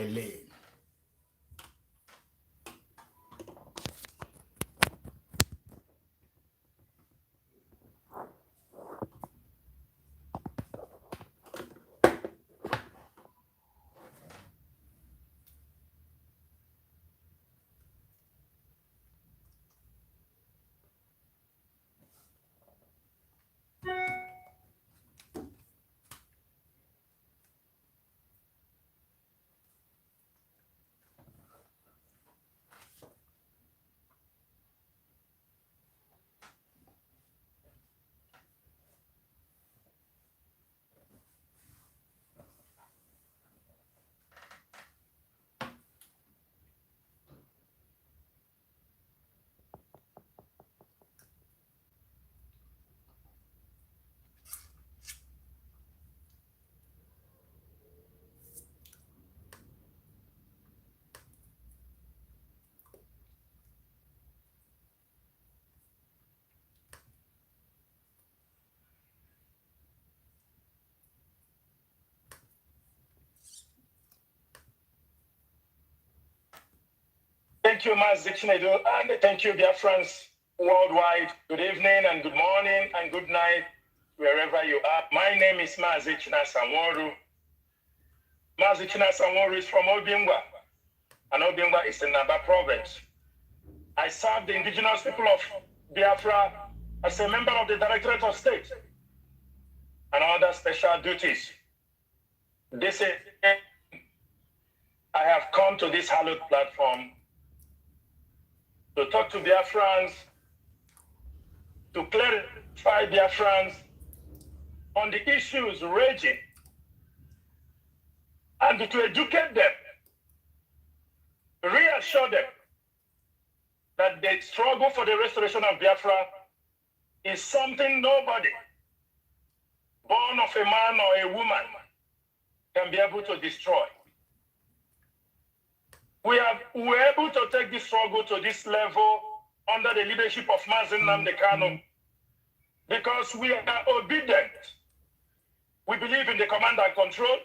a lane. Thank you, Mazi Chinedu, and thank you, dear friends worldwide. Good evening and good morning and good night, wherever you are. My name is Mazi Chinasanworu. Mazi Chinasanworu is from Obingwa, and Obingwa is in Naba province. I serve the indigenous people of Biafra as a member of the Directorate of State and other special duties. This is, I have come to this hallowed platform to talk to Biafrans, to clarify Biafrans on the issues raging, and to educate them, reassure them that the struggle for the restoration of Biafra is something nobody, born of a man or a woman, can be able to destroy. We were able to take this struggle to this level under the leadership of Mazi Nnamdi Kanu because we are obedient. We believe in the command and control.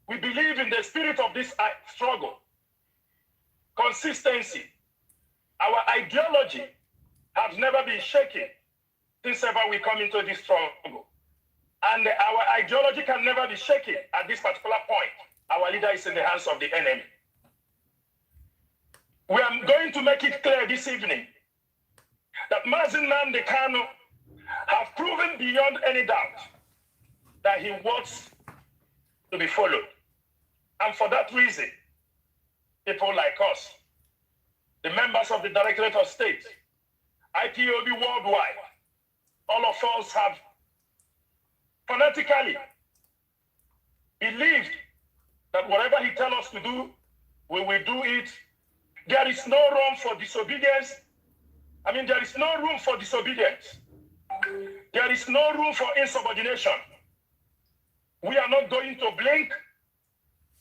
We believe in the spirit of this struggle. Consistency. Our ideology has never been shaken since ever we come into this struggle. And our ideology can never be shaken at this particular point. Our leader is in the hands of the enemy. We are going to make it clear this evening that Mazi Nnamdi Kanu have proven beyond any doubt that he wants to be followed. And for that reason, people like us, the members of the Directorate of State, IPOB worldwide, all of us have fanatically believed that whatever he tells us to do, we will do it. There is no room for disobedience. There is no room for disobedience. There is no room for insubordination. We are not going to blink.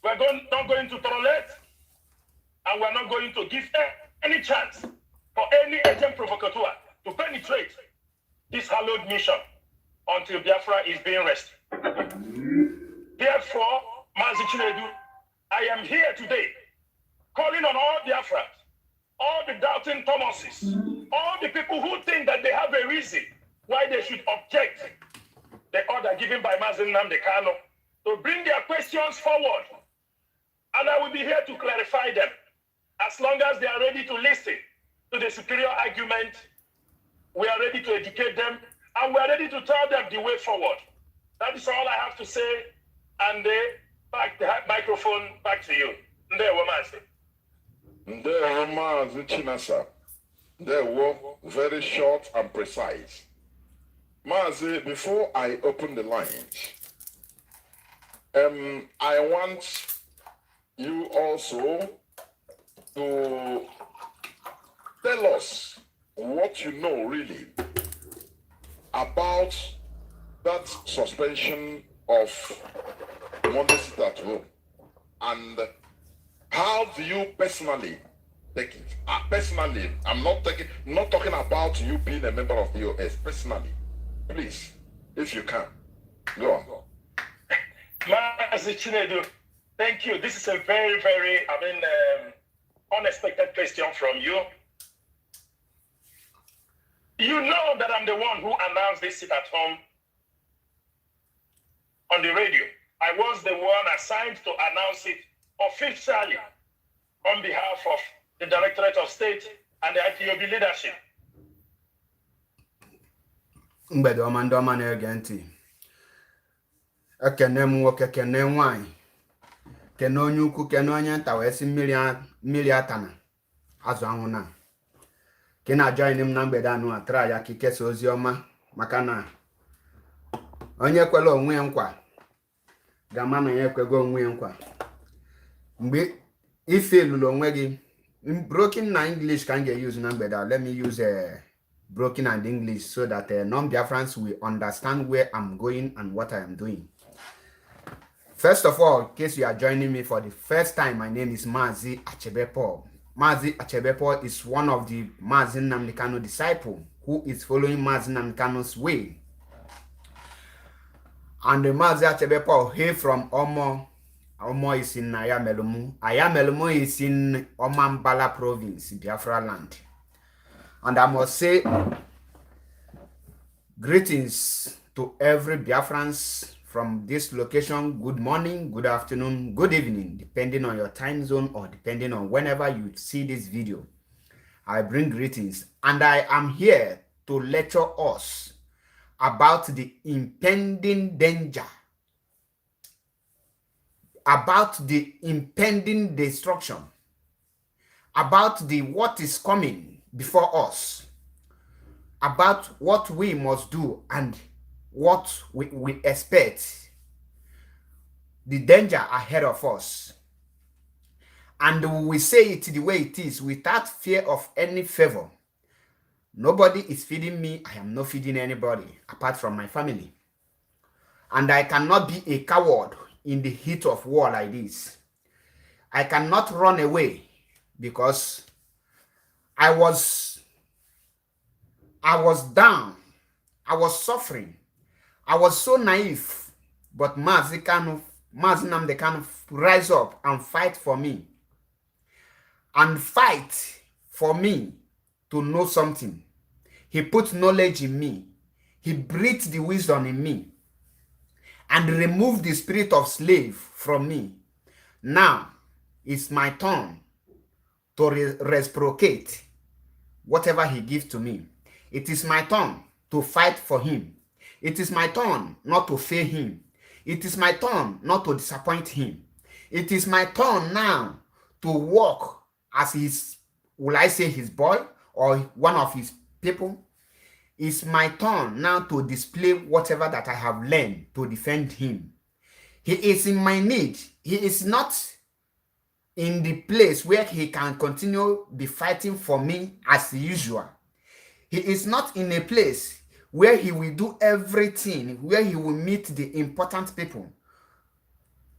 We are not going to tolerate. And we are not going to give any chance for any agent provocateur to penetrate this hallowed mission until Biafra is being rested. Therefore, Mazi Chinedu, I am here today calling on all Biafrans, all the doubting Thomases, all the people who think that they have a reason why they should object the order given by Mazi Nnamdi Kanu to bring their questions forward. And I will be here to clarify them as long as they are ready to listen to the superior argument. We are ready to educate them and we are ready to tell them the way forward. That is all I have to say. And back the microphone back to you. Mazi Chinasa. They were very short and precise. Mazi, before I open the lines, I want you also to tell us what you know really about that suspension of Monday Statue and how do you personally take it? Personally, I'm not talking about you being a member of the US. Personally, please, if you can, go on. Mazi Chinedu, Thank you. This is a very, very, unexpected question from you. You know that I'm the one who announced this sit at home on the radio. I was the one assigned to announce it officially on behalf of the Directorate of State and the IPOB leadership. Mgbede ọma ndị ọma na-ege ntị. Ekene m nwoke, kene nwanyị, kene onye ukwu, kene onye nta wee si mmiri atana azụ anwụ na. Ka na-ajoin m na mgbede anụ a try ya ka ikesa ozi ọma maka na onye kwere onwe ya nkwa ga-ama na ya ekwego onwe ya nkwa. Mgbe ife lụrụ onwe gị, broken na English ka m ga-use na mgbede a. Let me use broken and English so that non-Biafrans will understand where I'm going and what I am doing. First of all, in case you are joining me for the first time, my name is Mazi Achebe Paul. Mazi Achebe Paul is one of the Mazi Nnamdi Kanu disciples who is following Mazi Nnamdi Kanu's way. And the Mazi Achebe Paul, he from Omo. Omo is in Ayamelumu. Ayamelumu is in Omambala province, Biafra land. And I must say, greetings to every Biafrans from this location. Good morning, good afternoon, good evening, depending on your time zone or depending on whenever you see this video. I bring greetings, and I am here to lecture us about the impending danger, about the impending destruction, about what is coming before us, about what we must do and what we expect, the danger ahead of us. And we say it the way it is, without fear of any favor. Nobody is feeding me. I am not feeding anybody apart from my family. And I cannot be a coward in the heat of war like this. I cannot run away because I was down. I was suffering. I was so naive. But Mazi Nnamdi Kanu rise up and fight for me. And fight for me to know something. He put knowledge in me. He breathed the wisdom in me. And removed the spirit of slave from me. Now, it's my turn to reciprocate whatever he gives to me. It is my turn to fight for him. It is my turn not to fail him. It is my turn not to disappoint him. It is my turn now to walk as his, will I say his boy or one of his people? It's my turn now to display whatever that I have learned to defend him. He is in my need. He is not in the place where he can continue be fighting for me as usual. He is not in a place where he will do everything, where he will meet the important people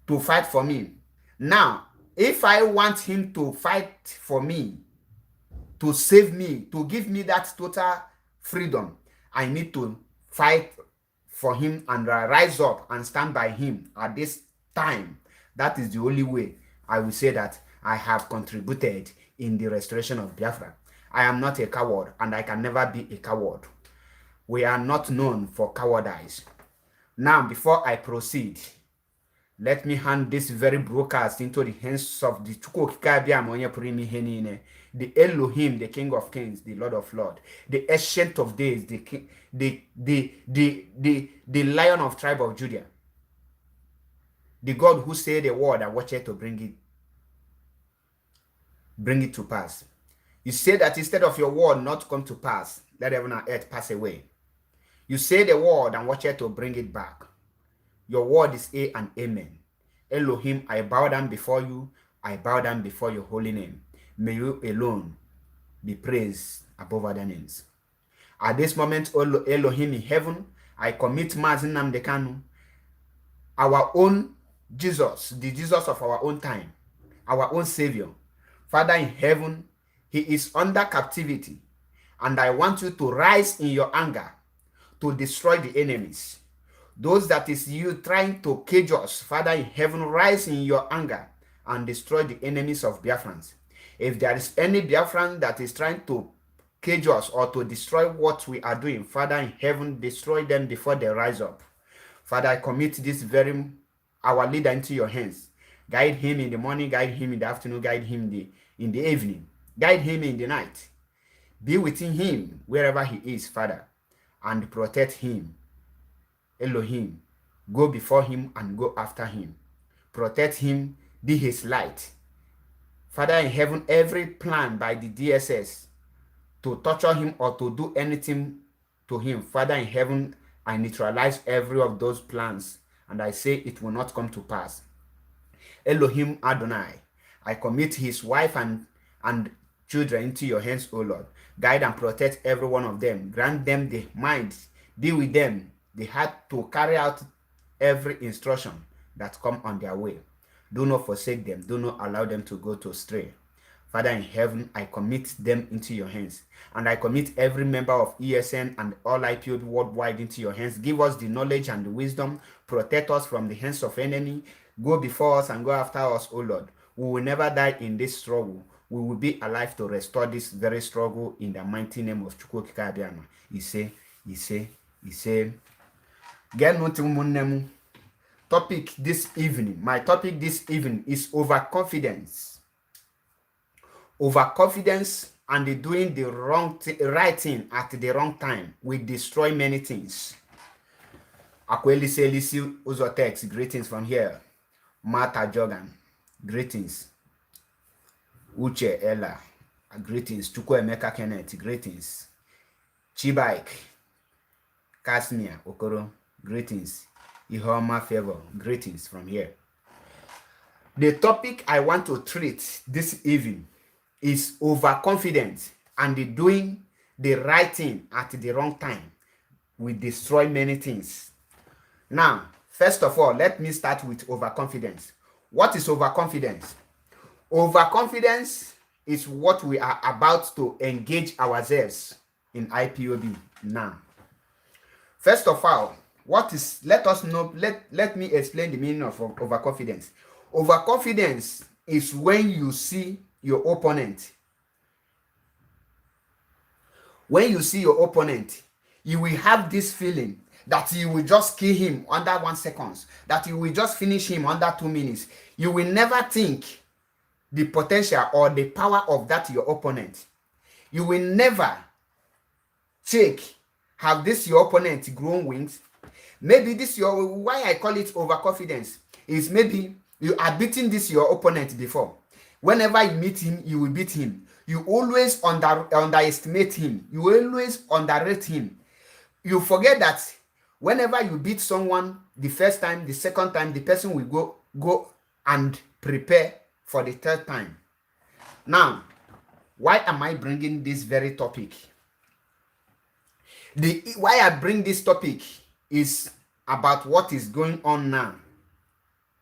to fight for me. Now, if I want him to fight for me, to save me, to give me that total freedom, I need to fight for him and rise up and stand by him at this time. That is the only way I will say that I have contributed in the restoration of Biafra. I am not a coward and I can never be a coward. We are not known for cowardice. Now, before I proceed, let me hand this very broadcast into the hands of the the Elohim, the King of Kings, the Lord of Lords, the Ancient of Days, the Lion of Tribe of Judah, the God who said the word and watched to bring it to pass. You say that instead of your word not to come to pass, let heaven and earth pass away. You say the word and watch it to bring it back. Your word is A and Amen. Elohim, I bow down before you. I bow down before your holy name. May you alone be praised above other names. At this moment, Elohim in heaven, I commit Mazi Nnamdi Kanu, our own Jesus, the Jesus of our own time, our own Savior. Father in heaven, he is under captivity, and I want you to rise in your anger to destroy the enemies. Those that is you trying to cage us, Father in heaven, rise in your anger and destroy the enemies of Biafrans. If there is any Biafran that is trying to cage us or to destroy what we are doing, Father in heaven, destroy them before they rise up. Father, I commit this very our leader into your hands. Guide him in the morning, guide him in the afternoon, guide him in the evening, guide him in the night. Be within him wherever he is, Father, and protect him. Elohim, go before him and go after him. Protect him, be his light. Father in heaven, every plan by the DSS to torture him or to do anything to him, Father in heaven, I neutralize every of those plans and I say it will not come to pass. Elohim Adonai, I commit his wife and children into your hands, O Lord. Guide and protect every one of them. Grant them the mind. Be with them. The heart to carry out every instruction that come on their way. Do not forsake them. Do not allow them to go to stray. Father in heaven, I commit them into your hands. And I commit every member of ESN and all IPOB worldwide into your hands. Give us the knowledge and the wisdom. Protect us from the hands of enemy. Go before us and go after us, O Lord. We will never die in this struggle. We will be alive to restore this very struggle in the mighty name of Chukwu Okike Abiama. He say. Get nothing. Topic this evening. My topic this evening is overconfidence. Overconfidence and doing the right thing at the wrong time will destroy many things. Akwelise Lisi Uzotex, greetings from here. Martha Jogan, greetings. Uche Ella, greetings. Chukwu Emeka Kenneth, greetings. Chibike, Kasmia Okoro, greetings. Ihoma Favor, greetings from here. The topic I want to treat this evening is overconfidence and doing the right thing at the wrong time will destroy many things. Now, first of all, let me start with overconfidence. What is overconfidence? Overconfidence is what we are about to engage ourselves in IPOB now. First of all, let me explain the meaning of overconfidence. Overconfidence is when you see your opponent. When you see your opponent, you will have this feeling that you will just kill him under 1 second, that you will just finish him under 2 minutes. You will never think the potential or the power of that your opponent. You will never check, have this your opponent grown wings? Maybe why I call it overconfidence is maybe you are beating this your opponent before. Whenever you meet him, you will beat him. You always underestimate him. You always underrate him. You forget that whenever you beat someone the first time, the second time, the person will go and prepare for the third time. Now, why am I bringing this very topic? Why I bring this topic is about what is going on now.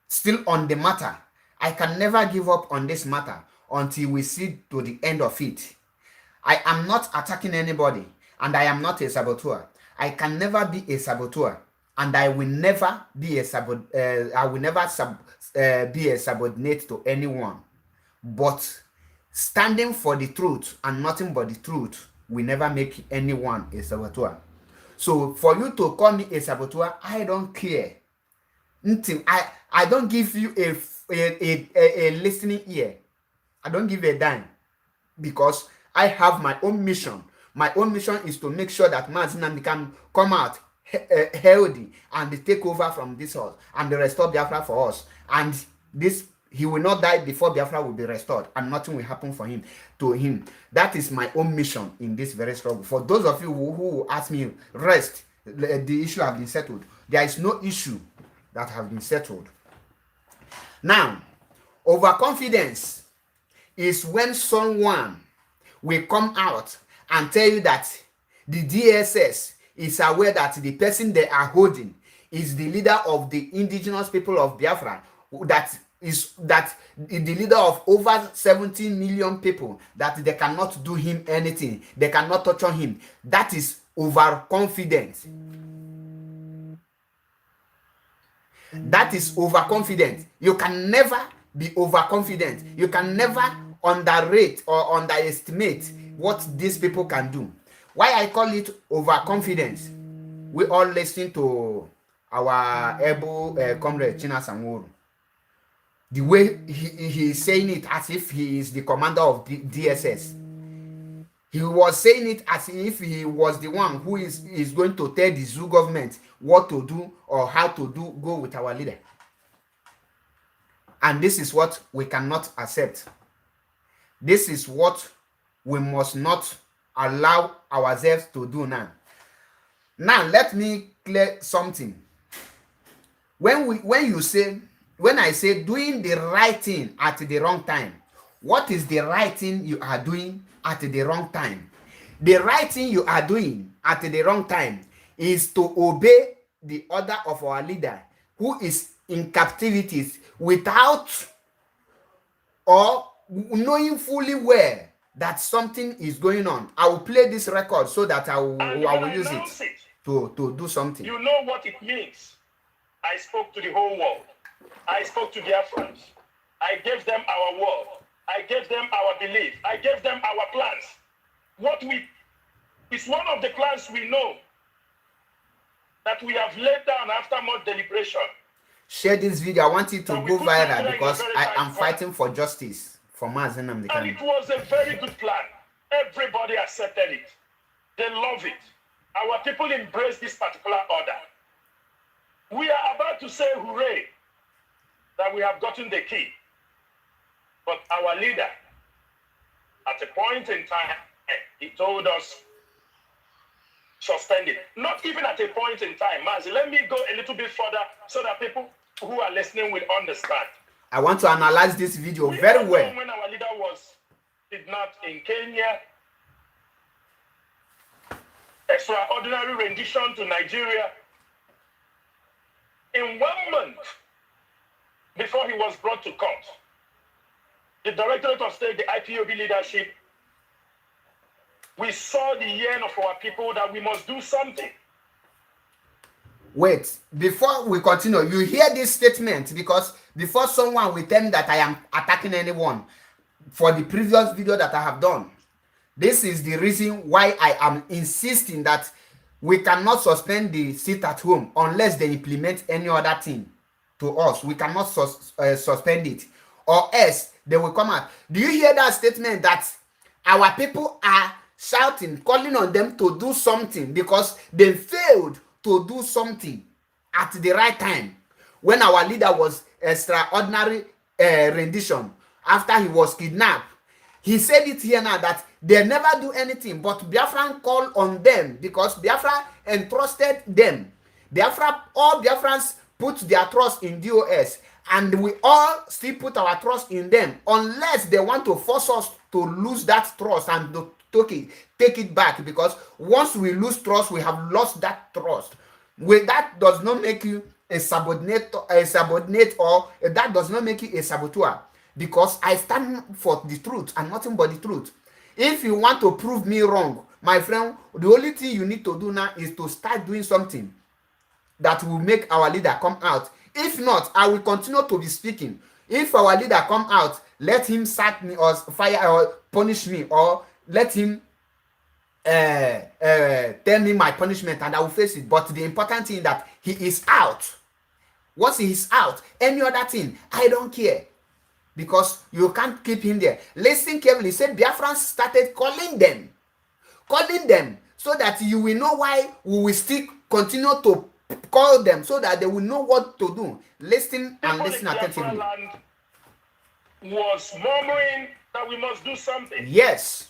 Still on the matter. I can never give up on this matter until we see to the end of it. I am not attacking anybody, and I am not a saboteur. I can never be a saboteur, and I will never be a subordinate to anyone. But standing for the truth and nothing but the truth will never make anyone a saboteur. So for you to call me a saboteur, I don't care. I don't give you a listening ear. I don't give a dime because I have my own mission. My own mission is to make sure that Mazinam can come out healthy and take over from this house and restore Biafra for us. And he will not die before Biafra will be restored, and nothing will happen to him. That is my own mission in this very struggle. For those of you who ask me, rest, the issue has been settled. There is no issue that has been settled. Now, overconfidence is when someone will come out and tell you that the DSS is aware that the person they are holding is the leader of the indigenous people of Biafra, that the leader of over 17 million people, that they cannot do him anything, they cannot torture him. That is overconfidence. That is overconfident. You can never be overconfident. You can never underrate or underestimate what these people can do. Why I call it overconfidence? We all listen to our able comrade China Sanworu. The way he is saying it as if he is the commander of the DSS. He was saying it as if he was the one who is going to tell the zoo government what to do or how to go with our leader. And this is what we cannot accept. This is what we must not allow ourselves to do now. Now, let me clear something. When I say doing the right thing at the wrong time, what is the right thing you are doing at the wrong time? The right thing you are doing at the wrong time is to obey the order of our leader who is in captivity without or knowing fully well that something is going on. I will play this record so that I will use it to do something. You know what it means. I spoke to the whole world. I spoke to their friends. I gave them our word. I gave them our belief. I gave them our plans. It's one of the plans we know that we have laid down after much deliberation. Share this video. I want it to go viral because I am fighting for justice for Mazen Nnamdi Kanu. And it was a very good plan. Everybody accepted it. They love it. Our people embrace this particular order. We are about to say hooray that we have gotten the key. But our leader, at a point in time, he told us, suspend it. Not even at a point in time. Mazi, let me go a little bit further so that people who are listening will understand. I want to analyze this video very well. When our leader was kidnapped in Kenya, extraordinary rendition to Nigeria, in 1 month before he was brought to court, the Directorate of State, the IPOB leadership, we saw the yearn of our people that we must do something. Wait, before we continue, you hear this statement because before someone will tell me that I am attacking anyone for the previous video that I have done. This is the reason why I am insisting that we cannot suspend the sit at home unless they implement any other thing to us. We cannot suspend it, or else they will come out. Do you hear that statement that our people are shouting, calling on them to do something because they failed to do something at the right time when our leader was extraordinary rendition after he was kidnapped? He said it here now that they never do anything, but Biafran called on them because Biafra entrusted them. All Biafrans put their trust in DOS, and we all still put our trust in them unless they want to force us to lose that trust and to take it back, because once we lose trust, we have lost that trust. That does not make you a subordinate, or that does not make you a saboteur, because I stand for the truth and nothing but the truth. If you want to prove me wrong, my friend, the only thing you need to do now is to start doing something that will make our leader come out. If not, I will continue to be speaking. If our leader come out, let him sack me or fire or punish me, or let him tell me my punishment and I will face it. But the important thing is that he is out. Once he is out, any other thing, I don't care. Because you can't keep him there. Listen carefully. Said Biafrans started calling them so that you will know why we will still continue to call them, so that they will know what to do. Listen and listen attentively. Was murmuring that we must do something. Yes.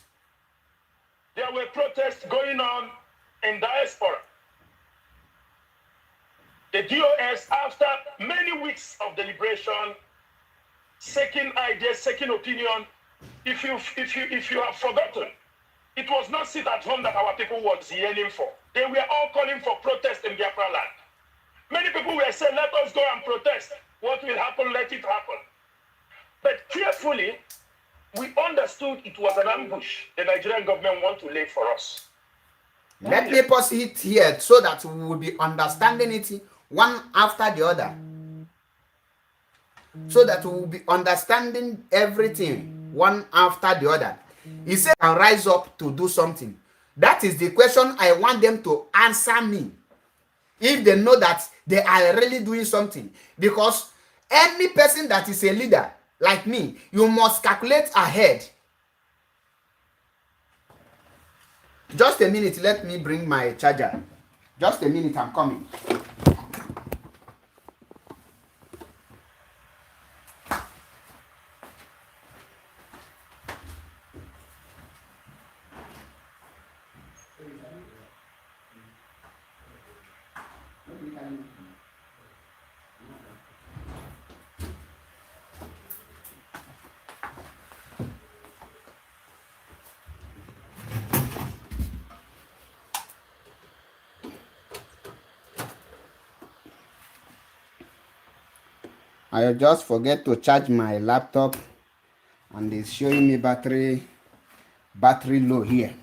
There were protests going on in diaspora. The DOS, after many weeks of deliberation, seeking ideas, seeking opinion, if you have forgotten, it was not sit at home that our people was yearning for. They were all calling for protest in Biafra land. Many people were saying, let us go and protest. What will happen, let it happen. But carefully, we understood it was an ambush the Nigerian government want to lay for us. Let me pause it here so that we will be understanding it one after the other. so that we will be understanding everything one after the other. He said, "Can rise up to do something." That is the question I want them to answer me, if they know that they are really doing something. Because any person that is a leader like me, you must calculate ahead. Just a minute, let me bring my charger. Just a minute, I'm coming. I just forget to charge my laptop, and it's showing me battery low here.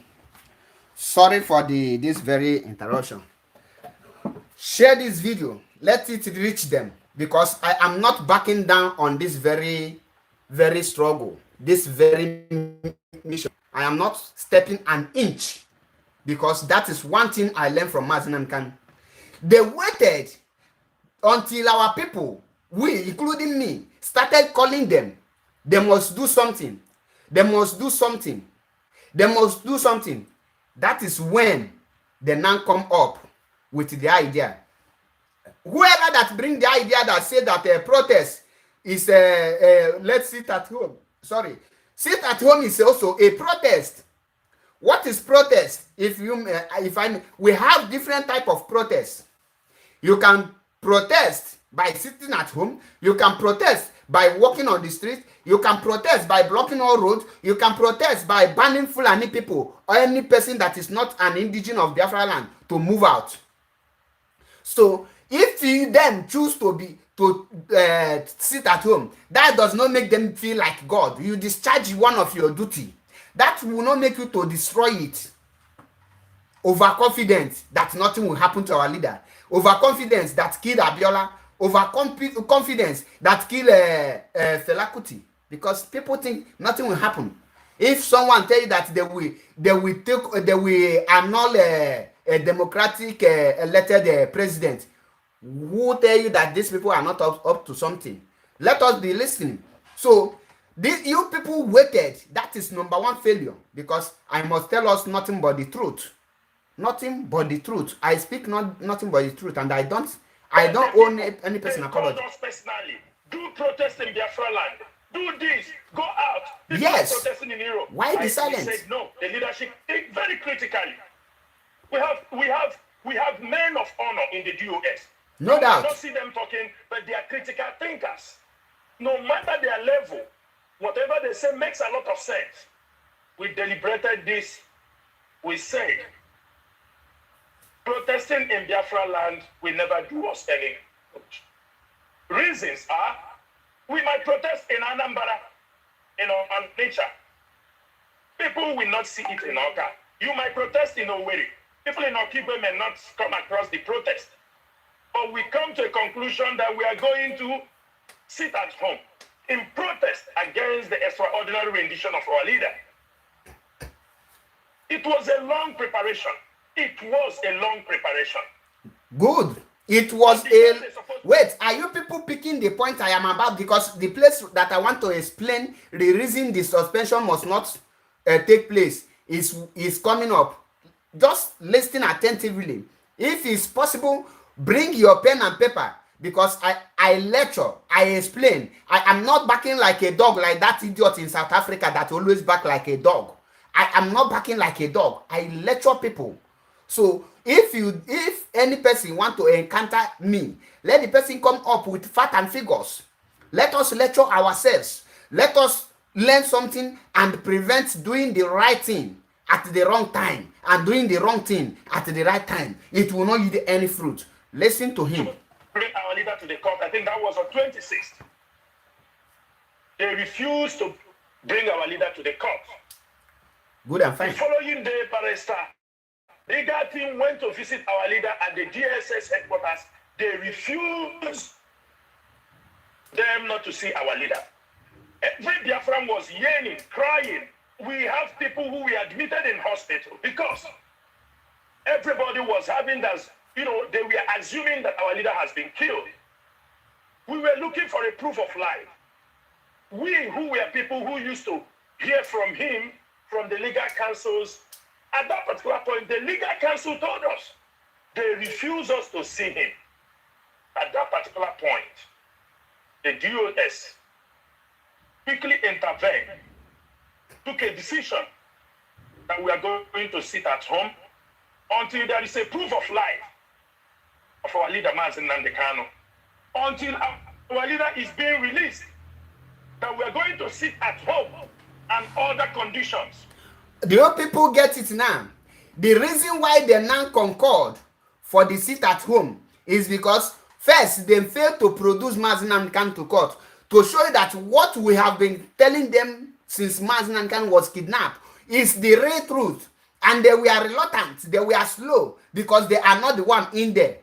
Sorry for this very interruption. Share this video, let it reach them, because I am not backing down on this very struggle, this very mission. I am not stepping an inch, because that is one thing I learned from Mazen Khan. They waited until our people, we including me, started calling them. They must do something, they must do something, they must do something. That is when they now come up with the idea. Whoever that bring the idea that say that a protest is let's sit at home. Sorry, sit at home is also a protest. What is protest? We have different type of protest. You can protest by sitting at home. You can protest by walking on the street. You can protest by blocking all roads. You can protest by banning Fulani people or any person that is not an indigenous of Biafra land to move out. So if you then choose to sit at home, that does not make them feel like God. You discharge one of your duty. That will not make you to destroy it. Overconfidence that nothing will happen to our leader. Overconfidence that killed Abiola. Overconfidence that killed Fela Kuti. Because people think nothing will happen. If someone tell you that they will annul a democratic elected president, who tell you that these people are not up to something? Let us be listening. So you people waited. That is number one failure, because I must tell us nothing but the truth. Nothing but the truth. I speak nothing but the truth, and I don't own any person apology. Personally, do protest in Biafra land. Do this. Go out. People yes. are protesting in Europe. Why the silence? Said no. The leadership think very critically. We have men of honor in the DOS. No doubt. I don't see them talking, but they are critical thinkers. No matter their level, whatever they say makes a lot of sense. We deliberated this. We said, protesting in Biafra land will never do us any good. Reasons are, we might protest in Anambra, on nature. People will not see it in Oka. You might protest in Owerri. People in Okibe may not come across the protest. But we come to a conclusion that we are going to sit at home in protest against the extraordinary rendition of our leader. It was a long preparation. It was a long preparation. Good. It was a... Wait, are you people picking the point I am about? Because the place that I want to explain the reason the suspension must not take place is coming up. Just listen attentively. If it's possible, bring your pen and paper, because I lecture, I explain. I am not backing like a dog, like that idiot in South Africa that always back like a dog. I am not backing like a dog. I lecture people. So if any person want to encounter me, let the person come up with fact and figures. Let us lecture ourselves. Let us learn something and prevent doing the right thing at the wrong time and doing the wrong thing at the right time. It will not yield any fruit. Listen to him. Bring our leader to the court. I think that was on 26th. They refused to bring our leader to the court. Good and fine. The following day, Barrister, the legal team went to visit our leader at the DSS headquarters. They refused them not to see our leader. Every Biafran was yearning, crying. We have people who were admitted in hospital because everybody was having that, they were assuming that our leader has been killed. We were looking for a proof of life. We who were people who used to hear from him, from the legal councils, at that particular point, the legal council told us they refused us to see him. At that particular point, the DOS quickly intervened, took a decision that we are going to sit at home until there is a proof of life of our leader, Mazen Nandekano, until our leader is being released, that we are going to sit at home and other conditions. The old people get it now. The reason why they now concord for the sit at home is because first they failed to produce Mazen Nandekano to court to show that what we have been telling them since Mazen Nandekano was kidnapped is the real truth. And they were reluctant, they were slow because they are not the one in there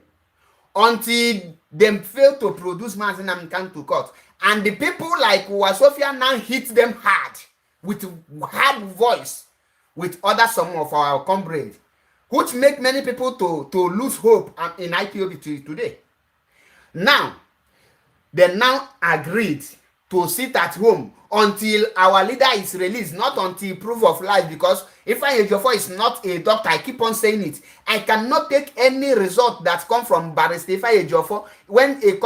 until they failed to produce Mazen Nandekano to court. And the people like Wasofia now hit them hard with hard voice with some of our comrades, which make many people to lose hope in IPOB today. Now, they now agreed to sit at home until our leader is released, not until proof of life, because if Ejiofor is not a doctor, I keep on saying it, I cannot take any result that come from Barrister Ejiofor when it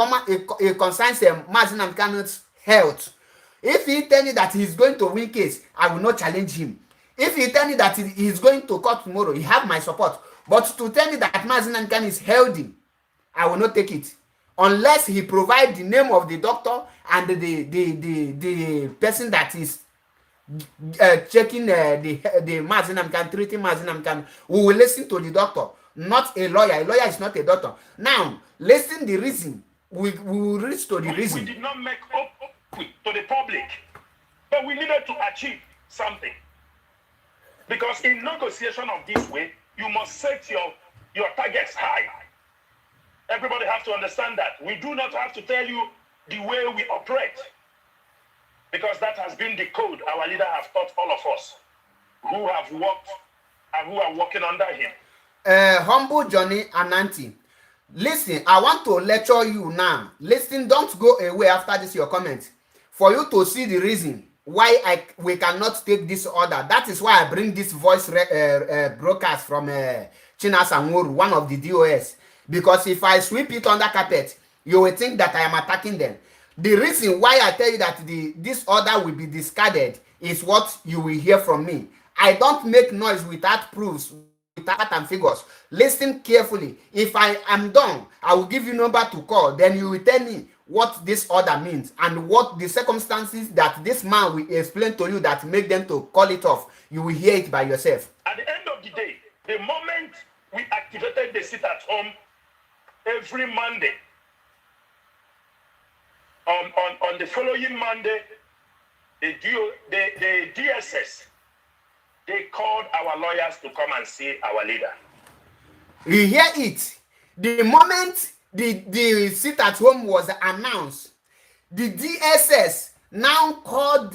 concerns Mazen Nandekano's health. If he tell me that he's going to win case, I will not challenge him. If he tell me that he's going to court tomorrow, he have my support. But to tell me that Mazen Nandekano is healthy, I will not take it. Unless he provide the name of the doctor and the person that is checking the Mazen Nandekano, treating Mazen Nandekano, we will listen to the doctor, not a lawyer. A lawyer is not a doctor. Now, listen the reason. We will reach to the reason. We did not make up to the public, but we needed to achieve something. Because in negotiation of this way, you must set your targets high. Everybody has to understand that. We do not have to tell you the way we operate, because that has been the code our leader has taught all of us who have worked and who are working under him. Humble Johnny Ananti, listen, I want to lecture you now. Listen, don't go away after this your comment, for you to see the reason why we cannot take this order. That is why I bring this voice broadcast from Chinas Anworu, one of the DOS. Because if I sweep it under carpet, you will think that I am attacking them. The reason why I tell you that this order will be discarded is what you will hear from me. I don't make noise without proofs, without and figures. Listen carefully. If I am done, I will give you a number to call. Then you will tell me what this order means and what the circumstances that this man will explain to you that make them to call it off. You will hear it by yourself. At the end of the day, the moment we activated the sit at home, every Monday, on the following Monday, the DSS, they called our lawyers to come and see our leader. You hear it? The moment the sit at home was announced, the DSS now called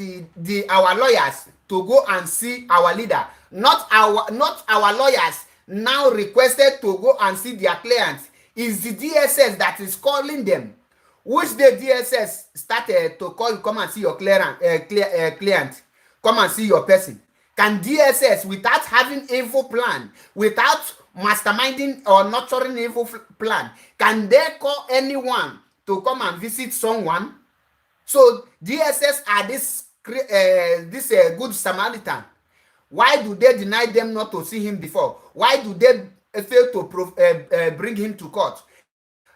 our lawyers to go and see our leader. Not our lawyers now requested to go and see their clients. Is the DSS that is calling them. Which the DSS started to call you, come and see your client, come and see your person. Can DSS, without having evil plan, without masterminding or nurturing evil plan, can they call anyone to come and visit someone? So DSS are this good Samaritan. Why do they deny them not to see him before? Why do they fail to bring him to court?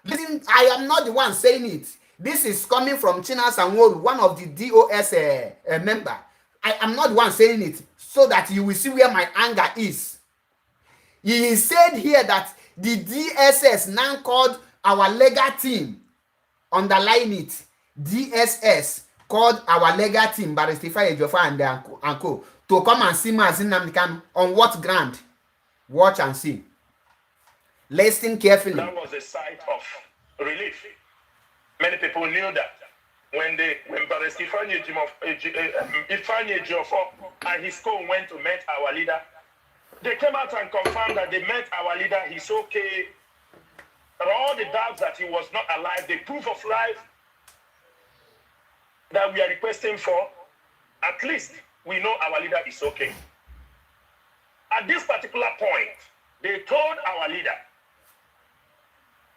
Listen, I am not the one saying it. This is coming from Chinas Anworu, one of the DOS member. I am not the one saying it, so that you will see where my anger is. He said here that the DSS now called our legal team, underline it, DSS called our legal team, Barrister Ejiofor and co, to come and see Mazen Nandekano. On what ground? Watch and see. Listen carefully. That was a sight of relief. Many people knew that when Barrister Ifeanyi Ejiofor and his co went to meet our leader, they came out and confirmed that they met our leader. He's okay. There are all the doubts that he was not alive, the proof of life that we are requesting for, at least we know our leader is okay. At this particular point, they told our leader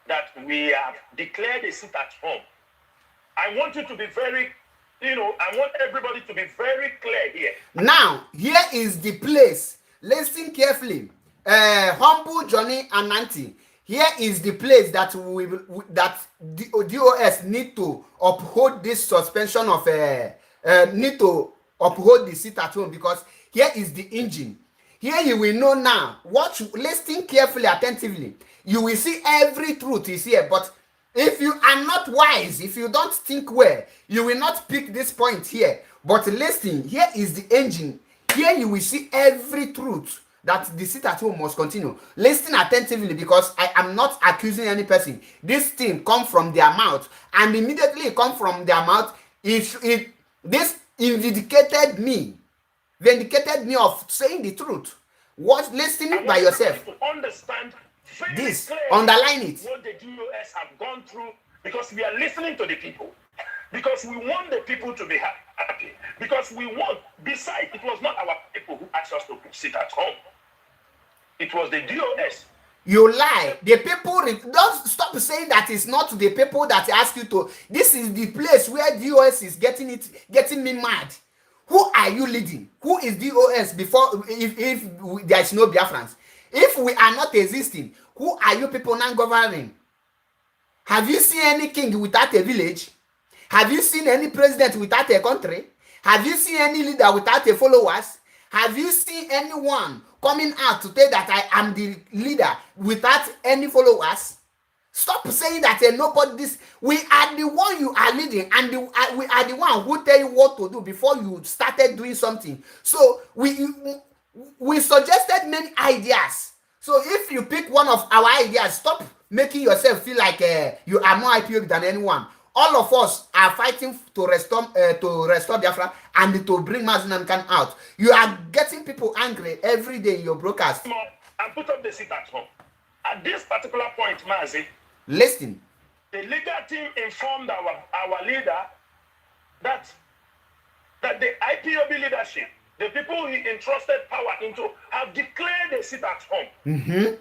that we have declared a sit at home. I want you to be very, I want everybody to be very clear here. Now, here is the place. Listen carefully. Humble Johnny and Nanti. Here is the place that DOS need to uphold this suspension of need to uphold the sit at home, because here is the engine. Here you will know now. Listen carefully, attentively. You will see every truth is here. But if you are not wise, if you don't think well, you will not pick this point here. But listen, here is the engine. Here you will see every truth that the sit at home must continue. Listen attentively, because I am not accusing any person. This thing come from their mouth, and immediately it come from their mouth. This vindicated me of saying the truth. Listening by yourself. To understand this, underline it. What the DOS have gone through, because we are listening to the people. Because we want the people to be happy. Because we want, besides, it was not our people who asked us to sit at home. It was the DOS. You lie. The people, don't stop saying that it's not the people that ask you to. This is the place where DOS is getting me mad. Who are you leading? Who is DOS before, if there is no Biafrans? If we are not existing, who are you people now governing? Have you seen any king without a village? Have you seen any president without a country? Have you seen any leader without a followers? Have you seen anyone coming out to tell that I am the leader without any followers? Stop saying that nobody this. We are the one you are leading, and we are the one who tell you what to do before you started doing something. So we suggested many ideas. So if you pick one of our ideas, stop making yourself feel like you are more IPOB than anyone. All of us are fighting to restore Biafra and to bring Mazinamkan out. You are getting people angry every day in your broadcast. And put up the sit at home. At this particular point, Mazi, listen. The legal team informed our leader that the IPOB leadership, the people he entrusted power into, have declared a sit at home. Mm-hmm.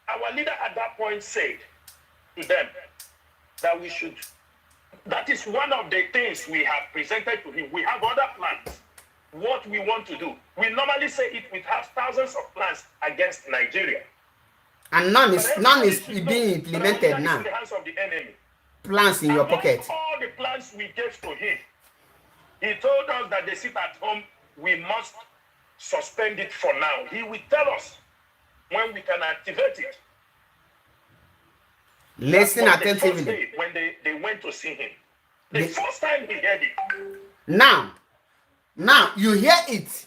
Our leader at that point said to them that that is one of the things we have presented to him. We have other plans, what we want to do. We normally say it, we have thousands of plans against Nigeria. And none is being implemented now. In the hands of the enemy. Plans in your pocket. All the plans we gave to him, he told us that they sit at home, we must suspend it for now. He will tell us when we can activate it. Listen attentively. When they went to see him. The first time he heard it. Now you hear it.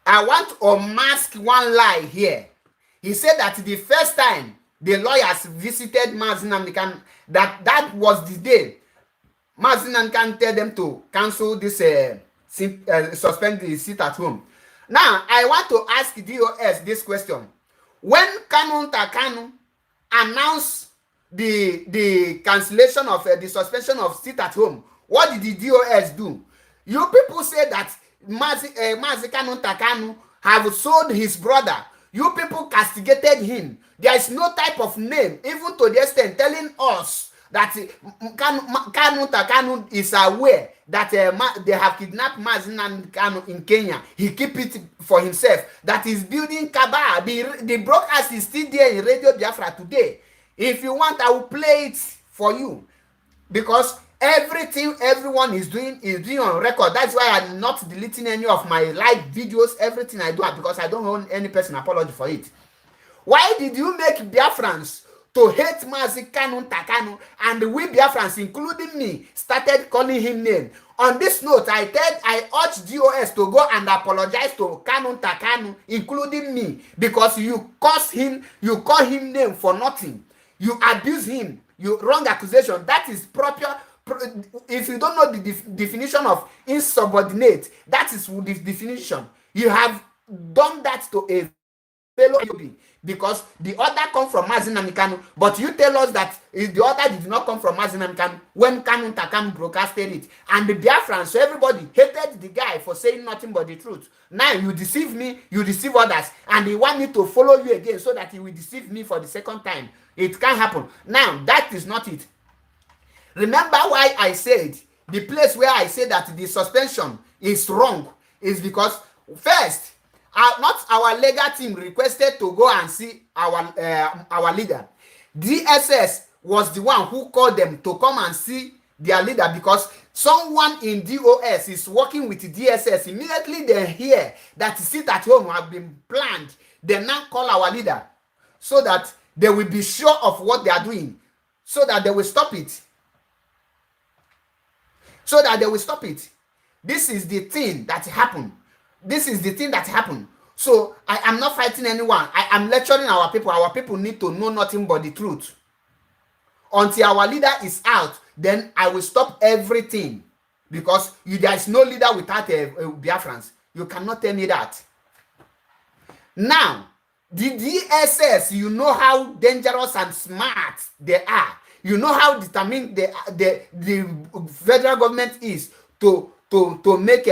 I want to unmask one lie here. He said that the first time the lawyers visited Mazinamkan, that was the day Mazinamkan tell them to cancel this, suspend the sit at home. Now, I want to ask DOS this question. When Kanu Takanu announced the cancellation of the suspension of sit at home, what did the DOS do? You people say that Kanu Takanu have sold his brother. You people castigated him. There is no type of name, even to the extent telling us that Kanu Takanu is aware that they have kidnapped Mazinan Kanu in Kenya. He keep it for himself. That is building Kaba. The broadcast is still there in Radio Biafra today. If you want, I will play it for you. Because everything everyone is doing on record. That's why I'm not deleting any of my live videos. Everything I do, because I don't want any person apology for it. Why did you make Biafrans to hate Mazi Kanu Takanu, and we Biafrans, including me, started calling him name? On this note, I urge DOS to go and apologize to Kanu Takanu, including me, because you curse him, you call him name for nothing. You abuse him. You wrong accusation. That is proper. If you don't know the definition of insubordinate, that is the definition. You have done that to a fellow IPOB because the order come from Mazi Nnamdi Kanu, but you tell us that the order did not come from Mazi Nnamdi Kanu when Kanu Ntakanu broadcasted it, and the Biafrans, so everybody hated the guy for saying nothing but the truth. Now you deceive me, you deceive others, and they want me to follow you again so that he will deceive me for the second time. It can't happen. Now that is not it. Remember why I said the place where I said that the suspension is wrong is because first, not our legal team requested to go and see our leader. DSS was the one who called them to come and see their leader because someone in DOS is working with DSS. Immediately they hear that sit at home have been planned, they now call our leader so that they will be sure of what they are doing, so that they will stop it. So that they will stop it. This is the thing that happened. This is the thing that happened. So I am not fighting anyone. I am lecturing our people. Our people need to know nothing but the truth. Until our leader is out, then I will stop everything. Because there is no leader without Biafrans. You cannot tell me that. Now, the DSS, you know how dangerous and smart they are. You know how determined the federal government is to make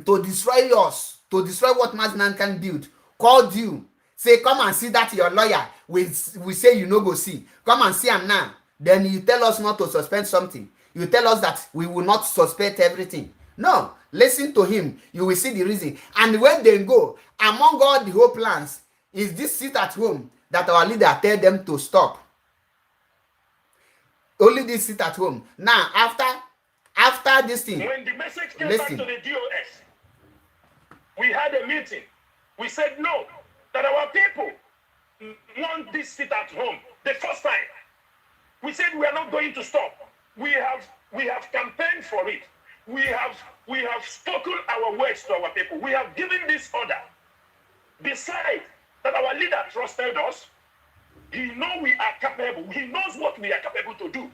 to destroy us, to destroy what Maznan can build. Called you, say come and see that your lawyer. We say you no go see. Come and see him now. Then you tell us not to suspend something. You tell us that we will not suspect everything. No, listen to him. You will see the reason. And when they go, among all the whole plans, is this sit at home that our leader tell them to stop. Only this sit at home. Now, after this thing, when the message came back to the DOS, we had a meeting. We said no, that our people want this sit at home the first time. We said we are not going to stop. We have campaigned for it. We have spoken our words to our people. We have given this order. Besides that our leader trusted us, he knows we are capable. He knows what we are capable to do.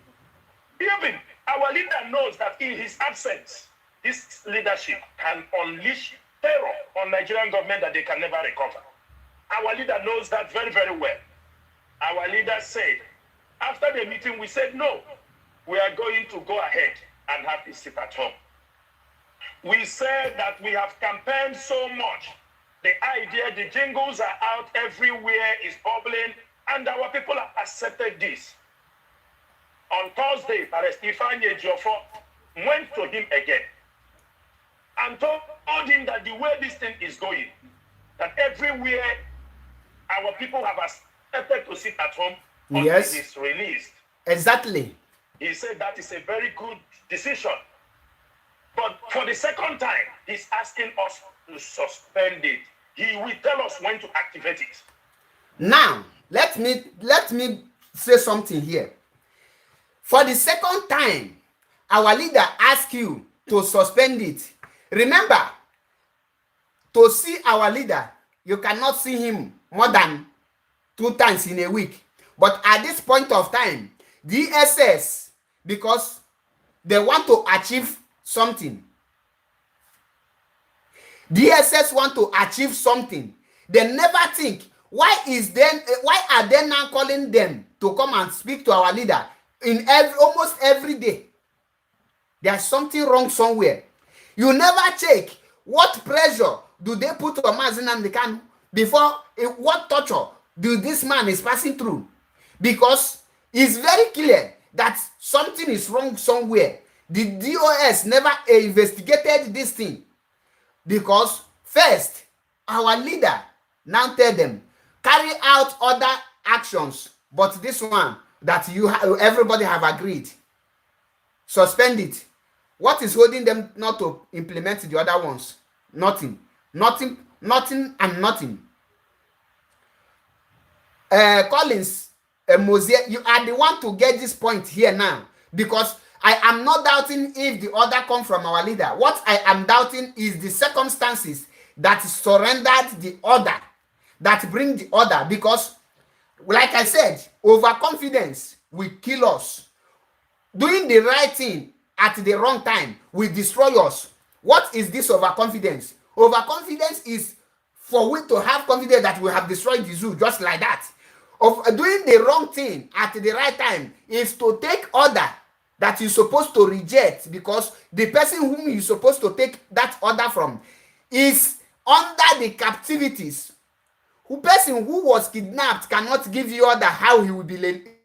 Even our leader knows that in his absence, his leadership can unleash terror on Nigerian government that they can never recover. Our leader knows that very, very well. Our leader said, after the meeting, we said, no, we are going to go ahead and have this sit at home. We said that we have campaigned so much. The idea, the jingles are out everywhere, is bubbling, and our people have accepted this. On Thursday, Ifeanyi Ejiofor went to him again and told him that the way this thing is going, that everywhere our people have accepted to sit at home until he's released. Exactly. He said that is a very good decision. But for the second time, he's asking us to suspend it. He will tell us when to activate it. Now, let me say something here. For the second time, our leader asked you to suspend it. Remember, to see our leader, you cannot see him more than 2 times in a week. But at this point of time, DSS, because they want to achieve something. DSS want to achieve something. They never think, why are they now calling them to come and speak to our leader in almost every day? There's something wrong somewhere. You never check what pressure do they put on Mazi Nnamdi Kanu before, what torture do this man is passing through? Because it's very clear that something is wrong somewhere. The DOS never investigated this thing. Because first, our leader now tell them, carry out other actions, but this one that everybody have agreed, suspend it. What is holding them not to implement the other ones? Nothing. Nothing, nothing, and nothing. Collins, Mosier, you are the one to get this point here now, because I am not doubting if the order come from our leader. What I am doubting is the circumstances that surrendered the order, that bring the order. Because, like I said, overconfidence will kill us. Doing the right thing at the wrong time will destroy us. What is this overconfidence? Overconfidence is for we to have confidence that we have destroyed the zoo just like that. Of doing the wrong thing at the right time is to take order that you're supposed to reject, because the person whom you're supposed to take that order from is under the captivities. Who person who was kidnapped cannot give you order how he will be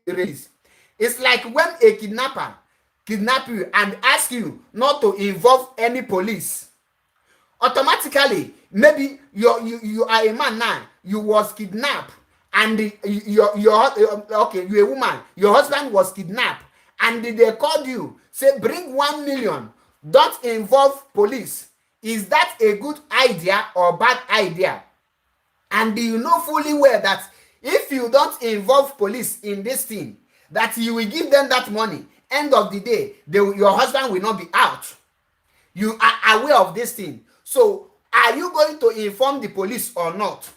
released. It's like when a kidnapper kidnap you and ask you not to involve any police. Automatically, maybe you are a man now, you was kidnapped, and you're a woman, your husband was kidnapped, and they called you, say bring 1 million, don't involve police. Is that a good idea or bad idea? And you know fully well that if you don't involve police in this thing, that you will give them that money, end of the day, your husband will not be out. You are aware of this thing. So are you going to inform the police or not?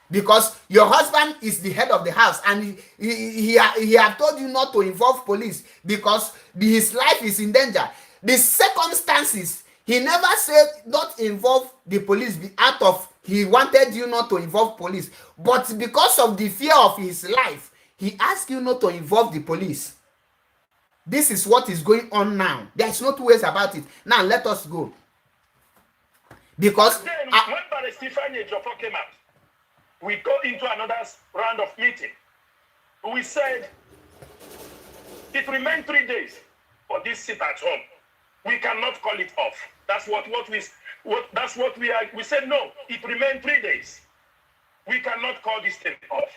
Because your husband is the head of the house, and he have told you not to involve police because his life is in danger. The circumstances, he never said not involve the police out of he wanted you not to involve police, but because of the fear of his life, he asked you not to involve the police. This is what is going on now. There is no two ways about it. Now let us go. Because then when Barry Stephen Ejiofor came out, we go into another round of meeting. We said it remained 3 days for this sit at home. We cannot call it off. That's what we are. We said no. It remained 3 days. We cannot call this thing off.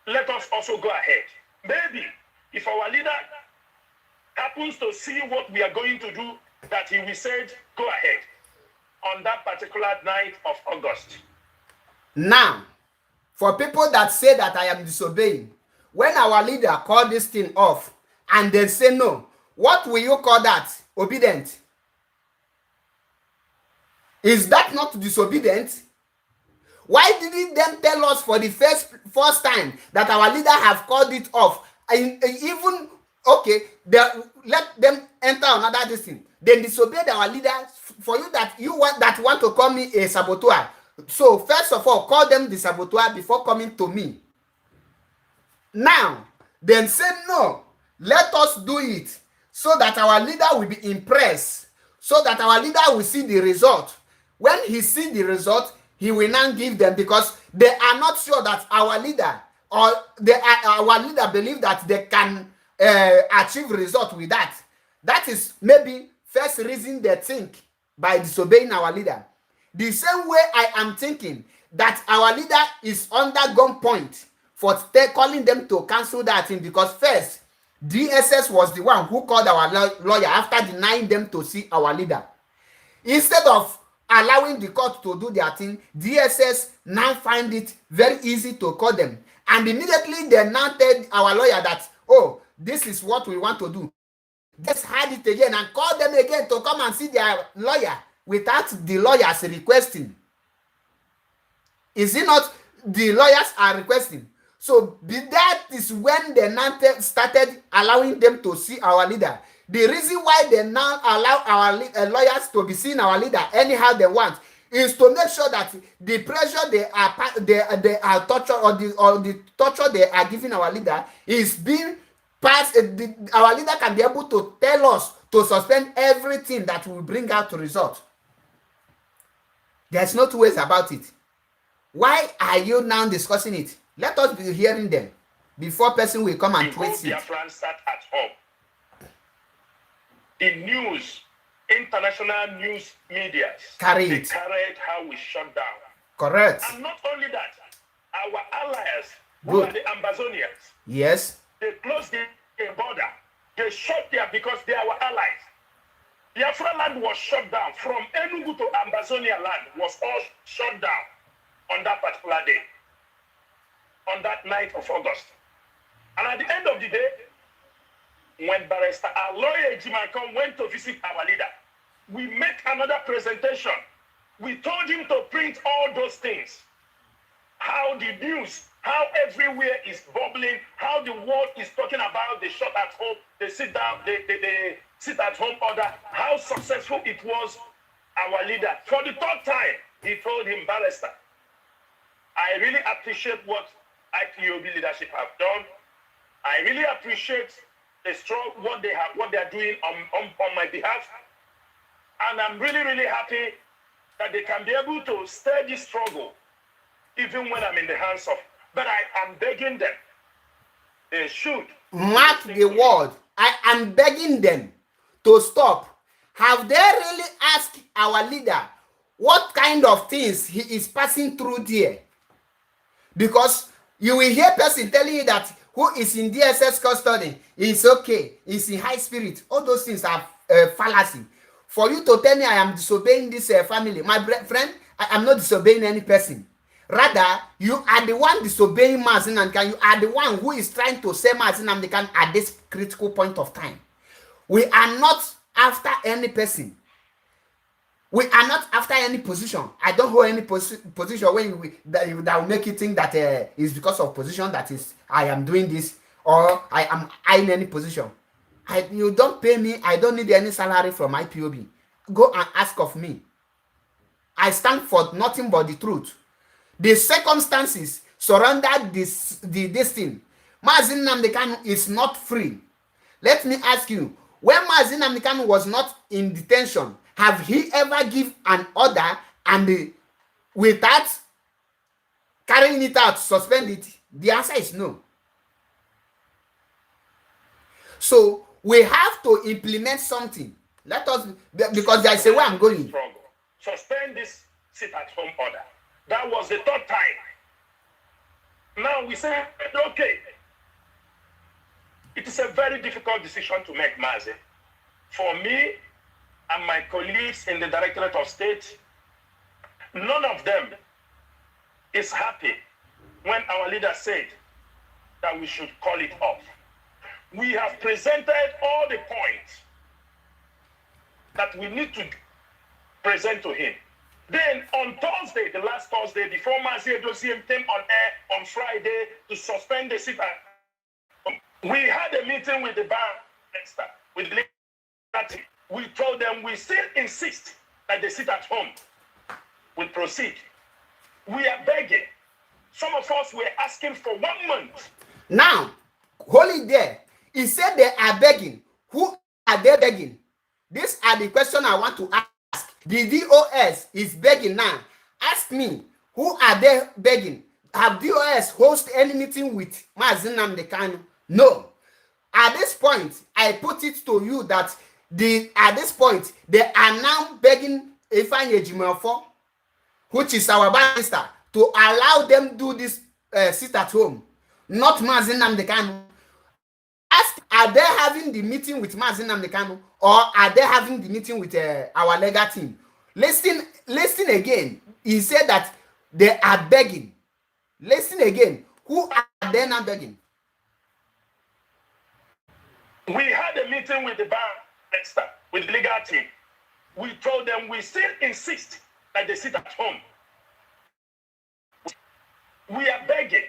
Let us also go ahead. Maybe if our leader happens to see what we are going to do, that he will say, go ahead on that particular night of August. Now, for people that say that I am disobeying, when our leader called this thing off and they say no, what will you call that? Obedient? Is that not disobedient? Why didn't them tell us for the first time that our leader have called it off? And even okay, let them enter another this thing. Then disobeyed our leader for you that want to call me a saboteur. So first of all, call them the saboteur before coming to me. Now, then say no. Let us do it so that our leader will be impressed, so that our leader will see the result. When he sees the result, he will now give them, because they are not sure that our leader our leader believe that they can achieve result with that. That is maybe first reason they think by disobeying our leader. The same way I am thinking that our leader is under gunpoint for calling them to cancel that thing, because first DSS was the one who called our lawyer after denying them to see our leader. Instead of allowing the court to do their thing, DSS now find it very easy to call them. And immediately they now tell our lawyer that, oh, this is what we want to do. Just hide it again and call them again to come and see their lawyer without the lawyers requesting. Is it not the lawyers are requesting? So that is when they now started allowing them to see our leader. The reason why they now allow our lawyers to be seeing our leader anyhow they want is to make sure that the pressure they are torture or the torture they are giving our leader is being passed. Our leader can be able to tell us to suspend everything that will bring out the result. There's no two ways about it. Why are you now discussing it? Let us be hearing them before person will come and twist it. Biafran sat at home. The news, international news media, carried how we shut down. Correct. And not only that, our allies, who are the Ambazonians, yes, they closed the border. They shut there because they are our allies. Biafra land was shut down. From Enugu to Ambazonia land was all shut down on that particular day, on that night of August. And at the end of the day, when Barrister, our lawyer Jimakon went to visit our leader, we made another presentation. We told him to print all those things. How the news how everywhere is bubbling, how the world is talking about the shot at home, the sit down, the sit at home order, how successful it was. Our leader, for the third time, he told him, Barrister, I really appreciate what IPOB leadership have done. I really appreciate the strong what they are doing on my behalf. And I'm really, really happy that they can be able to stir this struggle even when I'm in the hands of. But I am begging them. They should. Mark the word. I am begging them to stop. Have they really asked our leader what kind of things he is passing through there? Because you will hear person telling you that who is in DSS custody is okay, is in high spirit. All those things are fallacy. For you to tell me I am disobeying this family, my friend, I am not disobeying any person. Rather, you are the one disobeying Mazi Nnamdi Kanu. You are the one who is trying to say Mazi Nnamdi Kanu at this critical point of time. We are not after any person. We are not after any position. I don't hold any position when that will make you think that it's because of position that is I am doing this or I am in any position. You don't pay me. I don't need any salary from IPOB. Go and ask of me. I stand for nothing but the truth. The circumstances surrounded this thing. Mazi Nnamdi Kanu is not free. Let me ask you, when Mazi Nnamdi Kanu was not in detention, have he ever given an order and without carrying it out, suspend it? The answer is no. So we have to implement something. Let us, because there is a way I'm going. Suspend this sit-at-home order. That was the third time. Now we say, okay, it is a very difficult decision to make, Mazi. For me and my colleagues in the Directorate of State, none of them is happy when our leader said that we should call it off. We have presented all the points that we need to present to him. Then on Thursday, the last Thursday, before Mazi Edosiem came on air on Friday to suspend the sit, we had a meeting with the barrister, with the legal. We told them we still insist that they sit at home. We proceed. We are begging. Some of us were asking for 1 month. Now, hold it there. He said they are begging. Who are they begging? These are the questions I want to ask. The DOS is begging now. Ask me, who are they begging? Have DOS hosted any meeting with Mazi Nnamdi Kanu? No. At this point, I put it to you that at this point, they are now begging Ifeanyi Ejimofor, which is our barrister, to allow them do this sit at home, not Mazi Nnamdi Kanu. Ask, are they having the meeting with Mazi Nnamdi Kanu or are they having the meeting with our legal team? Listen again. He said that they are begging. Listen again. Who are they now begging? We had a meeting with the barrister, with the legal team. We told them we still insist that they sit at home. We are begging.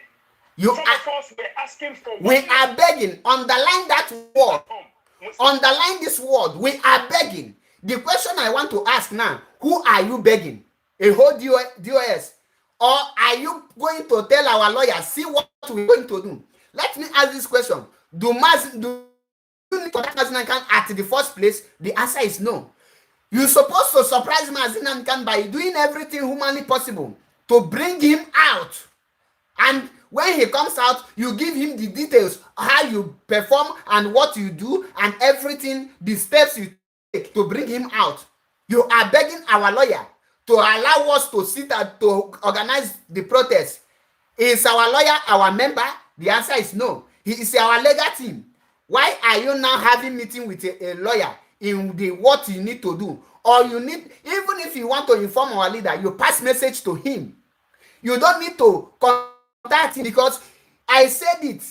Some of us were asking for. We are begging. Underline that word. Underline this word. We are begging. The question I want to ask now: who are you begging? A whole DOS, or are you going to tell our lawyers, see what we're going to do? Let me ask this question: do you need to Mazi Nnamdi Kanu at the first place? The answer is no. You're supposed to surprise Mazi Nnamdi Kanu by doing everything humanly possible to bring him out. And when he comes out, you give him the details, how you perform and what you do and everything, the steps you take to bring him out. You are begging our lawyer to allow us to sit and to organize the protest. Is our lawyer our member? The answer is no. He is our legal team. Why are you now having meeting with a lawyer in the what you need to do? Or you need, even if you want to inform our leader, you pass message to him. You don't need to contact him, because I said it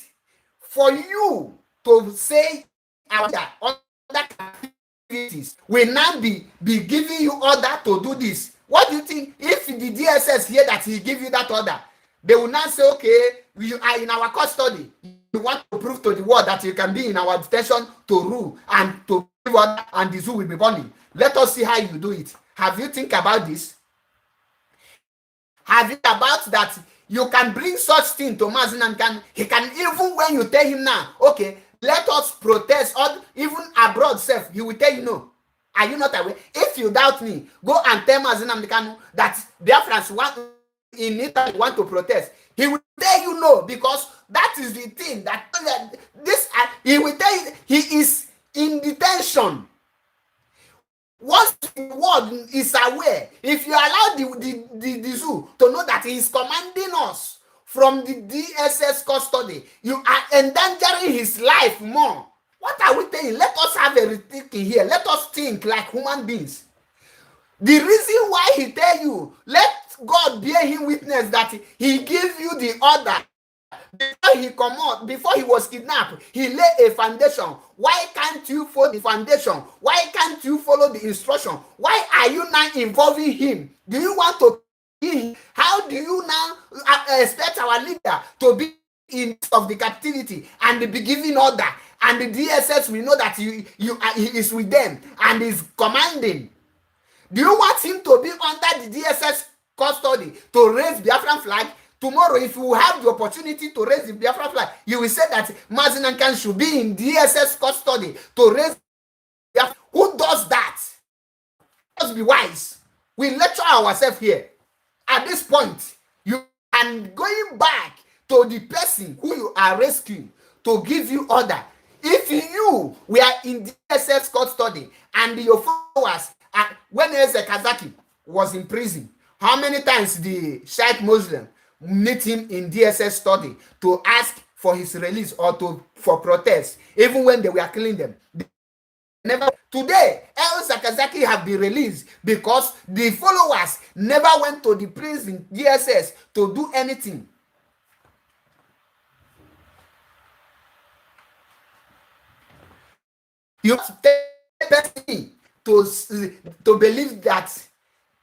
for you to say our leader other activities will now be giving you order to do this. What do you think if the DSS hear that he give you that order? They will now say, okay, you are in our custody. You want to prove to the world that you can be in our detention to rule and to give order, and the zoo will be burning. Let us see how you do it. Have you think about this? Have you about that you can bring such thing to Mazin and he can, even when you tell him now, okay, let us protest, or even abroad self, he will tell you no. Are you not aware? If you doubt me, go and tell Mazin Amdekanu that Biafrans want in Italy want to protest. He will tell you no, because that is the thing that this he will tell you he is in detention. Once the world is aware, if you allow the zoo to know that he is commanding us from the DSS custody, you are endangering his life more. What are we saying? Let us have a rethinking here. Let us think like human beings. The reason why he tell you, let God bear him witness that he give you the order before he come out, before he was kidnapped, he lay a foundation. Why can't you follow the foundation? Why can't you follow the instruction? Why are you now involving him? Do you want to kill him? How do you now expect our leader to be in of the captivity and be giving order? And the DSS will know that he is with them and is commanding. Do you want him to be under the DSS custody to raise Biafran flag? Tomorrow, if you have the opportunity to raise the Biafran flag, you will say that Mazin Ankan should be in DSS custody to raise Biafran. Who does that? Let's be wise. We lecture ourselves here. At this point, you and going back to the person who you are rescuing to give you order. If you were in DSS custody and your followers, when Eze Kazaki was in prison, how many times the Shiite Muslim meet him in DSS study to ask for his release or for protest, even when they were killing them? Never. Today, El Sakazaki have been released because the followers never went to the prison DSS to do anything. You have to tell me to believe that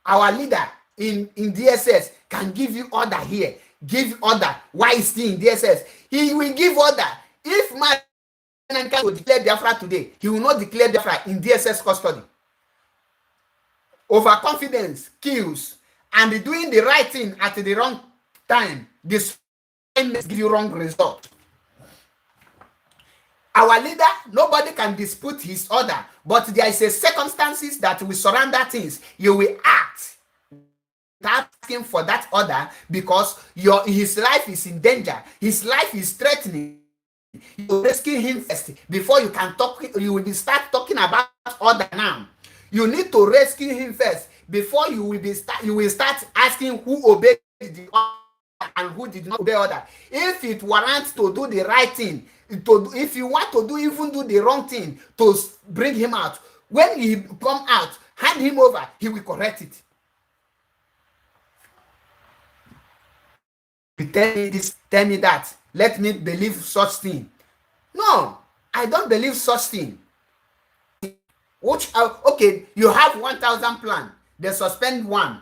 our leader in DSS can give you order here, give order. Why is he in DSS? He will give order. If Mananka will declare Biafra today, he will not declare Biafra in DSS custody. Overconfidence kills, and doing the right thing at the wrong time, this give you wrong result. Our leader, nobody can dispute his order, but there is a circumstances that will surround that things. You will act asking for that order because his life is in danger. His life is threatening. You rescue him first before you can talk. You will start talking about order now. You need to rescue him first before you will start asking who obeyed the order and who did not obey order. If it warrants to do the right thing, if you want to do the wrong thing to bring him out, when he come out, hand him over, he will correct it. Tell me this, tell me that. Let me believe such thing. No, I don't believe such thing. Which okay, you have 1,000 plan. They suspend one.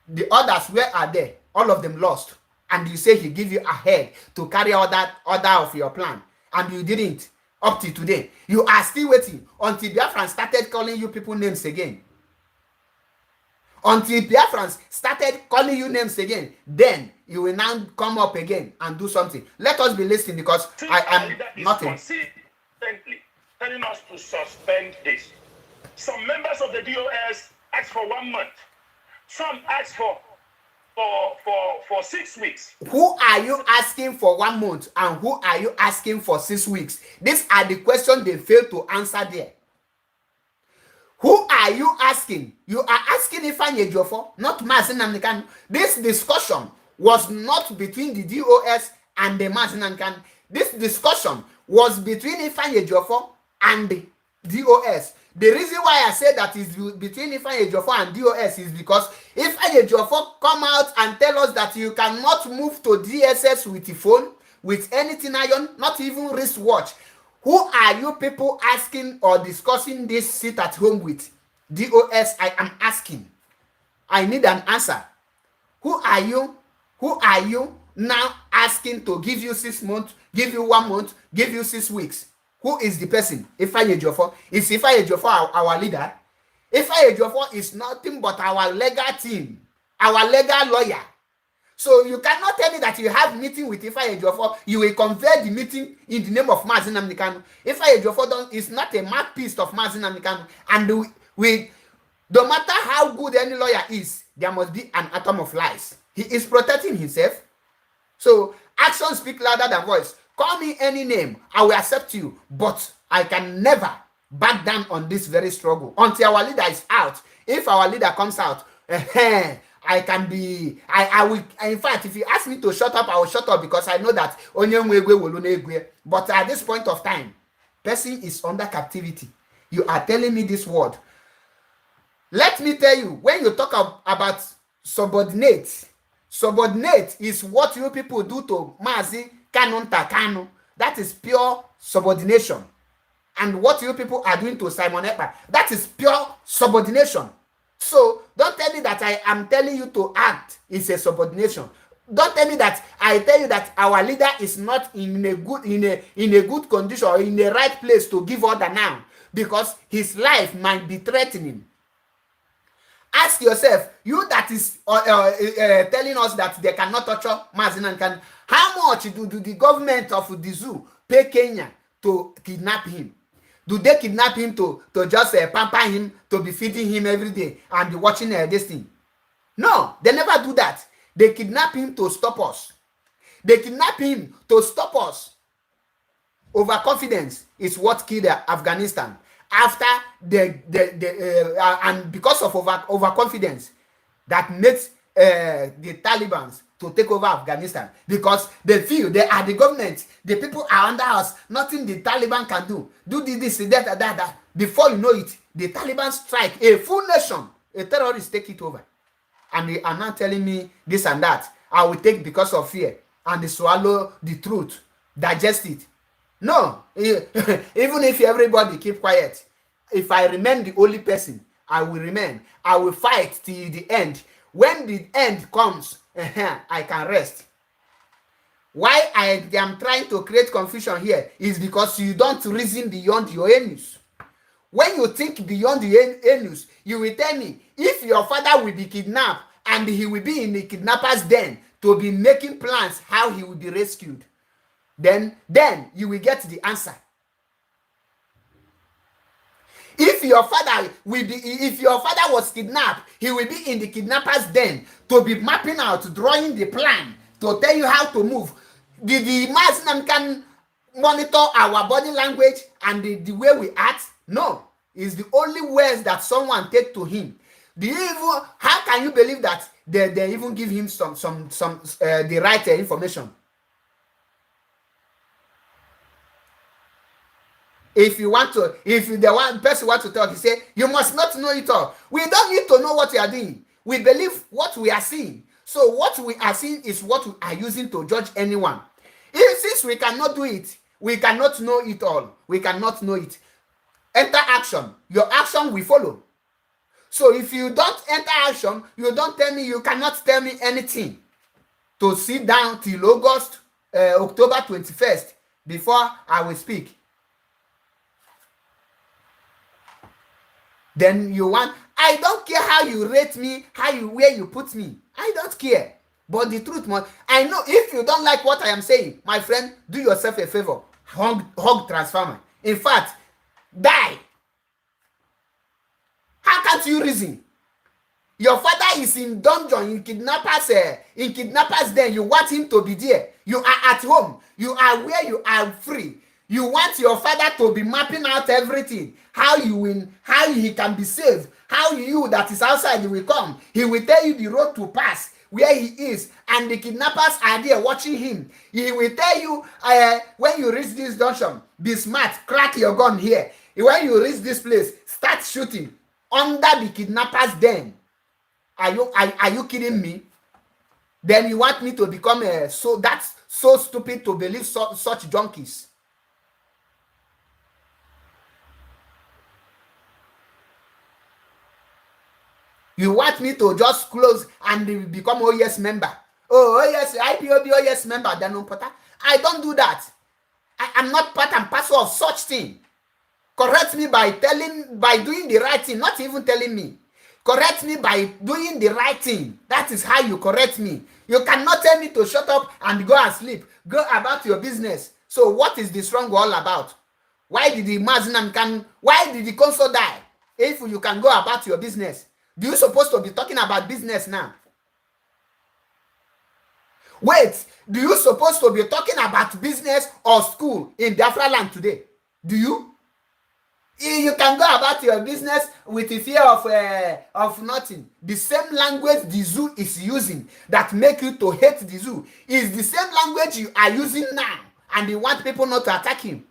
The others, where are they? All of them lost. And you say he give you ahead to carry out that order of your plan, and you didn't up to today. You are still waiting until Biafrans started calling you people names again. Until Biafrans started calling you names again, then you will now come up again and do something. Let us be listening, because I am not consistently telling us to suspend this. Some members of the DOS asked for 1 month. Some asked for 6 weeks. Who are you asking for 1 month, and who are you asking for 6 weeks? These are the questions they fail to answer there. Who are you asking? You are asking Ifeanyi Ejiofor, not Mazin Nnamdi. This discussion was not between the DOS and the Mazin Nnamdi. This discussion was between Ifeanyi Ejiofor and the DOS. The reason why I say that is between Ifeanyi Ejiofor and DOS is because Ifeanyi Ejiofor come out and tell us that you cannot move to DSS with the phone, with anything iron, not even wristwatch. Who are you people asking or discussing this sit at home with? DOS, I am asking. I need an answer. Who are you? Who are you now asking to give you 6 months, give you 1 month, give you 6 weeks. Who is the person? Ifeanyi Ejiofor. Is Ifeanyi Ejiofor our leader? Ifeanyi Ejiofor is nothing but our legal team, our legal lawyer. So you cannot tell me that you have meeting with Ifeanyi Ejiofor, you will convey the meeting in the name of Mazi Nnamdi Kanu. Ifeanyi Ejiofor is not a mouthpiece of Mazi Nnamdi Kanu, and no matter how good any lawyer is, there must be an atom of lies. He is protecting himself. So actions speak louder than voice. Call me any name, I will accept you, but I can never back down on this very struggle until our leader is out. If our leader comes out, I can be, I will, in fact, if you ask me to shut up, I will shut up, because I know that but at this point of time, person is under captivity. You are telling me this word. Let me tell you, when you talk about subordinate is what you people do to Mazi Kanu. That is pure subordination. And what you people are doing to Simon Ekpa, that is pure subordination. So don't tell me that I am telling you to act is a subordination. Don't tell me that I tell you that our leader is not in a good condition or in the right place to give order now, because his life might be threatening. Ask yourself, you that is telling us that they cannot torture Mazi Nnamdi Kanu, how much do the government of the zoo pay Kenya to kidnap him? Do they kidnap him to just pamper him, to be feeding him every day and be watching this thing? No, they never do that. They kidnap him to stop us. They kidnap him to stop us. Overconfidence is what killed Afghanistan. After and because of overconfidence, that makes the Taliban to take over Afghanistan, because they feel they are the government, the people are under us, nothing the Taliban can do. Do this, that. Before you know it, the Taliban strike a full nation, a terrorist take it over. And they are now telling me this and that. I will take because of fear, and they swallow the truth, digest it. No, even if everybody keep quiet, if I remain the only person, I will remain. I will fight till the end. When the end comes, I can rest. Why I am trying to create confusion here is because you don't reason beyond your anus. When you think beyond the anus, you will tell me, if your father will be kidnapped and he will be in the kidnapper's den to be making plans how he will be rescued, then you will get the answer. If your father was kidnapped, he will be in the kidnapper's den to be mapping out, drawing the plan to tell you how to move. The Mazi Nnamdi can monitor our body language and the way we act? No, it's the only words that someone take to him. How can you believe that they even give him some the right information? If the one person wants to talk, he say, you must not know it all. We don't need to know what we are doing. We believe what we are seeing. So what we are seeing is what we are using to judge anyone. Since we cannot do it, we cannot know it all. We cannot know it. Enter action. Your action will follow. So if you don't enter action, you cannot tell me anything to sit down till October 21st before I will speak. Then I don't care how you rate me, where you put me. I don't care. But the truth, I know if you don't like what I am saying, my friend, do yourself a favor. Hug Transformer. In fact, die. How can't you reason? Your father is in dungeon, in kidnappers den. You want him to be there. You are at home. You are where you are free. You want your father to be mapping out everything. How he can be saved. How you that is outside will come. He will tell you the road to pass, where he is. And the kidnappers are there watching him. He will tell you, when you reach this dungeon, be smart, crack your gun here. When you reach this place, start shooting under the kidnappers den. Are you kidding me? Then you want me to become that's so stupid to believe such junkies? You want me to just close and become OES member? oh yes, IPOB, oh yes, member, then I don't do that. I am not part and parcel of such thing. Correct me by doing the right thing, not even telling me. Correct me by doing the right thing. That is how you correct me. You cannot tell me to shut up and go and sleep. Go about your business. So what is this wrong all about? Why did the consul die? If you can go about your business, do you supposed to be talking about business now? Wait, do you supposed to be talking about business or school in Biafra land today? Do you? You can go about your business with the fear of nothing. The same language the zoo is using that make you to hate the zoo is the same language you are using now, and you want people not to attack him.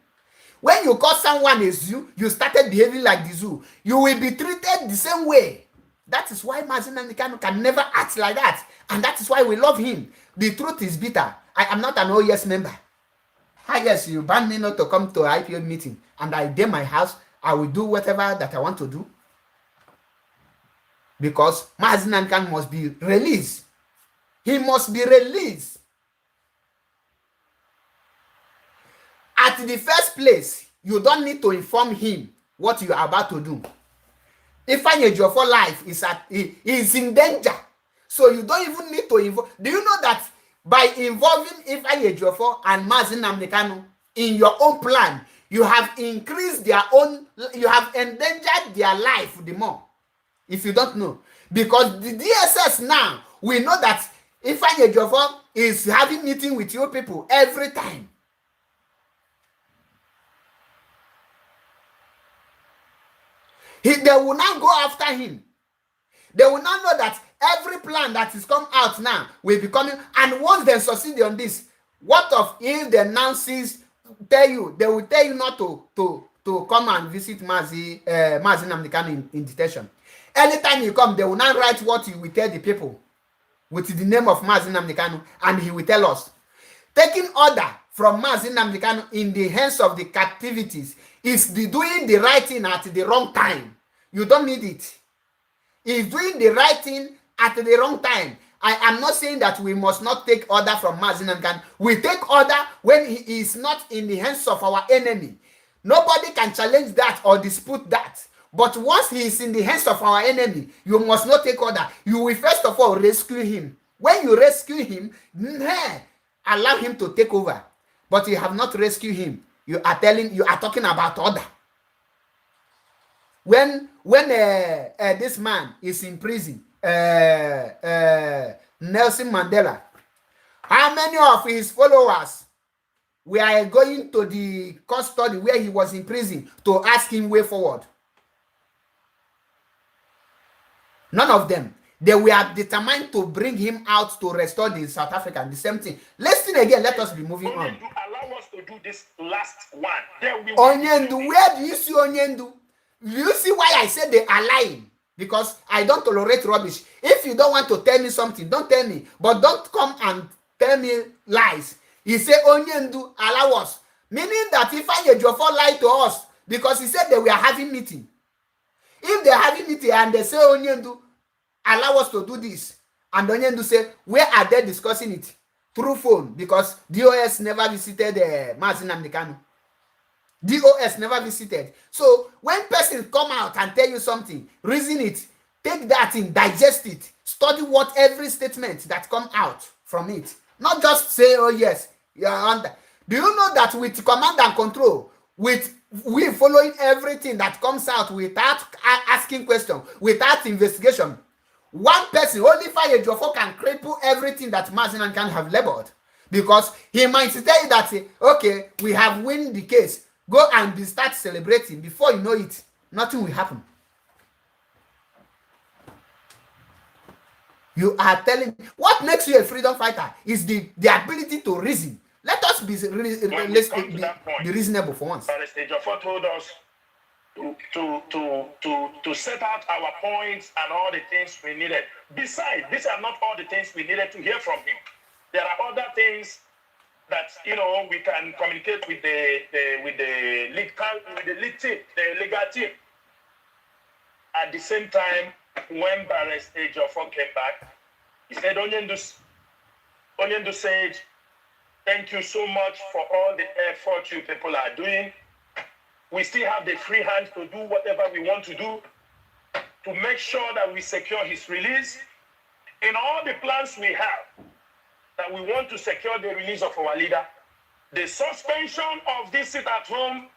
When you call someone a zoo, you started behaving like the zoo. You will be treated the same way. That is why Mazi Nnamdi Kanu can never act like that, and that is why we love him. The truth is bitter. I am not an OES member. Yes, you ban me not to come to an IPO meeting, and I dare my house. I will do whatever that I want to do, because Mazi Nnamdi Kanu must be released. He must be released. At the first place, you don't need to inform him what you are about to do. Ifeanyi Ejiofor life is in danger, so you don't even need to involve. Do you know that by involving Ifeanyi Ejiofor and Mazi Nnamdi Kanu in your own plan, you have increased you have endangered their life the more? If you don't know, because the DSS now, we know that Ifeanyi Ejiofor is having meeting with your people every time. They will now go after him. They will now know that every plan that is come out now will be coming. And once they succeed on this, what of if the Nazis they will tell you not to come and visit Mazi Nnamdi Kanu in detention. Anytime you come, they will now write what you will tell the people with the name of Mazi Nnamdi Kanu, and he will tell us. Taking order from Mazi Nnamdi Kanu in the hands of the captivities is doing the right thing at the wrong time. You don't need it. He's doing the right thing at the wrong time. I am not saying that we must not take order from Mazi Nnamdi Kanu. We take order when he is not in the hands of our enemy. Nobody can challenge that or dispute that. But once he is in the hands of our enemy, you must not take order. You will first of all rescue him. When you rescue him, allow him to take over. But you have not rescued him. You are talking about order. When this man is in prison, Nelson Mandela, how many of his followers were going to the custody where he was in prison to ask him way forward? None of them. They were determined to bring him out to restore the South African. The same thing. Listen again. Let us be moving on. Allow us to do this last one. Onyendu, where do you see Onyendu? Do you see why I said they are lying? Because I don't tolerate rubbish. If you don't want to tell me something, don't tell me. But don't come and tell me lies. He said Onyendu allow us. Meaning that Ifeanyi Ejiofor lied to us because he said they were having meeting. If they're having meeting and they say Onyendu allow us to do this, and Onyendu say, where are they discussing it? Through phone, because DOS never visited Mazi Nnamdi Kanu. DOS never visited. So when persons come out and tell you something, reason it, take that in, digest it, study what every statement that come out from it. Not just say, oh yes, you are under. Do you know that with command and control, with we following everything that comes out without asking questions, without investigation, one person, only Ifeanyi Ejiofor, can cripple everything that Mazi Nnamdi Kanu have labeled. Because he might tell you that, okay, we have win the case. Go and start celebrating. Before you know it, nothing will happen. You are telling, what makes you a freedom fighter is the ability to reason. Let us be reasonable for once. Ejiofor told us to set out our points and all the things we needed. Besides, these are not all the things we needed to hear from him. There are other things that we can communicate with the legal team. At the same time, when Barrister Ejiofor came back, he said, Onyendu, Onyendu said, thank you so much for all the effort you people are doing. We still have the free hand to do whatever we want to do to make sure that we secure his release. In all the plans we have, that we want to secure the release of our leader, the suspension of this sit at home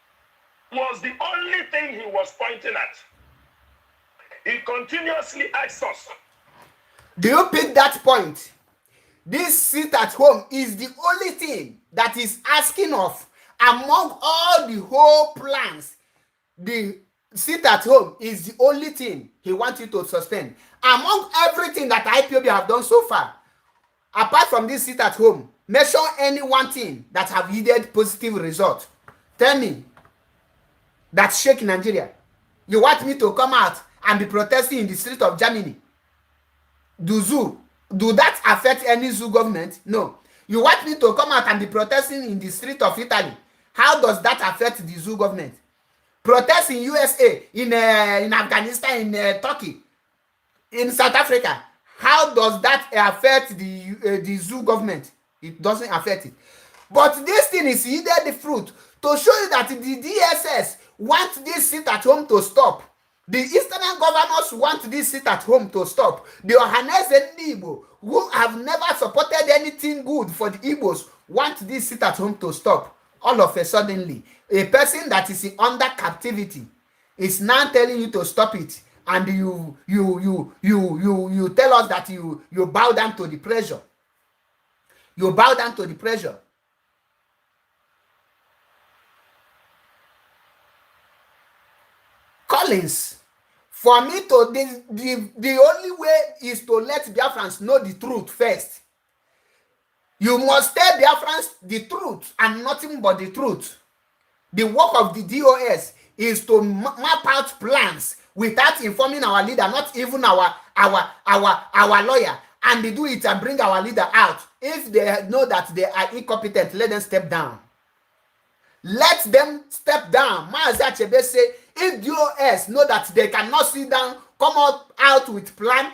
was the only thing he was pointing at. He continuously asks us. Do you pick that point? This sit at home is the only thing that is asking of among all the whole plans. The sit at home is the only thing he wants you to suspend. Among everything that IPOB have done so far, apart from this sit at home, mention any one thing that have yielded positive result. Tell me that shake Nigeria. You want me to come out and be protesting in the street of Germany? Do that affect any zoo government? No. You want me to come out and be protesting in the street of Italy? How does that affect the zoo government? Protest in USA, in Afghanistan, in Turkey, in South Africa. How does that affect the zoo government? It doesn't affect it. But this thing is yielded the fruit to show you that the DSS want this sit at home to stop. The Eastern governors want this sit at home to stop. The Ohanese Igbo, who have never supported anything good for the Igbos, want this sit at home to stop. All of a suddenly, a person that is under captivity is now telling you to stop it, and you tell us that you bow down to the pressure. You bow down to the pressure. Collins, for me to the only way is to let Biafrans know the truth first. You must tell Biafrans the truth and nothing but the truth. The work of the DOS is to map out plans without informing our leader, not even our lawyer, and they do it and bring our leader out. If they know that they are incompetent, let them step down. Let them step down. Maazi Achebe say, if DOS know that they cannot sit down, come out with plan,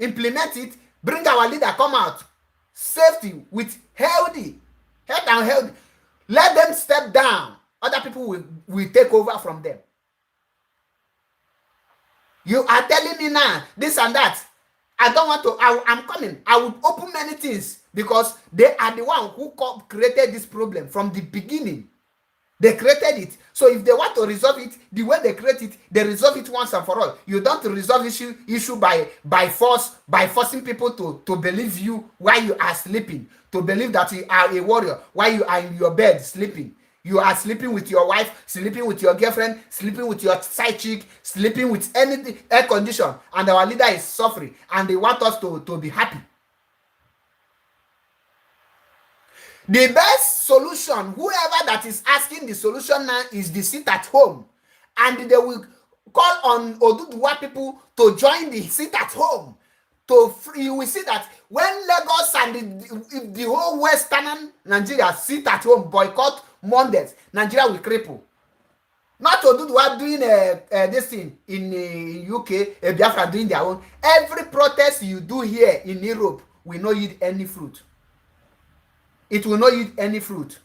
implement it, bring our leader, come out. Safety with health and healthy. Let them step down. Other people will take over from them. You are telling me now this and that. I don't want to. I'm coming. I will open many things because they are the one who created this problem from the beginning. They created it. So if they want to resolve it, the way they create it, they resolve it once and for all. You don't resolve issue by force, by forcing people to believe you while you are sleeping, to believe that you are a warrior while you are in your bed sleeping. You are sleeping with your wife, sleeping with your girlfriend, sleeping with your side chick, sleeping with any air condition, and our leader is suffering, and they want us to be happy. The best solution, whoever that is asking the solution now, is the sit at home. And they will call on Oduduwa people to join the sit at home. You will see that when Lagos and the whole Western Nigeria sit at home, boycott Mondays, Nigeria will cripple. Not Oduduwa doing this thing in UK, Biafra doing their own. Every protest you do here in Europe will not yield any fruit. It will not yield any fruit.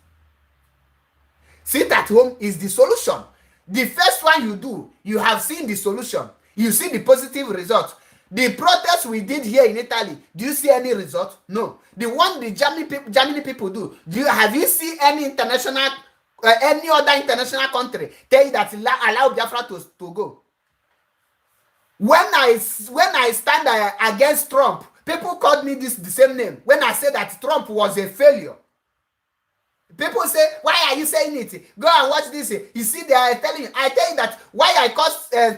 Sit at home is the solution. The first one you do, you have seen the solution. You see the positive result. The protest we did here in Italy, do you see any result? No. The one the Germany people do, have you seen any international, any other international country tell you that allow Biafra to go? When I stand against Trump, people called me the same name. When I said that Trump was a failure, people say, why are you saying it? Go and watch this. You see, they are telling you. I tell you that why I call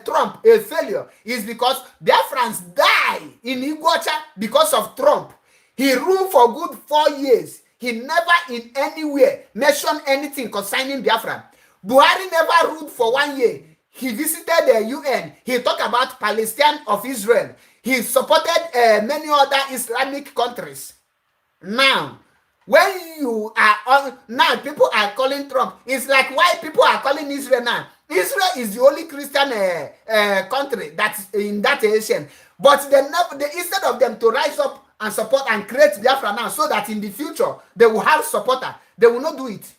Trump a failure is because Biafrans die in Iguacha because of Trump. He ruled for good 4 years. He never in anywhere mentioned anything concerning Biafra. Buhari never ruled for 1 year. He visited the UN. He talked about Palestine of Israel. He supported many other Islamic countries. Now, when you are on, now people are calling Trump. It's like why people are calling Israel now. Israel is the only Christian country that's in that Asian. But instead of them to rise up and support and create Biafra now so that in the future they will have supporter, they will not do it.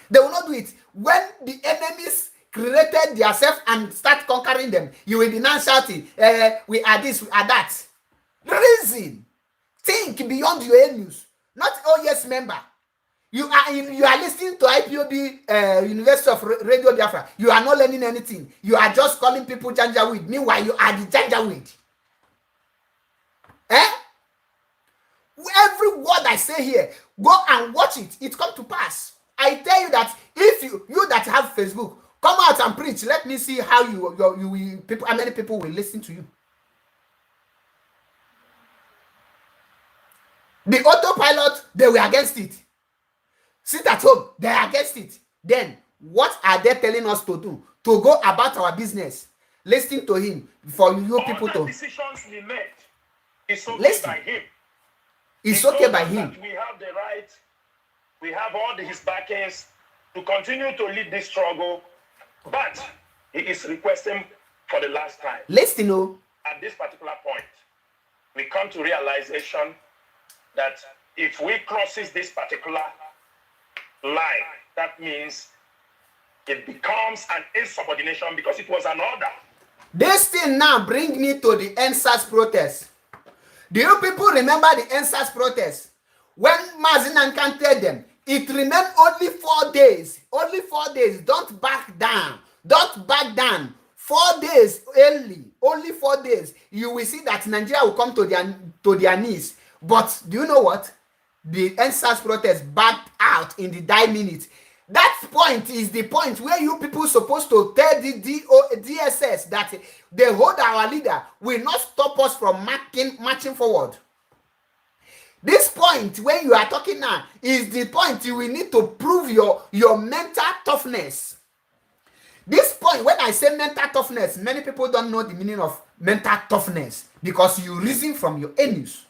They will not do it. When the enemies created themselves and start conquering them, you will be now shouting, we are this, we are that. Reason. Think beyond your enemies. Not, oh yes, member. You are listening to IPOB University of Radio Biafra. You are not learning anything. You are just calling people Janjaweed. Meanwhile, you are the Janjaweed. Every word I say here, go and watch it. It come to pass. I tell you that if you that have Facebook, come out and preach. Let me see how how many people will listen to you. The autopilot, they were against it. Sit at home, they are against it. Then, what are they telling us to do? To go about our business. Listening to him for you people to. All the decisions we make is okay listen. by him. It's okay by him. We have the right, we have all his backings to continue to lead this struggle, but he is requesting for the last time. Listen, oh. At this particular point, we come to realization that if we crosses this particular line, that means it becomes an insubordination because it was an order. This thing now bring me to the NSAS protest. Do you people remember the NSAS protest? When Mazinan counted them, it remained only 4 days. Only 4 days. Don't back down. Don't back down. 4 days only. Only 4 days. You will see that Nigeria will come to their knees. But do you know what? The NSAS protest backed out in the 9 minutes. That point is the point where you people supposed to tell the DSS that they hold our leader will not stop us from marching forward. This point when you are talking now is the point you will need to prove your mental toughness. This point, when I say mental toughness, many people don't know the meaning of mental toughness because you reason from your enemies.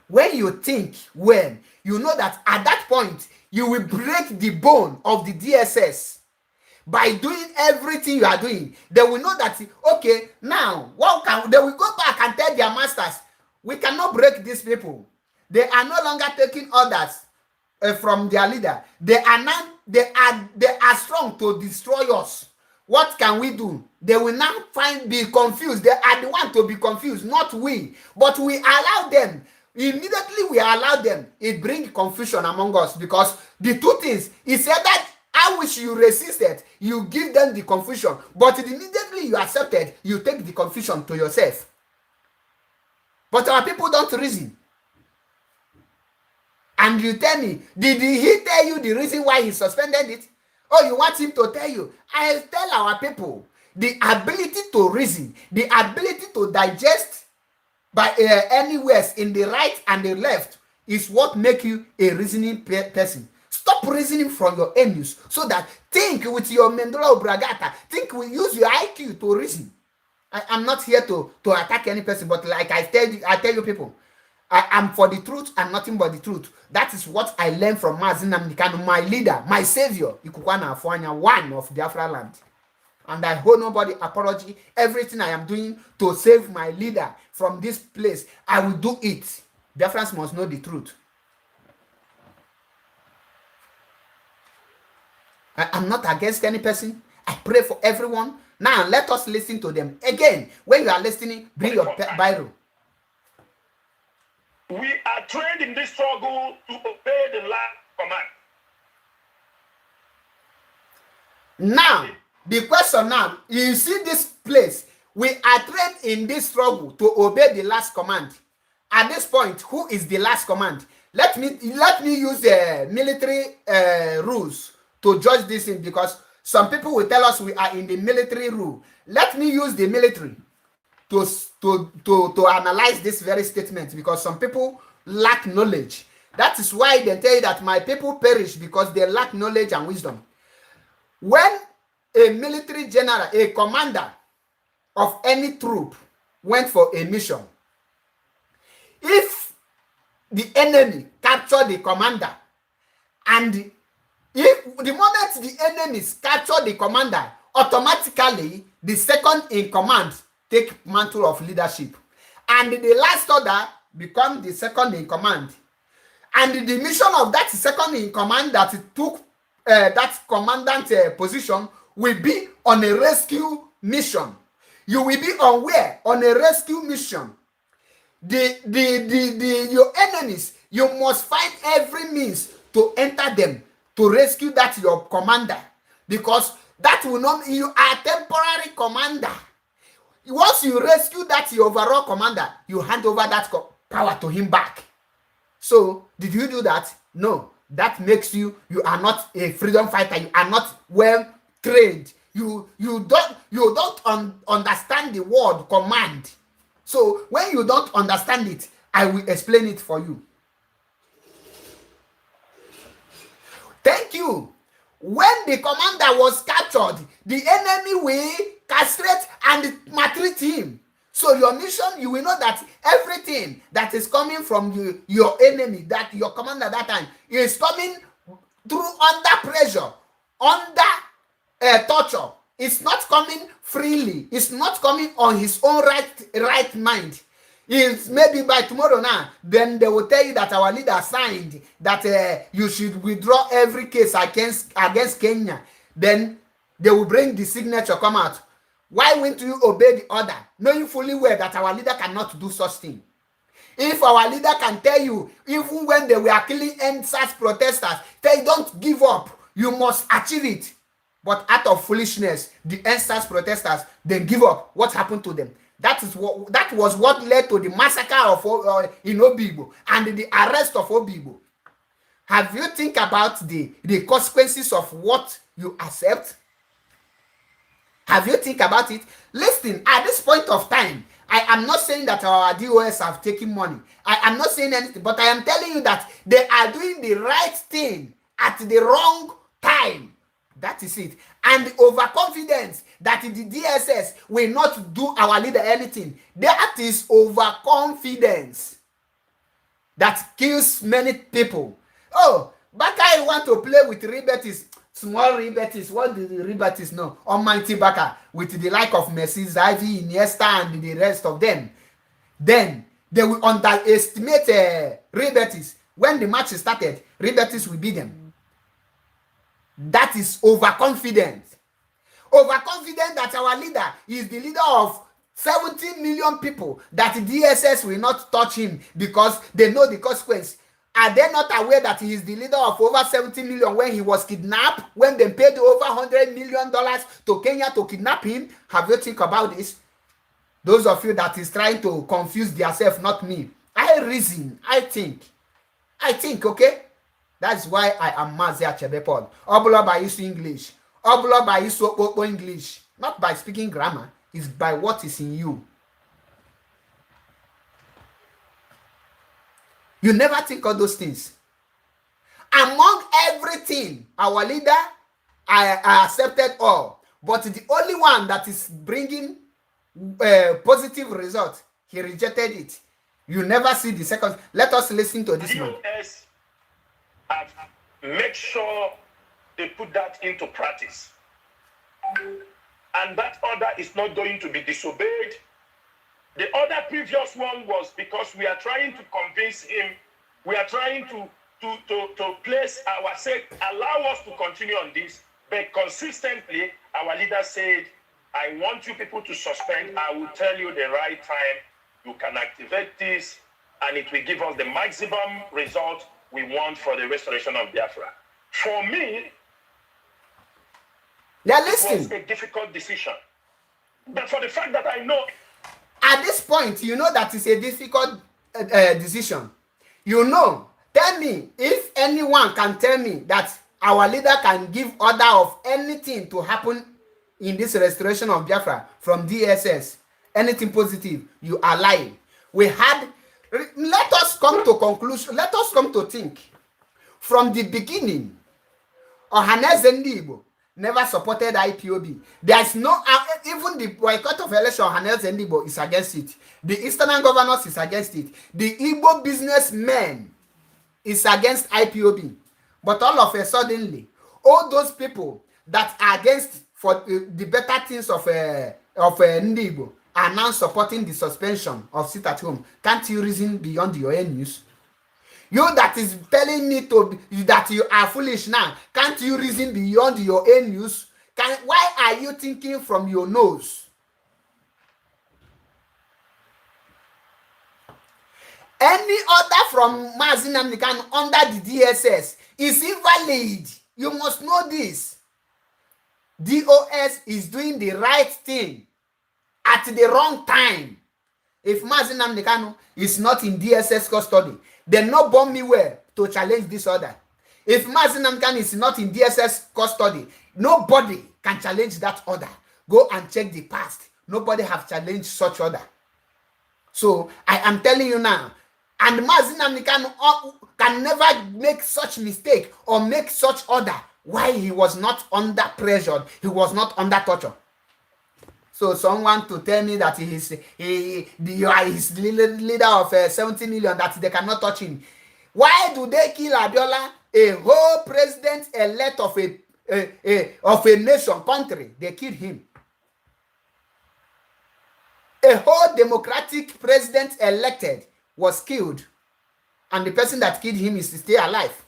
When you think well, you know that at that point, you will break the bone of the DSS. By doing everything you are doing, they will know that, okay, now, they will go back and tell their masters, we cannot break these people. They are no longer taking orders from their leader. They are strong to destroy us. What can we do? They will now be confused. They are the one to be confused, not we. But we allow them. Immediately we allow them. It brings confusion among us because the two things, he said that I wish you resisted, you give them the confusion. But immediately you accepted, you take the confusion to yourself. But our people don't reason. And you tell me, did he tell you the reason why he suspended it? Oh, you want him to tell you? I'll tell our people the ability to reason, the ability to digest by anywhere in the right and the left is what make you a reasoning person. Stop reasoning from your enemies so that think with your medulla oblongata. Think we use your IQ to reason. I'm not here to attack any person, but like I tell you people, I am for the truth and nothing but the truth. That is what I learned from Mazin Namdekanu, my leader, my savior, Ikukwana Afwanya, one of Biafra land. And I hold nobody apology. Everything I am doing to save my leader from this place, I will do it. Biafrans must know the truth. I'm not against any person. I pray for everyone. Now let us listen to them. Again, when you are listening, bring your Bible. We are trained in this struggle to obey the last command. Now, the question now, you see this place, we are trained in this struggle to obey the last command. At this point, who is the last command? Let me use the military rules to judge this thing because some people will tell us we are in the military rule. Let me use the military to analyze this very statement because some people lack knowledge. That is why they tell you that my people perish because they lack knowledge and wisdom. When a military general, a commander of any troop went for a mission, if the enemy captured the commander and If the moment the enemies capture the commander, automatically the second in command take mantle of leadership, and the last order become the second in command. And the mission of that second in command that took that commandant position will be on a rescue mission. You will be on where? On a rescue mission. Your enemies, you must find every means to enter them, to rescue that your commander, because that will not, you are temporary commander. Once you rescue that your overall commander, you hand over that power to him back. So did you do that? No. That makes you are not a freedom fighter. You are not well trained. You don't understand the word command. So when you don't understand it, I will explain it for you. Thank you. When the commander was captured, the enemy will castrate and maltreat him. So your mission, you will know that everything that is coming from your enemy, that your commander that time, is coming through under pressure, under torture. It's not coming freely. It's not coming on his own right mind. It's maybe by tomorrow now, then they will tell you that our leader signed that you should withdraw every case against Kenya. Then they will bring the signature come out. Why won't you obey the order, knowing fully well that our leader cannot do such thing? If our leader can tell you, even when they were killing NSAS protesters, they don't give up. You must achieve it. But out of foolishness, the NSAS protesters, they give up. What happened to them? That was what led to the massacre of in Obigbo and the arrest of Obigbo. Have you think about the consequences of what you accept? Have you think about it? Listen, at this point of time, I am not saying that our DOS have taken money. I am not saying anything, but I am telling you that they are doing the right thing at the wrong time. That is it. And the overconfidence that the DSS will not do our leader anything. That is overconfidence that kills many people. Oh, Baka want to play with Ribetis. Small Ribetis, what do the Ribetis know? Almighty Baka, with the like of Messi, Xavi, Iniesta, and the rest of them. Then they will underestimate Ribetis. When the match started, Ribetis will beat them. That is overconfident. Overconfident that our leader is the leader of 70 million people, that DSS will not touch him because they know the consequence. Are they not aware that he is the leader of over 70 million when he was kidnapped, when they paid over $100 million to Kenya to kidnap him? Have you think about this? Those of you that is trying to confuse yourself, not me. I reason, I think, okay? That's why I am Mazia Chebepod. Obula by use English. Obula by use English. Not by speaking grammar. It's by what is in you. You never think of those things. Among everything, our leader, I accepted all. But the only one that is bringing positive result, he rejected it. You never see the second. Let us listen to this man. Have make sure they put that into practice. And that order is not going to be disobeyed. The other previous one was because we are trying to convince him, we are trying to place our say, allow us to continue on this, but consistently, our leader said, I want you people to suspend. I will tell you the right time. You can activate this, and it will give us the maximum result we want for the restoration of Biafra. For me, it was a difficult decision. But for the fact that I know... At this point, you know that it's a difficult decision. You know, tell me, if anyone can tell me that our leader can give order of anything to happen in this restoration of Biafra from DSS, anything positive, you are lying. Let us come to conclusion. Let us come to think. From the beginning, Ohaneze Ndigbo never supported IPOB. There is no, even the boycott of election, Ohaneze Ndigbo is against it. The Eastern governors is against it. The Igbo businessmen is against IPOB. But all of a suddenly, all those people that are against for the better things of Ndi Igbo are now supporting the suspension of sit at home. Can't you reason beyond your own news? You that is telling me that you are foolish now, can't you reason beyond your own news? Why are you thinking from your nose? Any order from Mazi Nnamdi Kanu under the DSS is invalid. You must know this. DOS is doing the right thing at the wrong time. If Mazi Nnamdi Kanu is not in DSS custody, then no bomb me well to challenge this order. If Mazi Nnamdi Kanu is not in DSS custody, nobody can challenge that order. Go and check the past. Nobody have challenged such order. So I am telling you now, and Mazi Nnamdi Kanu can never make such mistake or make such order while he was not under pressure, he was not under torture. So someone to tell me that you are his leader of 70 million, that they cannot touch him. Why do they kill Abiola, a whole president-elect of a nation, country? They killed him. A whole democratic president elected was killed, and the person that killed him is still alive.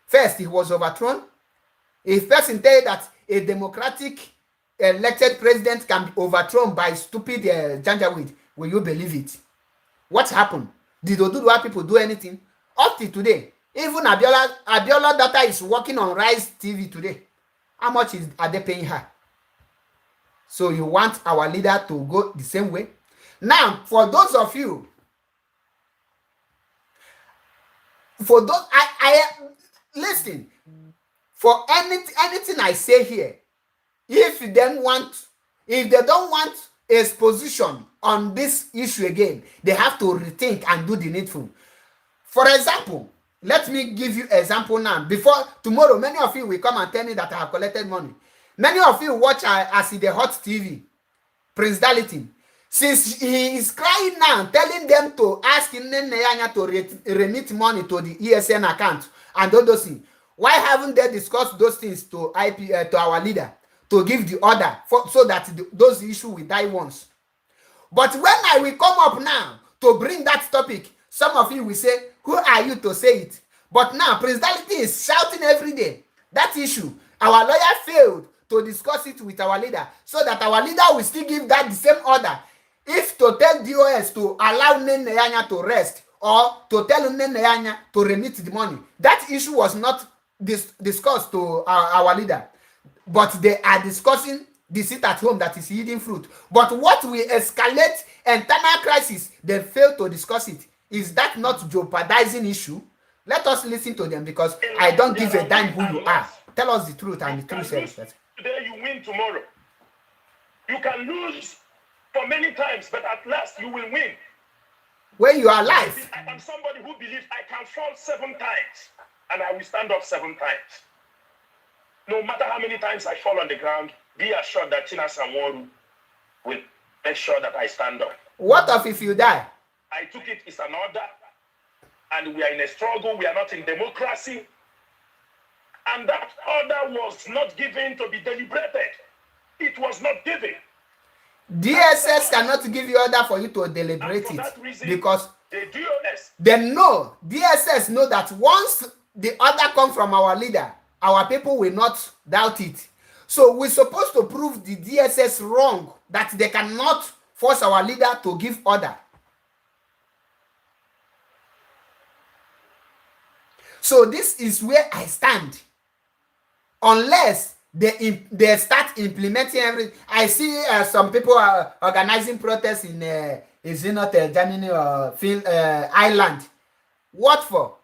First, he was overthrown. If person tell you that a democratic elected president can be overthrown by stupid Janjaweed, will you believe it? What happened? Did Oduduwa people do anything? Up to today, even Abiola daughter is working on Rise TV today. How much are they paying her? So you want our leader to go the same way? Now, for those of you, I listen, for anything I say here, if they don't want exposition on this issue again, they have to rethink and do the needful. For example, let me give you example now. Before tomorrow, many of you will come and tell me that I have collected money. Many of you watch as the hot TV, Prince Darlington. Since he is crying now, telling them to ask Nneneyanya to remit money to the ESN account and all those things. Why haven't they discussed those things to our leader to give the order so that those issues will die once? But when I will come up now to bring that topic, some of you will say, who are you to say it? But now Prince Darlington is shouting every day that issue. Our lawyer failed to discuss it with our leader so that our leader will still give that the same order. If to tell DOS to allow Nneneyanya to rest or to tell Nneneyanya to remit the money, that issue was not discussed to our leader. But they are discussing the sit at home that is yielding fruit. But what will escalate internal crisis, they fail to discuss it. Is that not jeopardizing issue? Let us listen to them, because I don't give a damn who you are. Tell us the truth, and the truth says that. Today you win tomorrow. You can lose for many times, but at last you will win. When you are alive. I am somebody who believes I can fall 7 times and I will stand up 7 times. No matter how many times I fall on the ground, be assured that Tina Samworu will make sure that I stand up. What if you die? I took it as an order, and we are in a struggle. We are not in democracy. And that order was not given to be deliberated. It was not given. DSS cannot give you order for you to deliberate it, reason, because the DOS, they know, DSS know that once the order comes from our leader, our people will not doubt it. So we're supposed to prove the DSS wrong, that they cannot force our leader to give order. So this is where I stand. Unless they start implementing everything. I see some people are organizing protests in is it not Germany or Ireland? What for?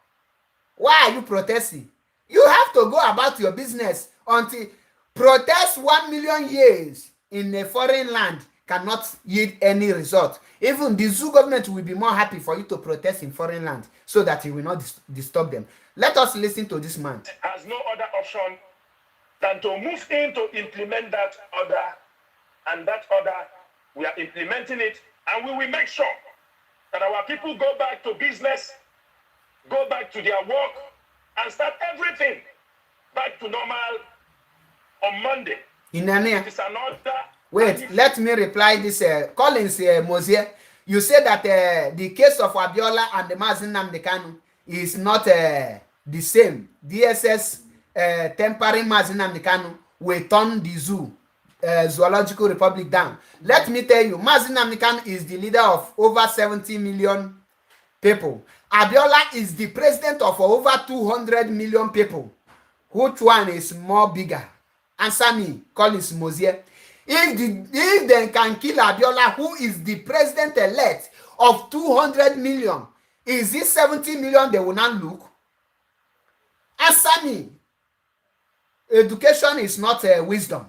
Why are you protesting? You have to go about your business. Until protest 1 million years in a foreign land cannot yield any result. Even the zoo government will be more happy for you to protest in foreign land so that you will not disturb them. Let us listen to this man. Has no other option than to move in to implement that order. And that order, we are implementing it, and we will make sure that our people go back to business, go back to their work, and start everything back to normal on Monday. In Inania. It is an order. Wait, let me reply this. Collins Mosier, you said that the case of Abiola and the Mazi Nnamdi Kanu is not the same. DSS tempering Mazi Nnamdi Kanu will turn the zoological republic down. Let me tell you, Mazi Nnamdi Kanu is the leader of over 70 million people. Abiola is the president of over 200 million people. Which one is more bigger? Answer me, Collins Mosier. If they can kill Abiola, who is the president-elect of 200 million, is it 70 million they will not look? Answer me. Education is not wisdom.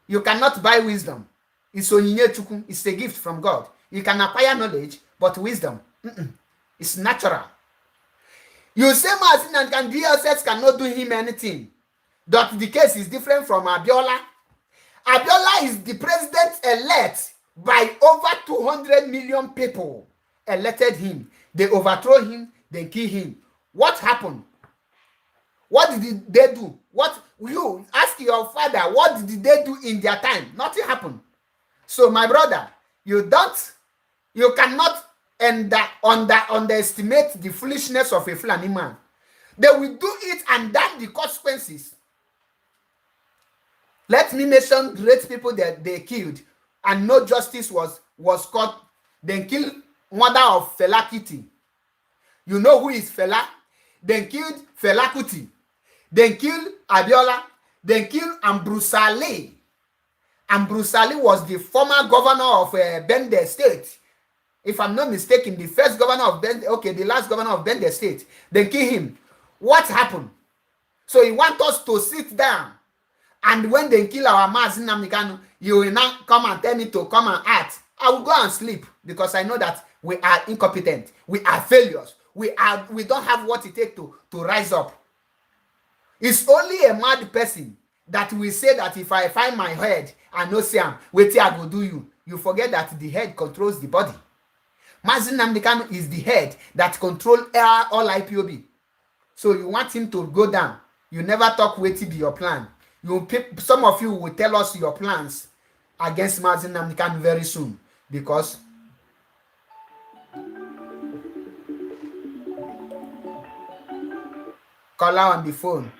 You cannot buy wisdom. It's onyinye. It's a gift from God. You can acquire knowledge, but wisdom, it's natural. You say Mazi and DSS cannot do him anything. That the case is different from Abiola. Abiola is the president-elect by over 200 million people elected him. They overthrow him, they kill him. What happened? What did they do? What you ask your father, what did they do in their time? Nothing happened. So my brother, you cannot underestimate the foolishness of a Fulani man. They will do it and then the consequences. Let me mention great people that they killed and no justice was caught. Then killed mother of Fela Kuti. You know who is Fela? Then killed Fela Kuti. Then killed Abiola. Then killed Ambrose Ali. Ambrose Ali was the former governor of Bende State. If I'm not mistaken, the first governor of the last governor of Bende State. Then kill him. What happened? So he wants us to sit down. And when they kill our Mazi Nnamdi Kanu, you will now come and tell me to come and act. I will go and sleep because I know that we are incompetent. We are failures. We don't have what it takes to rise up. It's only a mad person that will say that if I find my head and no say wait I go do you. You forget that the head controls the body. Mazi Nnamdi Kanu is the head that controls all IPOB. So you want him to go down. You never talk wait to be your plan. Some of you will tell us your plans against Mazi Nnamdi Kanu very soon because caller on the phone.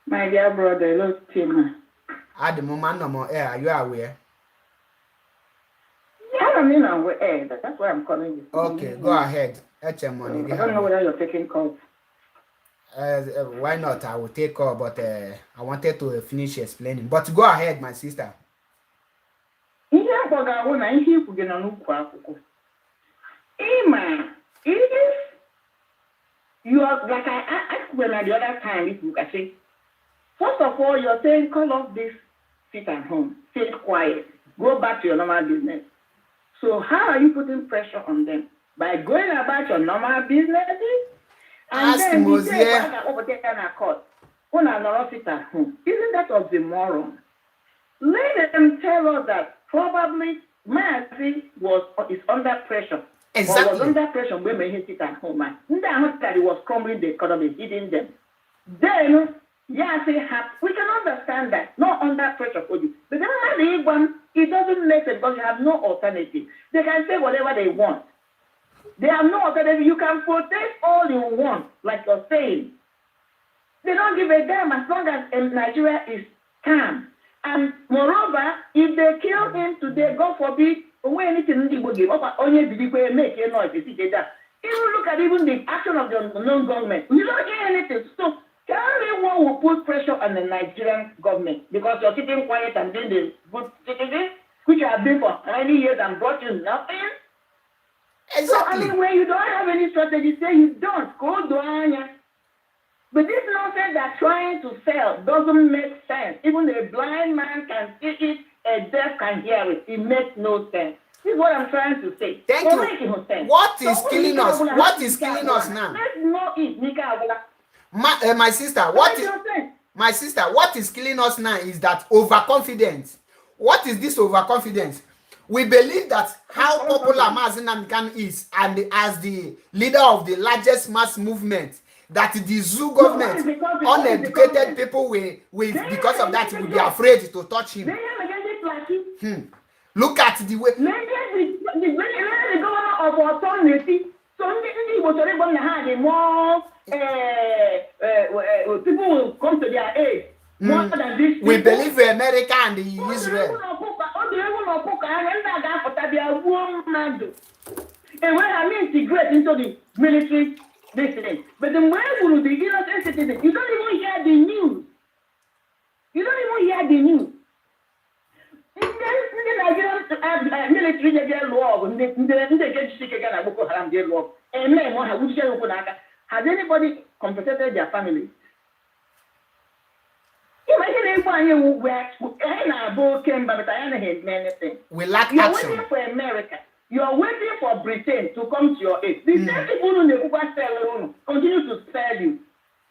My dear brother, hello, Tima. At the moment, no more air. Are you aware? Yeah, I mean, I'm aware. That's why I'm calling you. Okay, go ahead. That's your money. I don't know whether you're taking calls. Why not? I will take call, but I wanted to finish explaining. But go ahead, my sister. If you are like I asked when the other time, if you can say, first of all, you're saying call off this sit at home, sit quiet, go back to your normal business. So how are you putting pressure on them? By going about your normal businesses? And Ask then you say, Mosier. Isn't that oxymoron? Let them tell us that probably Mazi is under pressure. Exactly. Or was under pressure when he sit at home. That he was crumbling the economy, hitting them. Then, yeah, we can understand that. Not under pressure for you. But then it doesn't make sense because you have no alternative. They can say whatever they want. They have no alternative. You can protest all you want, like you're saying. They don't give a damn as long as Nigeria is calm. And moreover, if they kill him today, God forbid, when anything will give up, only believe make a noise. Even look at even the action of the non-government. You don't hear anything. So everyone will put pressure on the Nigerian government because you're sitting quiet and doing the good citizens, which you have been for many years and brought you nothing. Exactly. So, I mean, when you don't have any strategy, say you don't. Go do Anya. But this nonsense that trying to sell doesn't make sense. Even a blind man can see it, a deaf can hear it. It makes no sense. This is what I'm trying to say. Thank you. What is killing us? What is killing us now? Let's know it, Nika. My sister, what is killing us now is that overconfidence. What is this overconfidence? We believe that how popular Mazi Nnamdi Kanu is, and as the leader of the largest mass movement that the zoo government, uneducated people will because of that will be afraid to touch him. Look at the way. The governor of authority. So more people will come to their aid. More than this. We believe in America and Israel. And when I integrate into the military listening, but then when will the innocent citizens? You don't even hear the news. You don't even hear the news. Military get law, has anybody compensated their family? Imagine if we lack You're action. waiting for America. You're waiting for Britain to come to your aid. The same people who continue to sell you.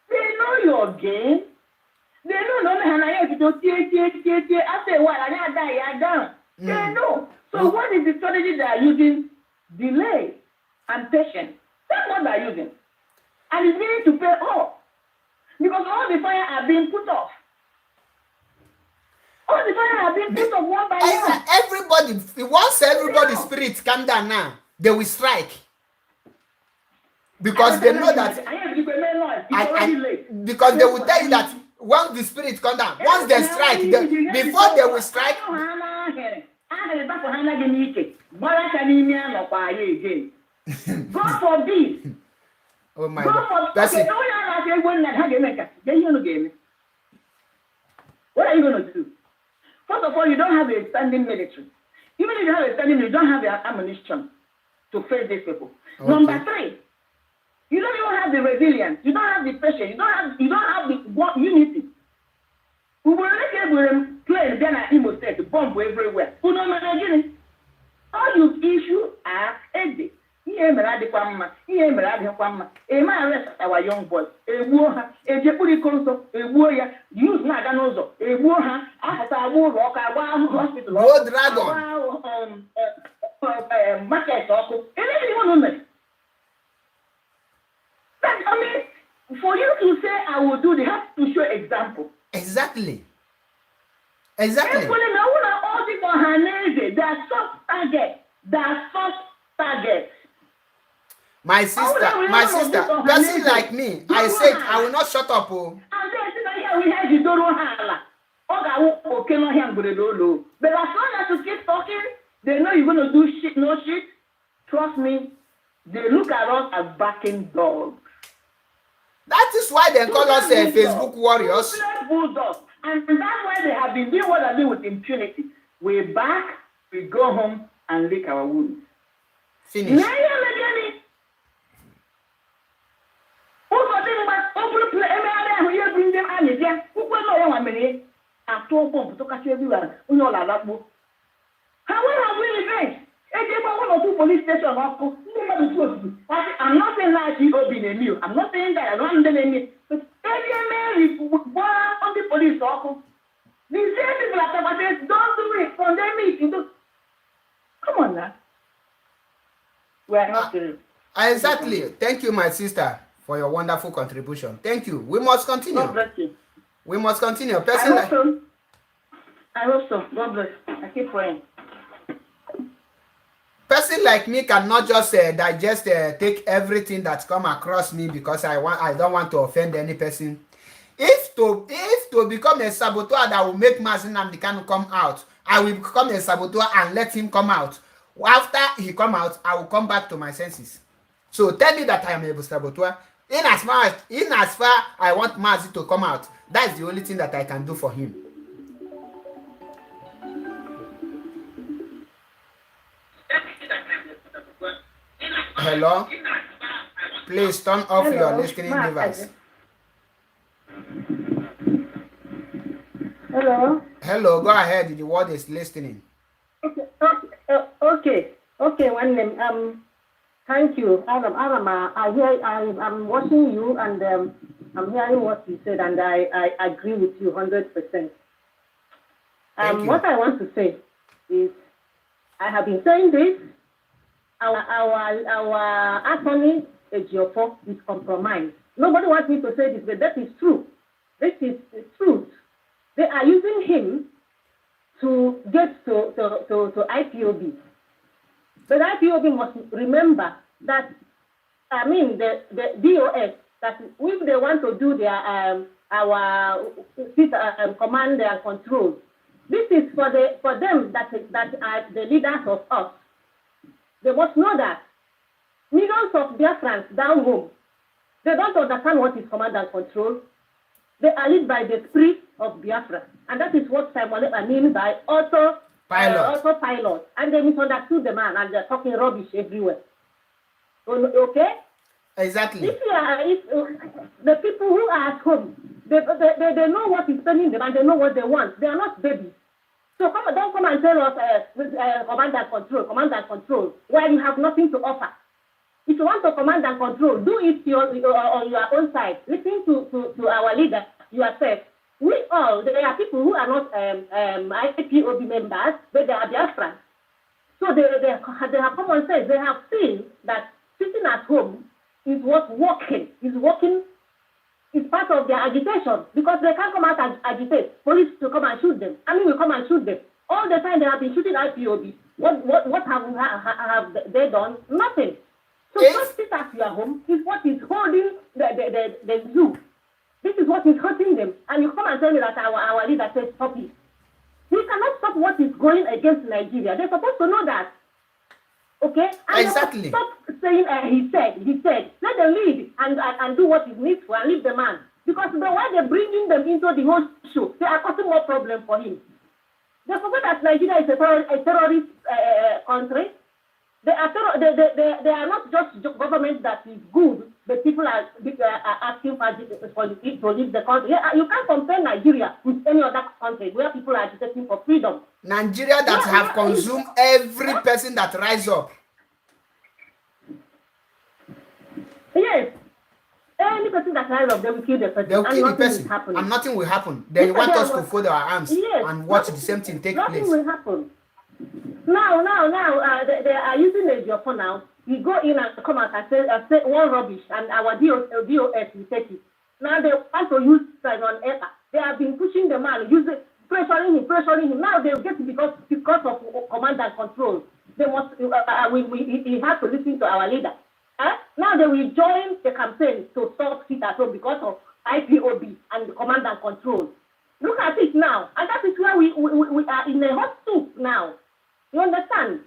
They know your game. They know after a while, you're down. They know. So what is the strategy they are using? Delay and patience. That's what they're using. And it's beginning to pay off. Because all the fire are being put off. All the fire are being put off one by one. Everybody, once everybody's spirit calm down now, they will strike. Because they know that. Because they will tell you that once the spirit come down, once they strike, before they will strike. God forbid. Oh my God. That's it. What are you going to do? First of all, you don't have a standing military. Even if you have a standing military, you don't have the ammunition to face these people. Okay. Number 3, you don't even have the resilience. You don't have the patience. You don't have the unity. We were playing then at Imo State, bomb everywhere. All you issue are edits. A man arrest our young boys. A use Naganozo, hospital, dragon. Market, for you to say I will do, they have to show example. Exactly. They are soft targets. My sister, person like me, I said I will not shut up. But as long as you keep talking, they know you're going to do shit, no shit. Trust me, they look at us as backing dogs. That is why they call us Facebook warriors. And that's why they have been doing what they do with impunity. We back, we go home and lick our wounds. Finish. How have we revenge? One or two police stations. I'm not saying that you be a new. I'm not saying that I don't know. But every man on the police office. The same people are saying, don't do it, condemn it. Come on now. We are not serious. Exactly. Thank you, my sister, for your wonderful contribution. Thank you. We must continue. God bless you. We must continue. I hope so. God bless. I keep praying. Person like me cannot just digest, take everything that's come across me because I don't want to offend any person. If to become a saboteur that will make Mazi Nnamdi Kanu come out, I will become a saboteur and let him come out. After he come out, I will come back to my senses. So tell me that I am a saboteur. In as far I want Mazi to come out, that's the only thing that I can do for him. Hello? Please turn off your listening device. Hello? Hello, go ahead. The word is listening. Okay, one name. Thank you. I'm watching you and I'm hearing what you said and I agree with you 100%. What I want to say is I have been saying this. Our attorney Ejiofor is compromised. Nobody wants me to say this, but that is true. This is the truth. They are using him to get to IPOB. But IPOB must remember that, I mean, the DOS, that if they want to do their our command and control, this is for them that are the leaders of us. They must know that millions of Biafrans down home, they don't understand what is command and control. They are led by the spirit of Biafra, and that is what Simon means by autopilot. And they misunderstood the man, and they're talking rubbish everywhere. Okay? Exactly. If the people who are at home, they know what is spending them, and they know what they want. They are not babies. So don't come and tell us command and control, while you have nothing to offer. If you want to command and control, do it on your own side. Listen to our leader, yourself. We all, there are people who are not IPOB members, but they are Biafrans. So they have common sense. They have seen that sitting at home is what working. Is part of their agitation, because they can't come out and agitate. Police to come and shoot them. I mean, we come and shoot them. All the time they have been shooting IPOB. What have they done? Nothing. So just sit at your home is what is holding the zoo. This is what is hurting them. And you come and tell me that our leader says stop it. We cannot stop what is going against Nigeria. They're supposed to know that. Okay? And exactly. Stop saying he said. Let them lead and do what is needful and leave the man. Because the way they're bringing them into the whole show, they are causing more problems for him. They forget that Nigeria is a terrorist country. They are not just government that is good, but people are asking for to leave the country. You can't compare Nigeria with any other country where people are agitating for freedom. Nigeria that have consumed every person that rise up. Yes. Any person that rise up, they will kill the person. They will kill the person, and nothing will happen. They want us to fold our arms and watch the same thing take place. Nothing will happen. Now, they are using the phone now. We go in and come out and say one rubbish, and our DOS will take it. Now they want to use Simon Ekpa. They have been pushing the man, pressuring him. Now they will get it because of command and control. They must. We have to listen to our leader. Now they will join the campaign to stop sit at home because of IPOB and command and control. Look at it now, and that is where we are in a hot soup now. You understand?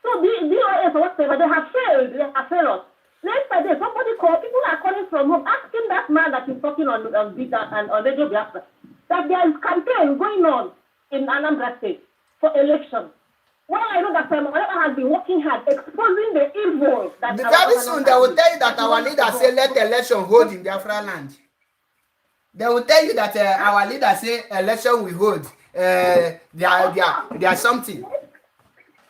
So the DOS or whatever, they have failed us. Yesterday, somebody called, people are calling from home, asking that man that is talking on Vita and on Radio Biafra, that there is campaign going on in Anambra State for election. Well, I know that Simon has been working hard, exposing the evil that very soon they will tell you that our leader say let the election hold in Biafra land. They will tell you that our leader say election will hold. There are something.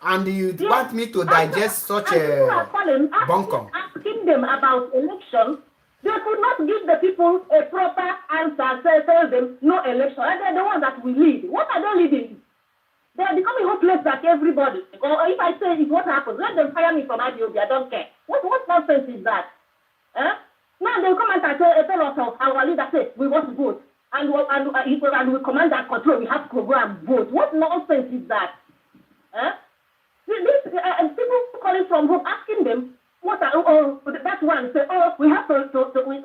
And you want me to digest such a bunkum? Asking them about election, they could not give the people a proper answer. Tell them no election. And they're the ones that will lead. What are they leading? They are becoming hopeless like everybody. Or if I say it's what happens, let them fire me from IDOB. I don't care. What nonsense is that? Now they'll come and tell us of our leader say we want to vote. And we command and control. We have to go and vote. What nonsense is that? People calling from home asking them that one say, we have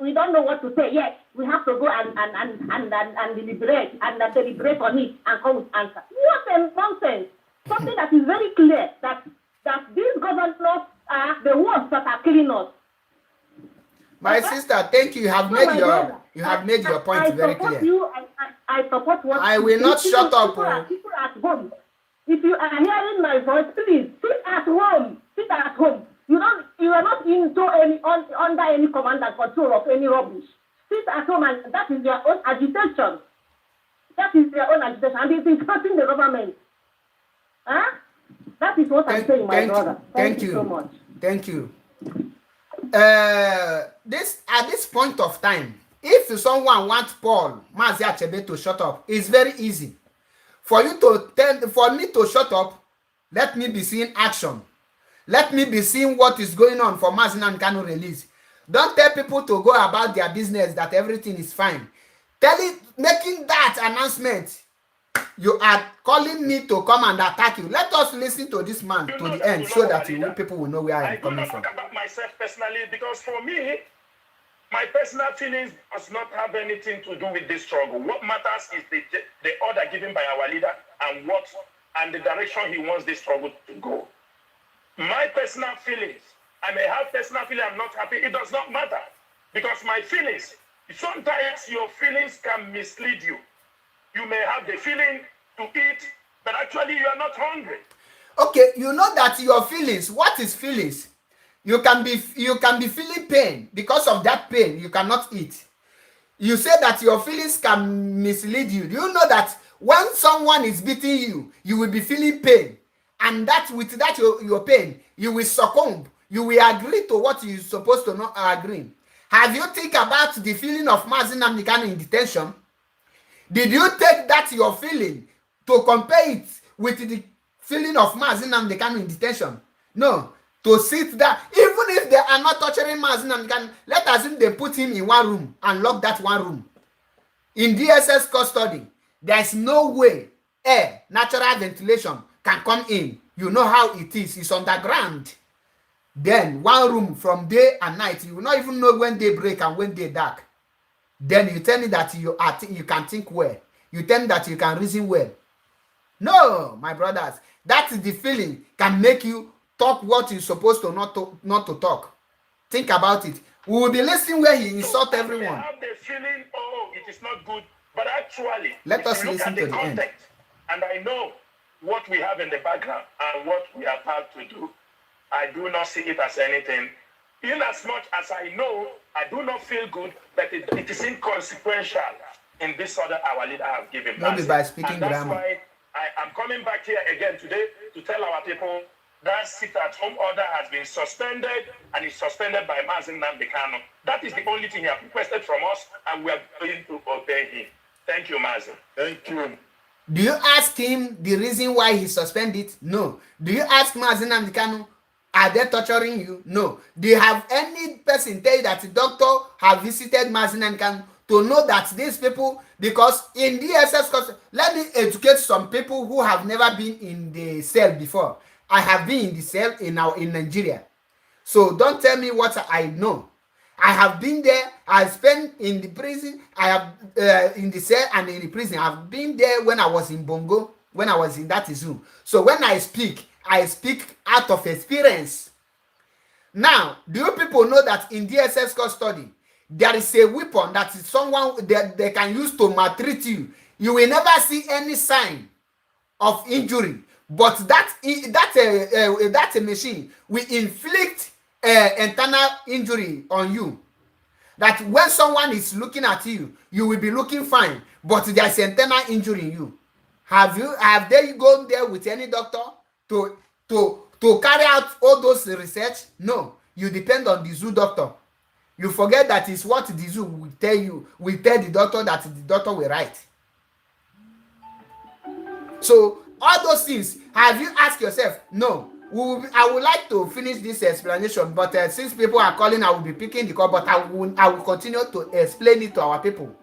we don't know what to say yet. We have to go and deliberate on it and come with answer. What a nonsense! Something that is very clear that these governors are the ones that are killing us. My sister, thank you. You have made your point very clear. I support what I will not shut up. People at home. If you are hearing my voice, please sit at home. Sit at home. You are not under any command and control of any rubbish. Sit at home, and that is your own agitation. That is your own agitation, and it is hurting the government. That is what I'm saying, my brother. Thank you so much. Thank you. At this point of time, if someone wants Paul Mazi Achebe to shut up, it's very easy. For me to shut up, let me be seeing action. Let me be seeing what is going on for Mazi Kanu release. Don't tell people to go about their business that everything is fine. Making that announcement, you are calling me to come and attack you. Let us listen to this man to the end so that people will know where I am coming from. I do not talk about myself personally because for me, my personal feelings does not have anything to do with this struggle. What matters is the order given by our leader and the direction he wants this struggle to go. My personal feelings, I may have personal feelings, I'm not happy, it does not matter. Because my feelings, sometimes your feelings can mislead you. You may have the feeling to eat, but actually you are not hungry. Okay, you know that your feelings, what is feelings? You can be feeling pain. Because of that pain, you cannot eat. You say that your feelings can mislead you. Do you know that when someone is beating you, you will be feeling pain? And that with that your pain, you will succumb. You will agree to what you're supposed to not agree. Have you think about the feeling of Mazi Nnamdi Kanu in detention? Did you take that your feeling to compare it with the feeling of Mazi Nnamdi Kanu in detention? No. To sit there, even if they are not torturing Mazi Nnamdi Kanu, let us assume they put him in one room and lock that one room. In DSS custody, there is no way air, natural ventilation can come in. You know how it is. It's underground. Then one room from day and night. You will not even know when they break and when they dark. Then you tell me that you can think well. You tell me that you can reason well. No, my brothers. That is the feeling can make you talk what you're supposed to not to talk. Think about it. We will be listening where he insult everyone. I have the feeling, oh, it is not good. But actually, let us listen to the end. And I know what we have in the background and what we are about to do. I do not see it as anything. In as much as I know, I do not feel good, but it is inconsequential in this order our leader have given. Maybe by speaking and that's grammar. Why I am coming back here again today to tell our people that sit-at-home order has been suspended and is suspended by Mazi Nnamdi Kanu. That is the only thing he has requested from us, and we are going to obey him. Thank you, Mazi. Thank you. Do you ask him the reason why he suspended it? No. Do you ask Mazi Nnamdi Kanu, are they torturing you? No. Do you have any person tell you that the doctor have visited Mazi Nnamdi Kanu to know that these people, because in DSS, let me educate some people who have never been in the cell before. I have been in the cell in Nigeria. So don't tell me what I know. I have been there. I spent in the prison. I have in the cell and in the prison. I've been there when I was in Bongo, when I was in that zoo. So when I speak out of experience. Now, do you people know that in DSS custody, there is a weapon that is someone that they can use to maltreat you? You will never see any sign of injury, but that machine will inflict internal injury on you. That when someone is looking at you, you will be looking fine, but there's internal injury in you. Have they gone there with any doctor to carry out all those research? No, you depend on the zoo doctor. You forget that is what the zoo will tell you. Will tell the doctor that the doctor will write. So all those things, have you asked yourself? No. I would like to finish this explanation, but since people are calling, I will be picking the call, but I will continue to explain it to our people.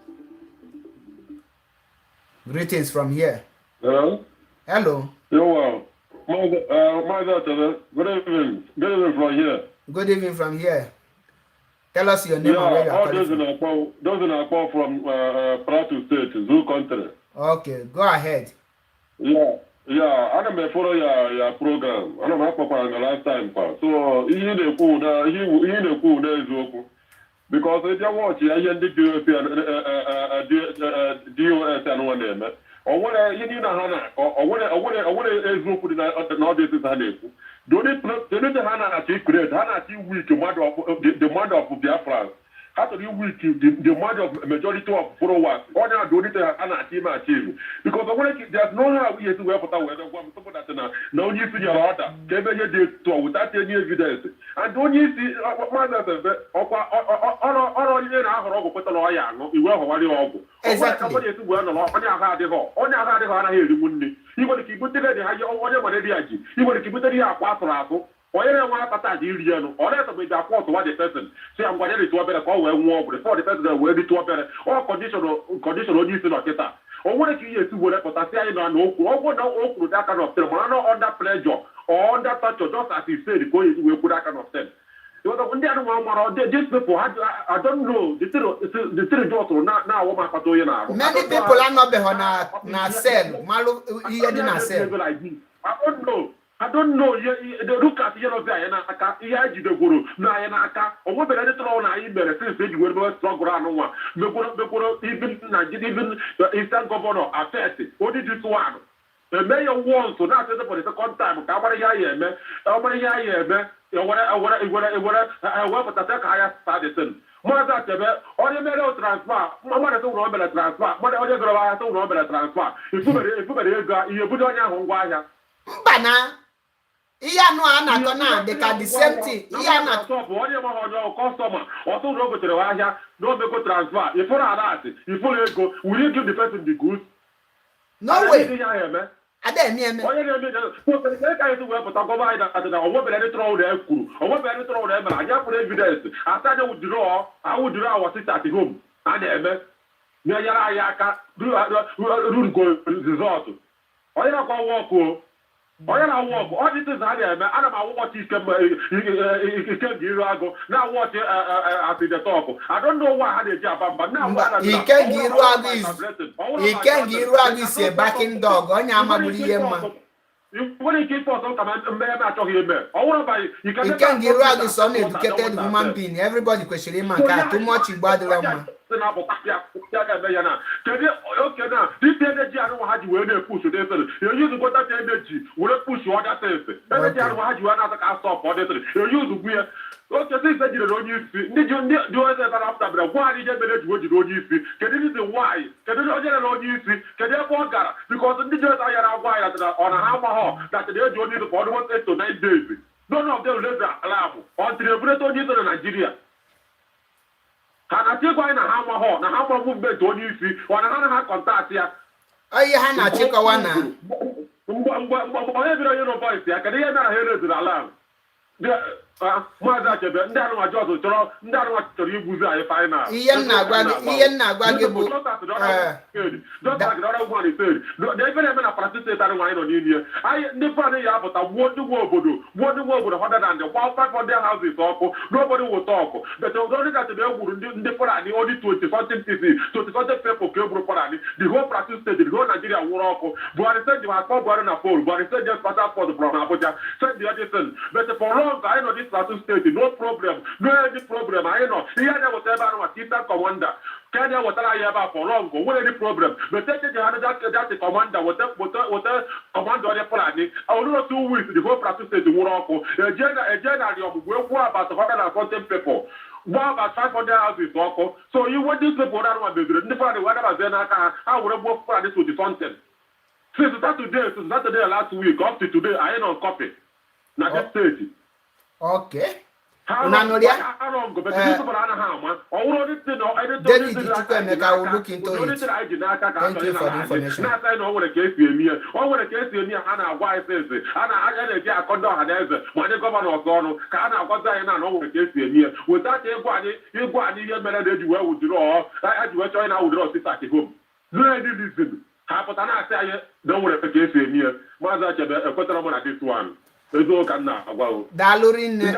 Greetings from here. Hello? Hello. Yo, my daughter, good evening. Good evening from here. Good evening from here. Tell us your name and where you are calling from. Those in a call from Plateau State, Zoo Country. Okay, go ahead. Yeah, I can follow your program. I don't know how the last time. So, he the cool is open. Because if you watch, I did DOS and one name. Or what you need a Hana, or what is group with the audience is Hana. Don't it the Hana create Hana weak the mother of Biafra. How do you weak the mother of majority of followers? Or now don't it Hana team achieve? Because there's no how we have to work for whether one that now you see your order. Give you the without any evidence. And don't you see my exactly. onye na-enwe akpata dị iri elu ọ na-eso mgbe akwọtụ nwa the person si ya ngwa ya rite obere ka ọ wee nwụọ ọgwụ before the person wee rite obere ọ kọndishọn onye isi nọkịta o nwere ka ihe esi were pụtasị anyị na okwu ọgwụ na o kwuru that kind of thing mana na under pressure or under torture just as he said ka o yesi wee kwuru that kind of thing ndị anụmanụ mara these people I don't know the three just na-awụ m akpata onye na-arụ many people anọbeghị na cell malụ ihe dị na cell I don't know look at ihe nọzi anyị n'aka ihe anyị jidegworo na anyị n'aka o nwebere ndị tọrọ na anyị mere since eji were mewe strọgụrụ anụ nwa megworo even Nigeria even Eastern Governor affect only this one eme ya once na-asị for the second time ka agbara ihe anyị eme ewepụtasị ka ha staditin maazị Achebe onye mere transfer mmadụ sị ụlọ mere transfer mmadụ onye gara ahịa sị ụlọ mere transfer ifubere ego ihe bute onye ahụ ngwa ahịa mba na ihe anụ a na-akọ na dị ka the same thing ihe a na-akọ bụ onye ma onye kọstọma ọtụ ụlọ gotere ahịa na omego transfer ifụrụ alatị ifụrụ ego will you give the person the goods? no way eme eme onye na-eme ka anyị wepụta gọva anyị na onwebere ndị tụrụ ụlọ kwuru onwebere ndị tụrụ ụlọ emere anyị apụrụ evidence ata anya awụdiri awa sit at home a na-eme na-enyere anyị aka rugo rizọtụ onye na-akwa wọkụ onye na-awụ ọgụ ọ dịtị a na-eme ana m awụọchị ike nke iru agụ na-awụọchị asịdetọkụ adọndụ ụwa ha na-eji aba mba Ikenga iru agụ isi backing dog onye amagburu ihe mma nwere ike ịkpọ ọzọ ka mmeghe na-achọghị eme Ikenga iru agụ so na-educated human being everybody kwesịrị ịma nke a too much Igbo adịrọ mma kedu oke na dịte eneji anụnwa ha ji wee na-epushu desịrị eyuzugota ta eneji were pushu ọda sensị eneji anụnwa ha ji wee na-ata ka asọpụ ọdịsịrị eyuzugwu ya oke ise jiri onye isi ndị dị onye zara apụtabere gwa anyị ihe mere ji o jiri onye isi kedu ndị nwaanyị kedu onye rere onye isi kedu ebe ọ gara bikọs ndị ji ota yara agwa anyị natara ọ na ha amaghọ na kedu eji onye isi for almost 8 to 9 days none of them leze ala bụ ọ tiri ebuleta onye isi na Naijiria ha na-achọ ịgwa anyị na ha amaghọ na ha ma muvmenti onye isi ọ na ha na ha kọntaktị ya ihe ha na-achịkọwa na mgbe onye biri onye nọ voice ya kedu ihe mere ha ereziri ala maazị Achebe ndị anụnwaji ọzọ chọrọ ndị anụnwaji chọrọ igbuzi anyị final ihe m na-agwa gị bụ ebe na-eme na parasiteti anụnwa anyị nọ n'ime anyị ndị plan ya apụta gbuo ndị nwe obodo 100 gbaa 500 houses ọkụ n'obodo wụta ọkụ but ụdị Achebe egburu ndị Fulani only 20 something people ka egburu Fulani the whole Plateau state the whole Nigeria nwụrụ ọkụ Buhari send ma akpọ Buhari na pol Buhari send just passport from Abuja send the medicine but for long anyị nọ this Plateau state no problem no any problem anyị nọ ihe anya weta ebe anụ maka Eastern Commander ka anya wetara anyị ebe a for long nwere any problem but echeche ha dati commander weta commander onye Fulani only 2 weeks the whole Plateau state nwụrụ ọkụ eje narị ọgbụgbụ egwu about 100 people gbaa about 500 houses ọkụ so iwe ndị people na anụma meziri ndị Fulani wee dabazie n'aka ha were gbuo Fulani 20 something since Saturday last week up to today anyị nọ copy na the state. Okay. David Chukwemeka will look into it. Thank you for the information. Daluri nne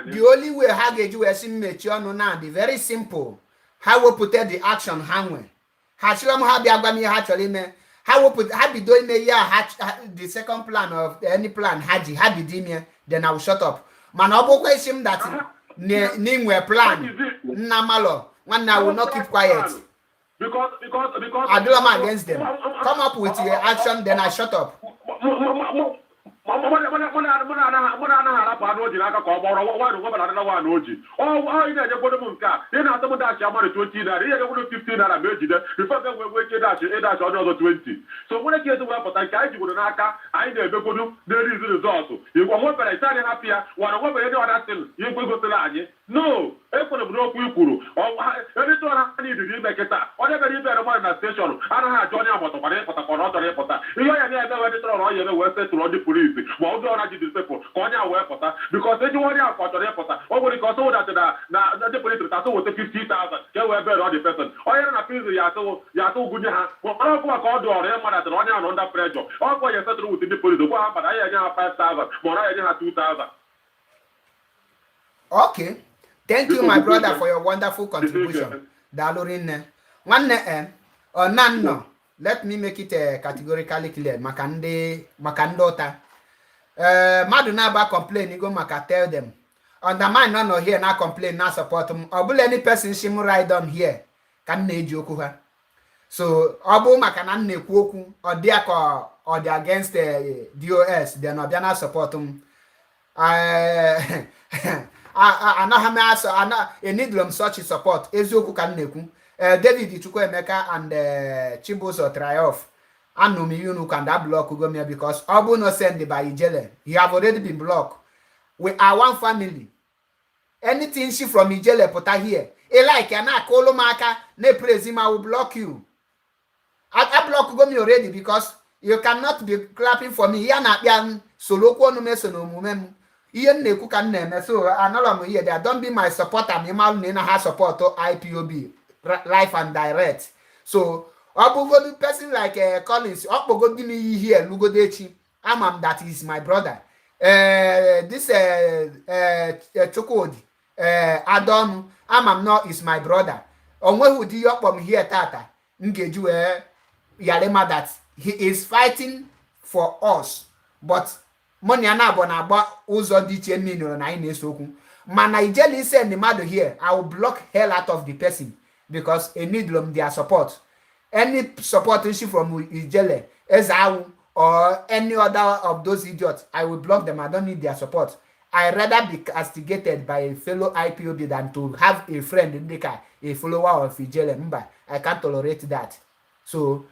the only way ha ga-eji wee si mmechi ọnụ na dị very simple. Ha wepụta the action ha nwe ha chịrọ m ha bịa gwa m ihe ha chọrọ ime ha bido ime ihe the second plan of any plan ha ji ha bido ime then I will shut up mana ọ bụkwa isi m that n'inwe plan nna malọ nwanne I will not keep quiet. Because I do am against them. Come up with your action, then I shut up. So when I get to work, I anyị na-emegodu n'erizi rizọtụ igwe nwebere ịtarị hapụ ya wara nwebere ndị ọda sịl igwe gosiri anyị no ekwere bụ n'okwu ikwuru erite ọra anyị diri ime kịta onye bere ibere mmadụ na steshọn anaghị ajụ onye agbatakwara ịpụtakwana ọ chọrọ ịpụta ihe ọya na-eme wee dịtara ọrụ ọya eme wee setụrụ ndị polisi ma ndị ọra ji disepụ ka onye a wee pụta bikọs eji nwa onye akwa chọrọ ịpụta ọ nwere ike ọsọ wụdatị na ndị polisi tasị weta 50,000 ka e wee bere ọ dị peson onye na prizin ya asụ gụnye ha mana ọkụ maka ọ dị ọrụ ịmadatịra onye ahụ nda prejọ ọkụ ya setụrụ wit ndị polisi gwa ha mmadụ anyị enye ha 5,000 ma ọ naghị enye ha 2,000. Okay. Thank you, my brother, for your wonderful contribution. Dalorinne. One no. Let me make it categorically clear. Makandota. Maduna ba complain, you go maka tell them. Undermine no here, now complain, now support them. Or any person she ride on here. Can need you kuha. So obu makanan ne kwoku or diako or they against the DOS, they're not gonna support them. I need them such support. Ezoku kan neku. David Chukwuemeka and Chibuzo Triumph. And no me you can that block go me because Obu no send by Ijele. He have already been blocked. We are one family. Anything she from Ijele put her here. E like na kolomaka ne prezima will block you. I block go me already because you cannot be clapping for me. Here na bian solo ko no meso no mumem. Ian neku kan neme so another here there. Don't be my supporter. Me mal nena ha support to IPOB life and direct. So Obu go do person like Collins. Obu go give me here Lugo Dechi. Amam that is my brother. This Chukodi Adon Amam no is my brother. Onwe who di from here tata ngeju Yalema that he is fighting for us, but money anabona ba uzo di $10 million na inesokwu. Mana Ijele send the mado here. I will block hell out of the person because I need them their support. Any support issue from Ijele, Ezau, or any other of those idiots, I will block them. I don't need their support. I rather be castigated by a fellow IPOB than to have a friend in the car, a follower of Ijele. Remember, I can't tolerate that. So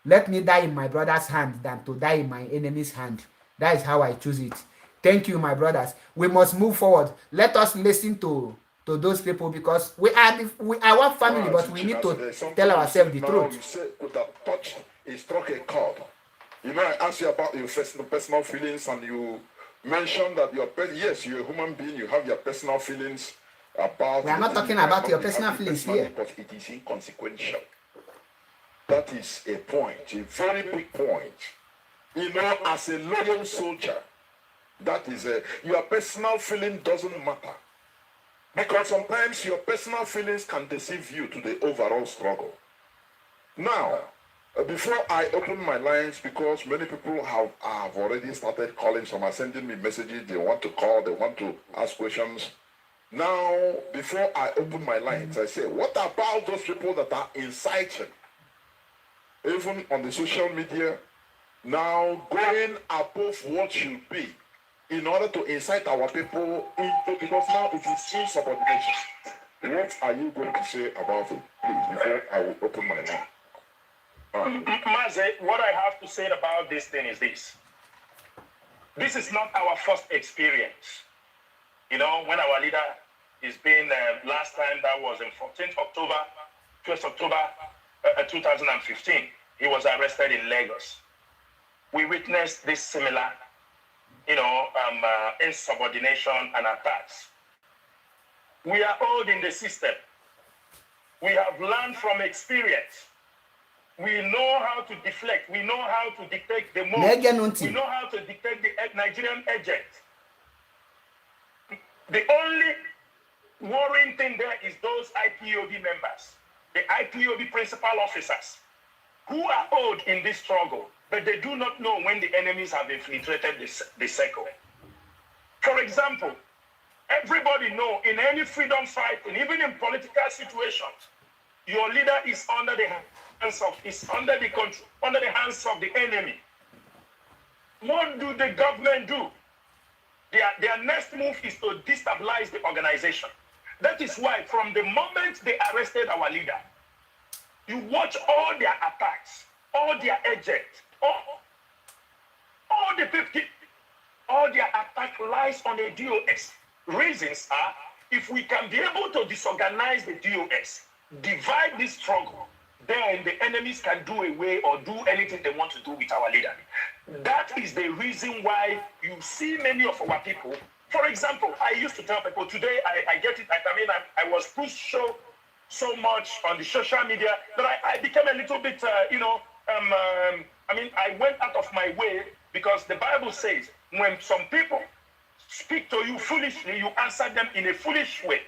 let me die in my brother's hand than to die in my enemy's hand. That is how I choose it. Thank you, my brothers. We must move forward. Let us listen to those people because we are one family, but we need to tell ourselves the truth. You say could have touched, it struck a chord. You know, I asked you about your personal feelings, and you mentioned that yes, you're a human being. You have your personal feelings about. We are not talking about your personal feelings here. Because it is inconsequential. That is a point, a very big point. You know, as a loyal soldier, that is your personal feeling doesn't matter. Because sometimes your personal feelings can deceive you to the overall struggle. Now, before I open my lines, because many people have already started calling, some are sending me messages, they want to call, they want to ask questions. Now, before I open my lines, I say, what about those people that are inciting? Even on the social media, now going above what should be in order to incite our people into, because now it is insubordination. What are you going to say about it, please, before I will open my mouth? Maze, what I have to say about this thing is this. This is not our first experience. You know, when our leader is being, last time that was in 14th October, 1st October 2015, he was arrested in Lagos. We witnessed this similar, insubordination and attacks. We are old in the system. We have learned from experience. We know how to deflect. We know how to dictate the move. We know how to dictate the Nigerian agent. The only worrying thing there is those IPOB members, the IPOB principal officers, who are old in this struggle, but they do not know when the enemies have infiltrated the circle. For example, everybody know in any freedom fight, and even in political situations, your leader is under the hands of the enemy. What do the government do? Their next move is to destabilize the organization. That is why from the moment they arrested our leader, you watch all their attacks, all their agents, all the lies on a DOS. Reasons are, if we can be able to disorganize the DOS, divide this struggle, then the enemies can do away or do anything they want to do with our leader. That is the reason why you see many of our people. For example, I used to tell people, today I get it. I was pushed so much on the social media that I became a little bit, I went out of my way, because the Bible says when some people speak to you foolishly, you answer them in a foolish way.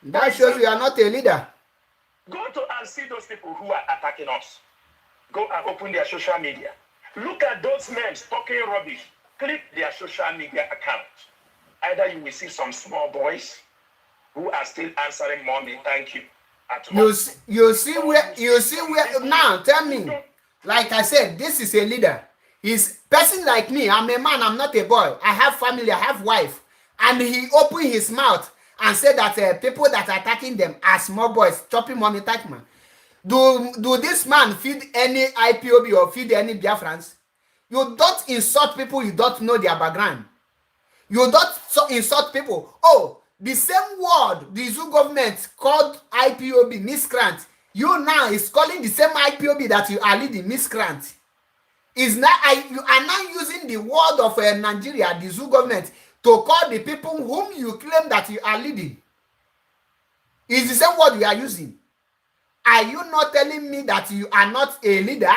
That shows you are not a leader. Go to and see those people who are attacking us. Go and open their social media. Look at those men talking rubbish. Click their social media account. Either you will see some small boys who are still answering mommy, thank you. You see where now tell me, like I said, this is a leader. He's person like me. I'm a man, I'm not a boy. I have family, I have wife. And he opened his mouth and said that people that are attacking them are small boys, chopping mommy attack man. Do this man feed any IPOB or feed any Biafrans? You don't insult people you don't know their background. You don't insult people. Oh, the same word the Zoo government called IPOB, miscreant. You now is calling the same IPOB that you are leading miscreant. You are now using the word of Nigeria, the Zoo government, to call the people whom you claim that you are leading. It's the same word you are using. Are you not telling me that you are not a leader?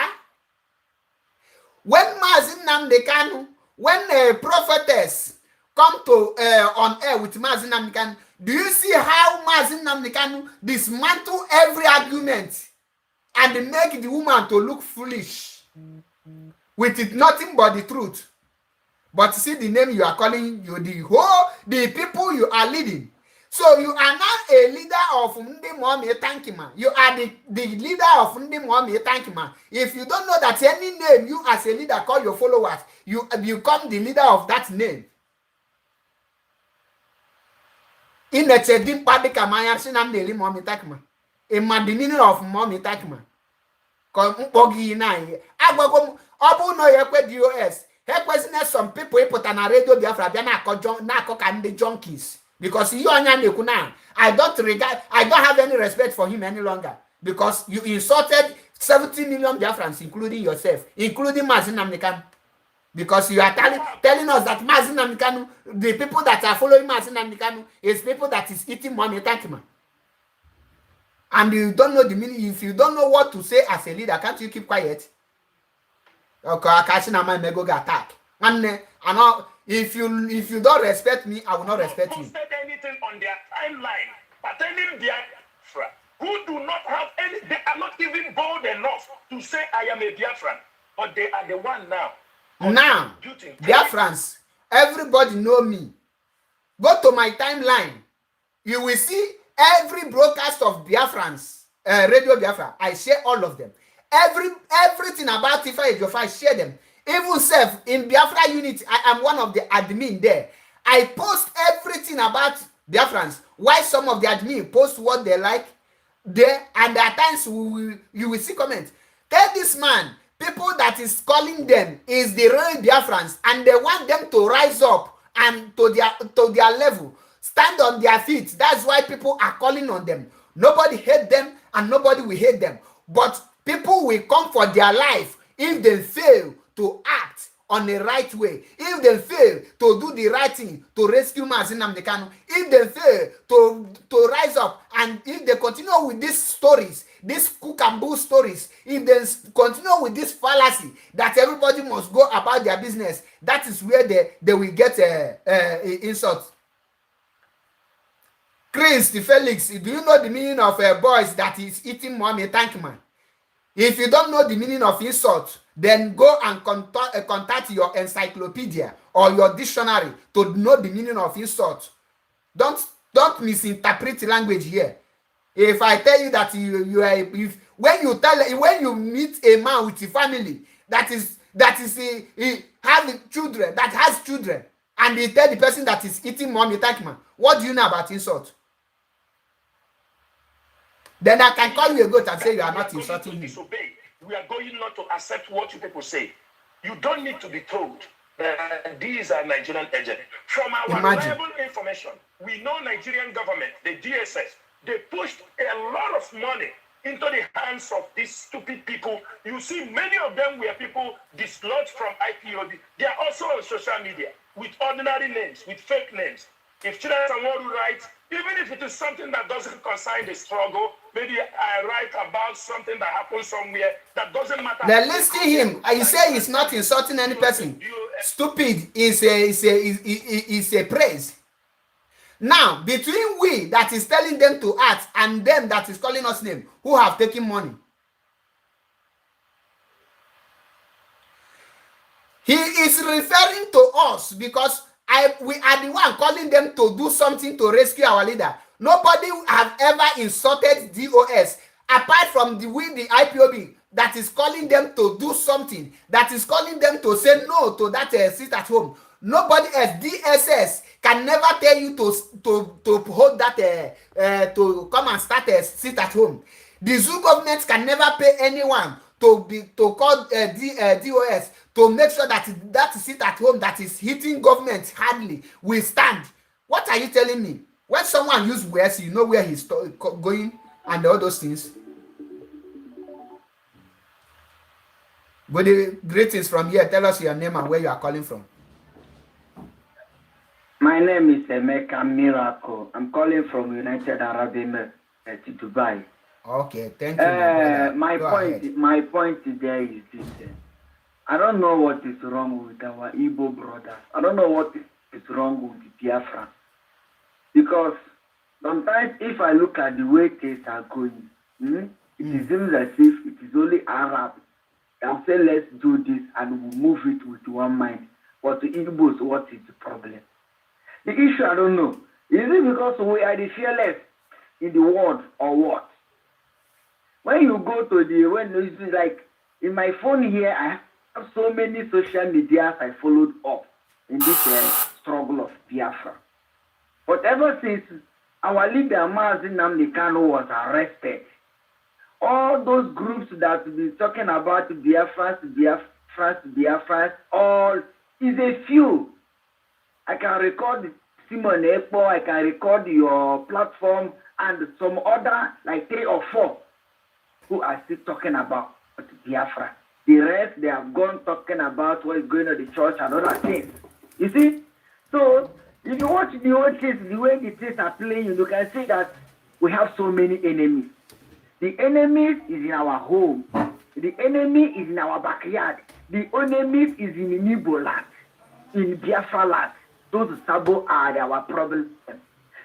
When Mazin Nnamdi Kanu, when a prophetess come to on air with Mazin Nnamdi Kanu, do you see how Mazin Nnamdi Kanu dismantle every argument and make the woman to look foolish with it nothing but the truth? But see the name you are calling, you the people you are leading. So you are not a leader of Ndi Mohammed Tankima. You are the leader of Ndi Mohammed Tankima. If you don't know that any name you as a leader call your followers, you become the leader of that name. In the Chedim Padika Maya Sinam Deli Mohammed Tankima. In my meaning of Mohammed Tankima. Pogi nine. Agwagom Obu no Yakwe DOS. Help some people put on a radio Biafra and the junkies. Because you and I don't have any respect for him any longer. Because you insulted 70 million Biafrans, including yourself, including Mazin Nnamdi Kanu. Because you are telling us that Mazin Nnamdi Kanu, the people that are following Mazin Nnamdi Kanu, is people that is eating money. Thank you, man. And you don't know the meaning. If you don't know what to say as a leader, can't you keep quiet? Okay, I can't see my mego attack. And if you don't respect me, I will not respect you. Posted anything on their timeline pertaining Biafra, who do not have any, they are not even bold enough to say I am a Biafran, but they are the one now. Now, Biafrans, everybody know me. Go to my timeline. You will see every broadcast of Biafrans, Radio Biafra. I share all of them. Everything about Tifa Ejiofor, I share them. Even self in Biafra unit, I am one of the admin there. I post everything about Biafrans. Why some of the admin post what they like there, and at times you will see comments. Tell this man, people that is calling them is the real Biafrans, and they want them to rise up and to their level, stand on their feet. That's why people are calling on them. Nobody hate them, and nobody will hate them. But people will come for their life if they fail to act on the right way, if they fail to do the right thing to rescue Mazin Nnamdi Kanu, if they fail to rise up, and if they continue with these stories, these cook and bull stories, if they continue with this fallacy that everybody must go about their business, that is where they will get insult. Chris Felix, do you know the meaning of boys that is eating mommy? Thank you, man. If you don't know the meaning of insult, then go and contact your encyclopedia or your dictionary to know the meaning of insult. Don't misinterpret language here. If I tell you that when you meet a man with a family that has children, and you tell the person that is eating mommy, thank man, what do you know about insult? Then I can call you a goat and say you are not insulting me. We are going not to accept what you people say. You don't need to be told these are Nigerian agents. From our reliable information, we know Nigerian government, the DSS, they pushed a lot of money into the hands of these stupid people. You see, many of them were people dislodged from IPOB. They are also on social media with ordinary names, with fake names. If Chidera Sanwo-Olu writes, even if it is something that doesn't concern the struggle, maybe I write about something that happened somewhere that doesn't matter. Then listen to him. I say he's not insulting any person. Stupid is a praise. Now, between we that is telling them to act and them that is calling us name, who have taken money? He is referring to us because we are the one calling them to do something to rescue our leader. Nobody have ever insulted DOS apart from the IPOB that is calling them to do something, that is calling them to say no to that sit at home. Nobody else, DSS, can never tell you to hold that to come and start a sit at home. The zoo government can never pay anyone to call DOS to make sure that sit at home that is hitting government hardly will stand. What are you telling me? When someone use words, you know where he's going and all those things. Good greetings from here. Tell us your name and where you are calling from. My name is Emeka Miracle. I'm calling from United Arab Emirates, Dubai. Okay, thank you. My point there is this. I don't know what is wrong with our Igbo brothers. I don't know what is wrong with the Biafra. Because sometimes if I look at the way things are going, it seems as if it is only Arab. I'll say let's do this and we'll move it with one mind. But the Igbos, what is the problem? The issue, I don't know. Is it because we are the fearless in the world or what? When you go to when it's like in my phone here, I have so many social medias I followed up in this struggle of Biafra. But ever since our leader Mazi Nnamdi Kanu was arrested, all those groups that we've been talking about Biafras, all is a few. I can record Simon Ekpo, I can record your platform, and some other, like 3 or 4, who are still talking about Biafra. The rest, they have gone talking about what is going on in the church and other things. You see? So, if you watch the whole case, the way the things are playing, you can see that we have so many enemies. The enemy is in our home. The enemy is in our backyard. The enemy is in Igbo land, in Biafra land. Those Sabo are our problem.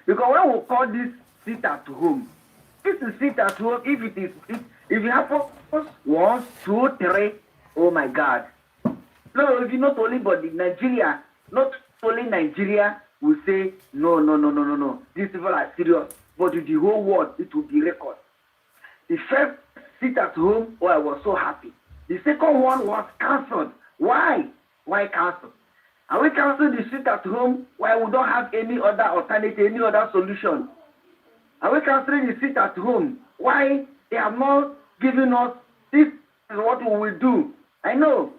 Because when we call this sit at home, this is sit at home. If it happens 1, 2, 3, oh my God. No, if you not only but Nigeria, not only Nigeria will say no. These people are serious. But in the whole world, it will be record. The first sit at home, oh, I was so happy. The second one was cancelled. Why? Why cancelled? And we canceled the sit at home while we don't have any other alternative, any other solution. And we canceled the sit at home. Why? They have not given us this is what we will do. I know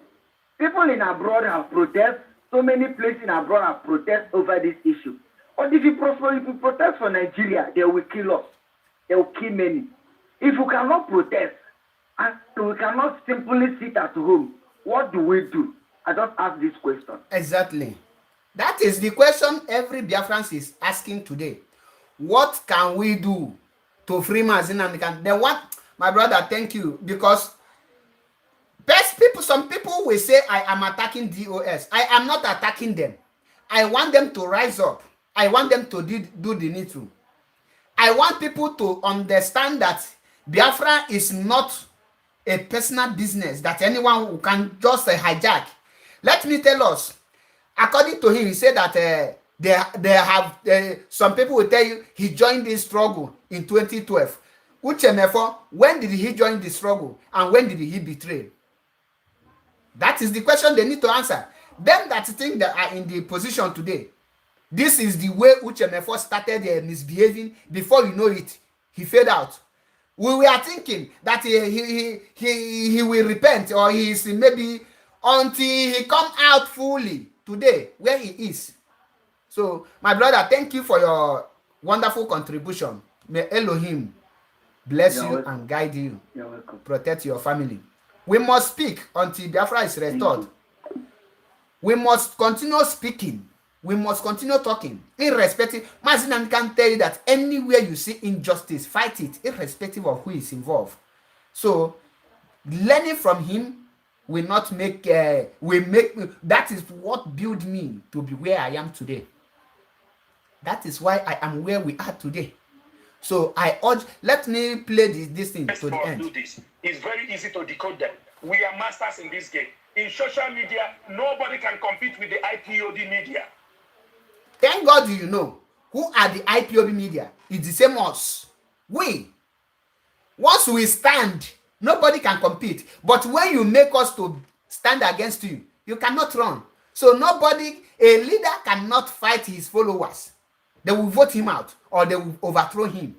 people in abroad have protest. So many places in abroad have protest over this issue. But if you protest for Nigeria, they will kill us. They will kill many. If we cannot protest and we cannot simply sit at home, what do we do? I just ask this question. Exactly. That is the question every Biafran is asking today. What can we do to free Mazi Nnamdi Kanu? Then what, my brother, thank you. Because some people will say I am attacking DOS. I am not attacking them. I want them to rise up. I want them to do the needful. I want people to understand that Biafra is not a personal business that anyone who can just hijack. Let me tell us, according to him, he said that they have some people will tell you he joined this struggle in 2012. Uchemefo, when did he join the struggle and when did he betray? That is the question they need to answer. Them that think that are in the position today, this is the way Uchemefo started misbehaving. Before you know it, he fell out. We were thinking that he will repent, or he is maybe until he come out fully today where he is. So, my brother, thank you for your wonderful contribution. May Elohim bless You're you welcome. and guide you, You're welcome. protect your family. We must speak until Biafra is restored. We must continue speaking. We must continue talking, irrespective. Mazinam can tell you that anywhere you see injustice, fight it, irrespective of who is involved. So, learning from him will not make. That is what built me to be where I am today. That is why I am where we are today. So I urge. Let me play this thing to the end. Do this. It's very easy to decode them. We are masters in this game. In social media, nobody can compete with the IPOB media. Thank God you know who are the IPOB media. It's the same us. Once we stand, nobody can compete. But when you make us to stand against you, you cannot run. So a leader cannot fight his followers. They will vote him out or they will overthrow him.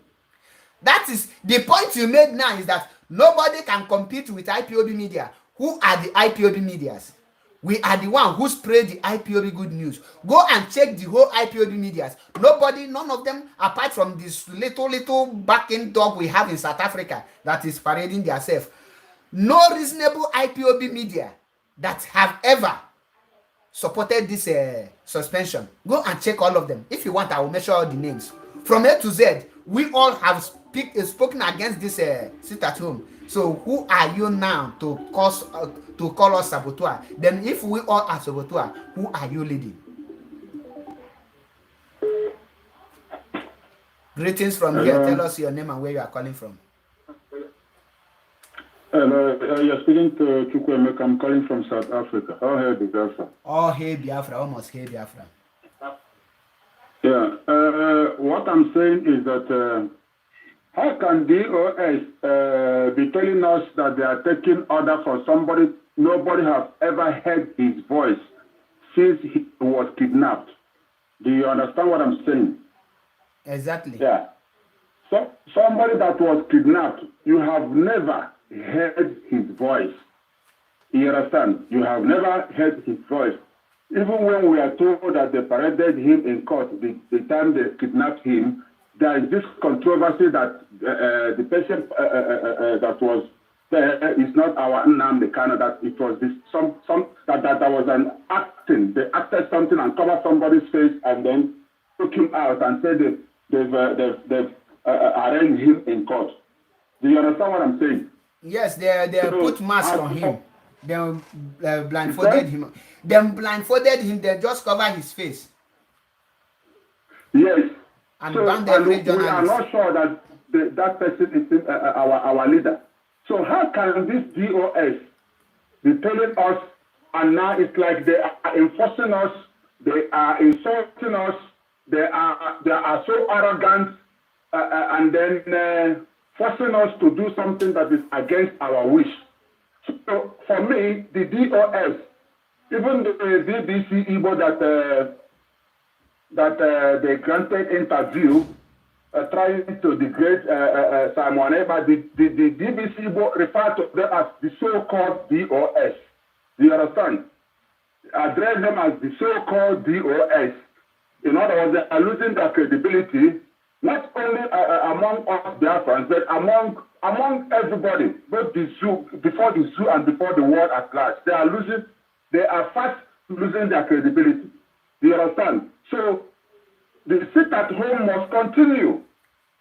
That is the point you made now, is that nobody can compete with IPOB media. Who are the IPOB medias? We are the one who spread the IPOB good news. Go and check the whole IPOB medias. None of them, apart from this little backing dog we have in South Africa that is parading themselves. No reasonable IPOB media that have ever supported this suspension. Go and check all of them. If you want, I will measure all the names. From A to Z, we all have spoken against this sit at home. So who are you now to call us saboteur? Then if we all are saboteur, who are you leading? Greetings from here. Tell us your name and where you are calling from. Hello, you're speaking to Chukwemeka. I'm calling from South Africa. Oh, hey, Biafra. Oh, hey, Biafra. Almost hey, Biafra. Yeah. What I'm saying is that how can DOS be telling us that they are taking order for somebody nobody has ever heard his voice since he was kidnapped? Do you understand what I'm saying? Exactly. Yeah. So somebody that was kidnapped, you have never heard his voice. You understand? You have never heard his voice. Even when we are told that they paraded him in court the time they kidnapped him, there is this controversy that the patient that was there is not our Nnamdi Kanu, that it was this that was an acting. They acted something and covered somebody's face and then took him out and said they've arraigned him in court. Do you understand what I'm saying? Yes, they put mask on him. They blindfolded him. They blindfolded him. They just covered his face. Yes. And so, banned every journalist. We are not sure that that person is our leader. So how can this DOS be telling us, and now it's like they are enforcing us, they are insulting us, they are so arrogant, and then forcing us to do something that is against our wish. So for me, the DOS, even the BBC Igbo that they granted interview, trying to degrade Simon, but the BBC Igbo referred to them as the so-called DOS. Do you understand? Address them as the so-called DOS. In other words, they are losing their credibility, not only among us Biafrans, but among everybody, both the zoo, before the zoo and before the world at large. They are fast losing their credibility. Do you understand? So the sit at home must continue.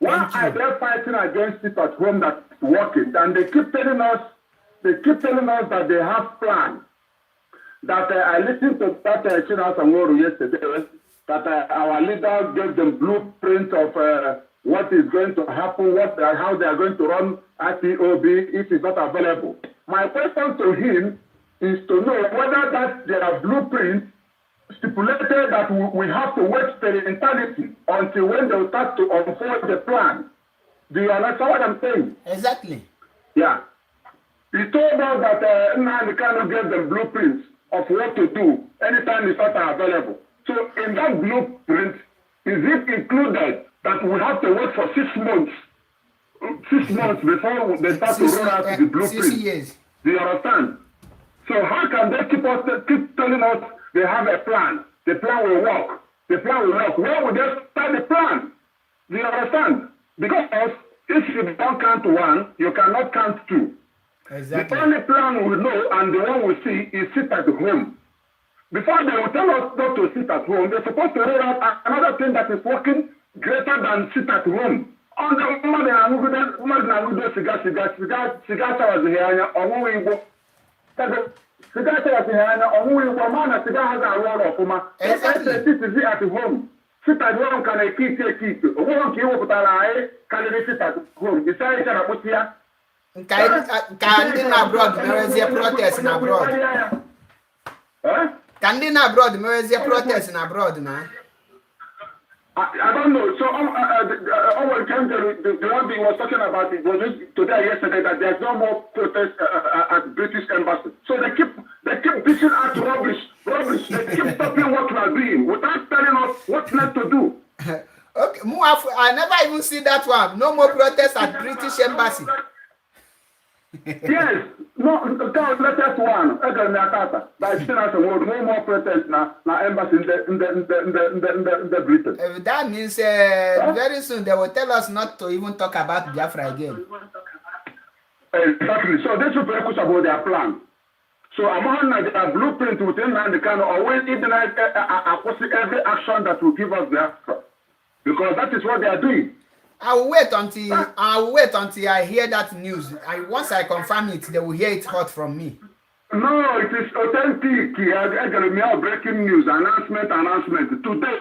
Why are they fighting against sit at home that's working? And they keep telling us that they have plans. That I listened to that Chinas Angoru yesterday, that our leader gave them blueprint of what is going to happen, how they are going to run IPOB if it's not available. My question to him is to know whether that their blueprint stipulated that we have to wait till eternity until when they will start to unfold the plan. Do you understand what I'm saying? Exactly. Yeah. He told us that Nnamdi Kanu gave them blueprints of what to do anytime it's not available. So in that blueprint, is it included that we have to wait for 6 months? 6 months before they start to roll out the blueprint. 6 years. Do you understand? So how can they keep telling us they have a plan? The plan will work. The plan will work. Where would they start the plan? Do you understand? Because if you don't count one, you cannot count two. Exactly. The only plan we know and the one we see is sit at home. Before they will tell us not to sit at home, they're supposed to roll out another thing that is working greater than sit at home. On the exactly. At home. Sit at home can I keep. One can you can sit at home. You say can abroad there is a protest in abroad. Can they abroad there is a protest in abroad now? I don't know. So, the one thing was talking about it was just today, yesterday, that there's no more protest at British embassy. So they keep dishing out rubbish. They keep stopping what we are doing without telling us what not to do. Okay, I never even see that one. No more protest at British embassy. Yes, no, latest one. Like no more protest now embassy in the Britain. That means very soon they will tell us not to even talk about Biafra again. Exactly. So this will be about their plan. So among their blueprint within the can always ignite every action that will give us Biafra, because that is what they are doing. I will wait until I hear that news. Once I confirm it, they will hear it hot from me. No, it is authentic. Breaking news, announcement. Today.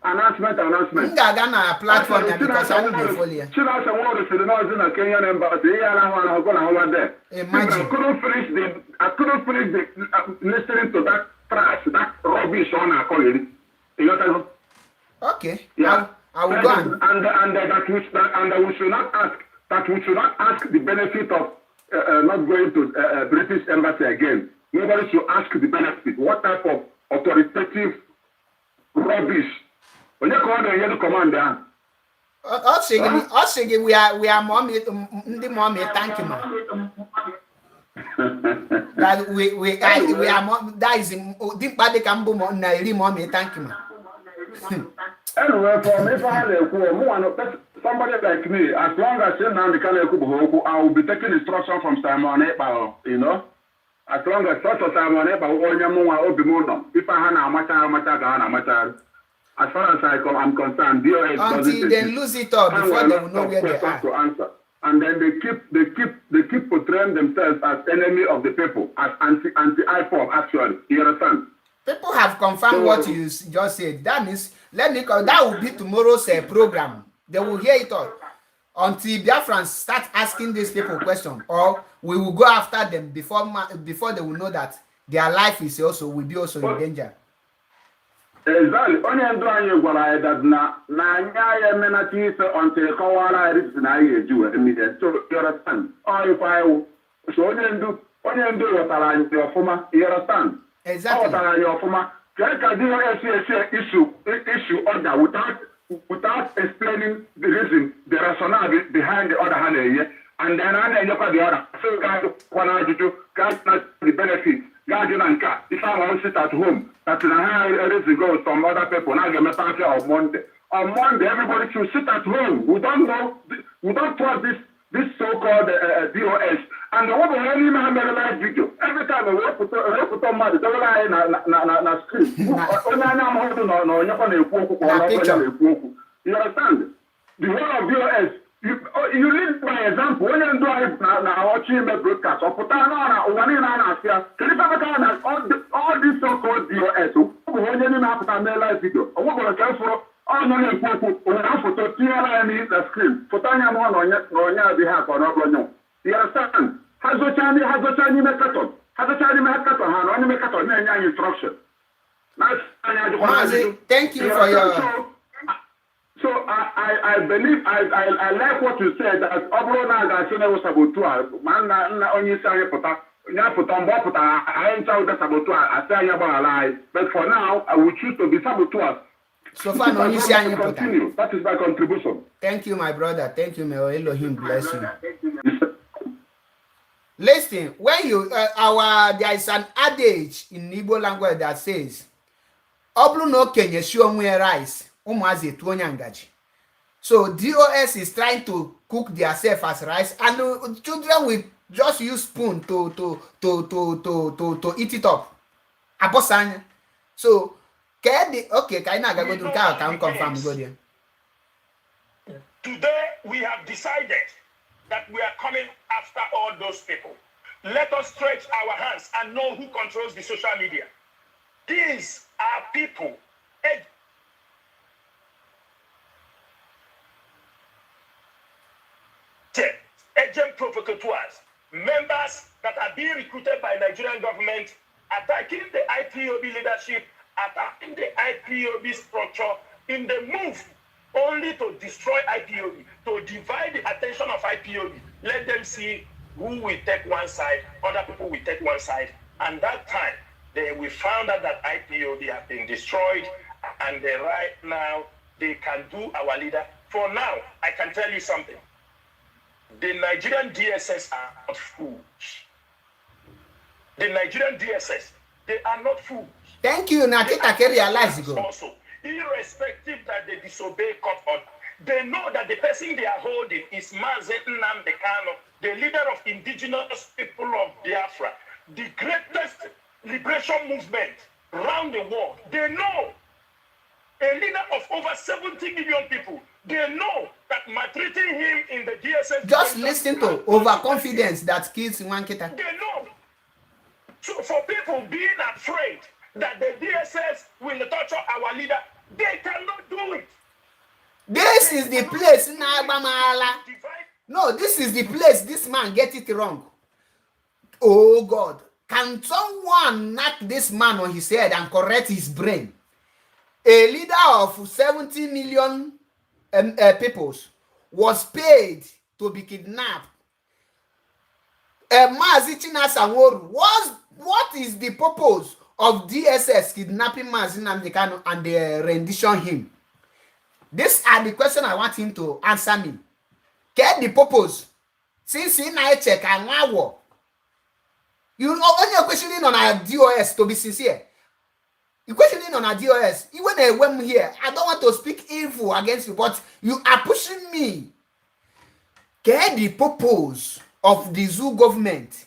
Announcement. Ngagana platform because I will be fully. Kenyan embassy. Imagine. I couldn't finish listening to that trash, that rubbish on our colleague. You know. Okay. Yeah. I will go on. And we should not ask the benefit of not going to British embassy again. Nobody should ask the benefit. What type of authoritative rubbish? When you come there, you command there. Us we are mommy thank you, man. That we are that is the body can boom on mommy thank you, man. Anyway, for me, somebody like me, as long as you know I will be taking instruction from Simon Ebao, you know. As long as Simon Ebao, if I have as far as I'm concerned, until they lose it all before they will know where they are. To answer. And then they keep portraying themselves as enemy of the people, as anti-IPOB, actually. You understand? People have confirmed what you just said. That means that will be tomorrow's program. They will hear it all. Until Biafrans start asking these people questions, or we will go after them before they will know that their life will be also in danger. Exactly. Only do I go that na menati until Kawara is na you immediate. So you understand? Or if I so only do what I former, you understand? Exactly. Issue order without explaining the reason, the rationale behind the order hand, and then I look at the order. So guys the benefit. If I want to sit at home, that's in a high reason go some other people. Now get me on Monday. On Monday, everybody should sit at home. We don't know. We don't trust this so-called DOS. And the one who only have a live video. Every time we work with somebody, they will lie na screen. Only I'm holding on. You understand? The whole of DOS. You lead by example. When you do it now, watching the broadcast, or put on one in an affair. Can you ever all these so-called DOS? When you have a live video, or what will I for? Oh, no, no, photo, the screen. Put on your behalf or not. You understand? Has a Chinese method. Has a Chinese method, and only method, instruction. Thank you for your. So I believe I like what you said that Obrona Gashina was saboteur. Man, only say I ain't tell the saboteur. I say you're alive. But for now, I will choose to be saboteurs. So far, no, you say continue. That is my contribution. Thank you, my brother. Thank you, may Elohim bless you. Listen, when you there is an adage in Igbo language that says, "Oblu no kenye shi onwe rice, umuazi etuonya ngaji." So DOS is trying to cook themselves as rice, and children will just use spoon to eat it up. Abosanya. So okay, kaina go to can confirm go there. Today we have decided that we are coming after all those people. Let us stretch our hands and know who controls the social media. These are people. Agent provocateurs, members that are being recruited by Nigerian government, attacking the IPOB leadership, attacking the IPOB structure in the move only to destroy IPOB, to divide the attention of IPOB. Let them see who will take one side, other people will take one side. And that time, we found out that IPOB have been destroyed, and right now, they can do our leader. For now, I can tell you something. The Nigerian DSS are not fools. The Nigerian DSS, they are not fools. Thank you, Nakita realize go. Also, irrespective that they disobey court order, they know that the person they are holding is Mazi Nnamdi Kanu, the leader of indigenous people of Biafra, the greatest liberation movement around the world. They know a leader of over 70 million people. They know that maltreating him in the DSS. Just listen to overconfidence that kills Wankita. They know. So for people being afraid that the DSS will torture our leader, they cannot do it. This is the place in Agbamala. No, this is the place this man get it wrong. Oh God, can someone knock this man on his head and correct his brain? A leader of 70 million peoples was paid to be kidnapped. Mazi Chinasa, what is the purpose of DSS kidnapping Mazi Nnamdi Kanu and they rendition him? These are the questions I want him to answer me. Get the purpose. Since in I check and war. You know, when you're questioning on our DOS, to be sincere, you're questioning on our DOS. Even when I'm here, I don't want to speak evil against you, but you are pushing me. Get the purpose of the zoo government.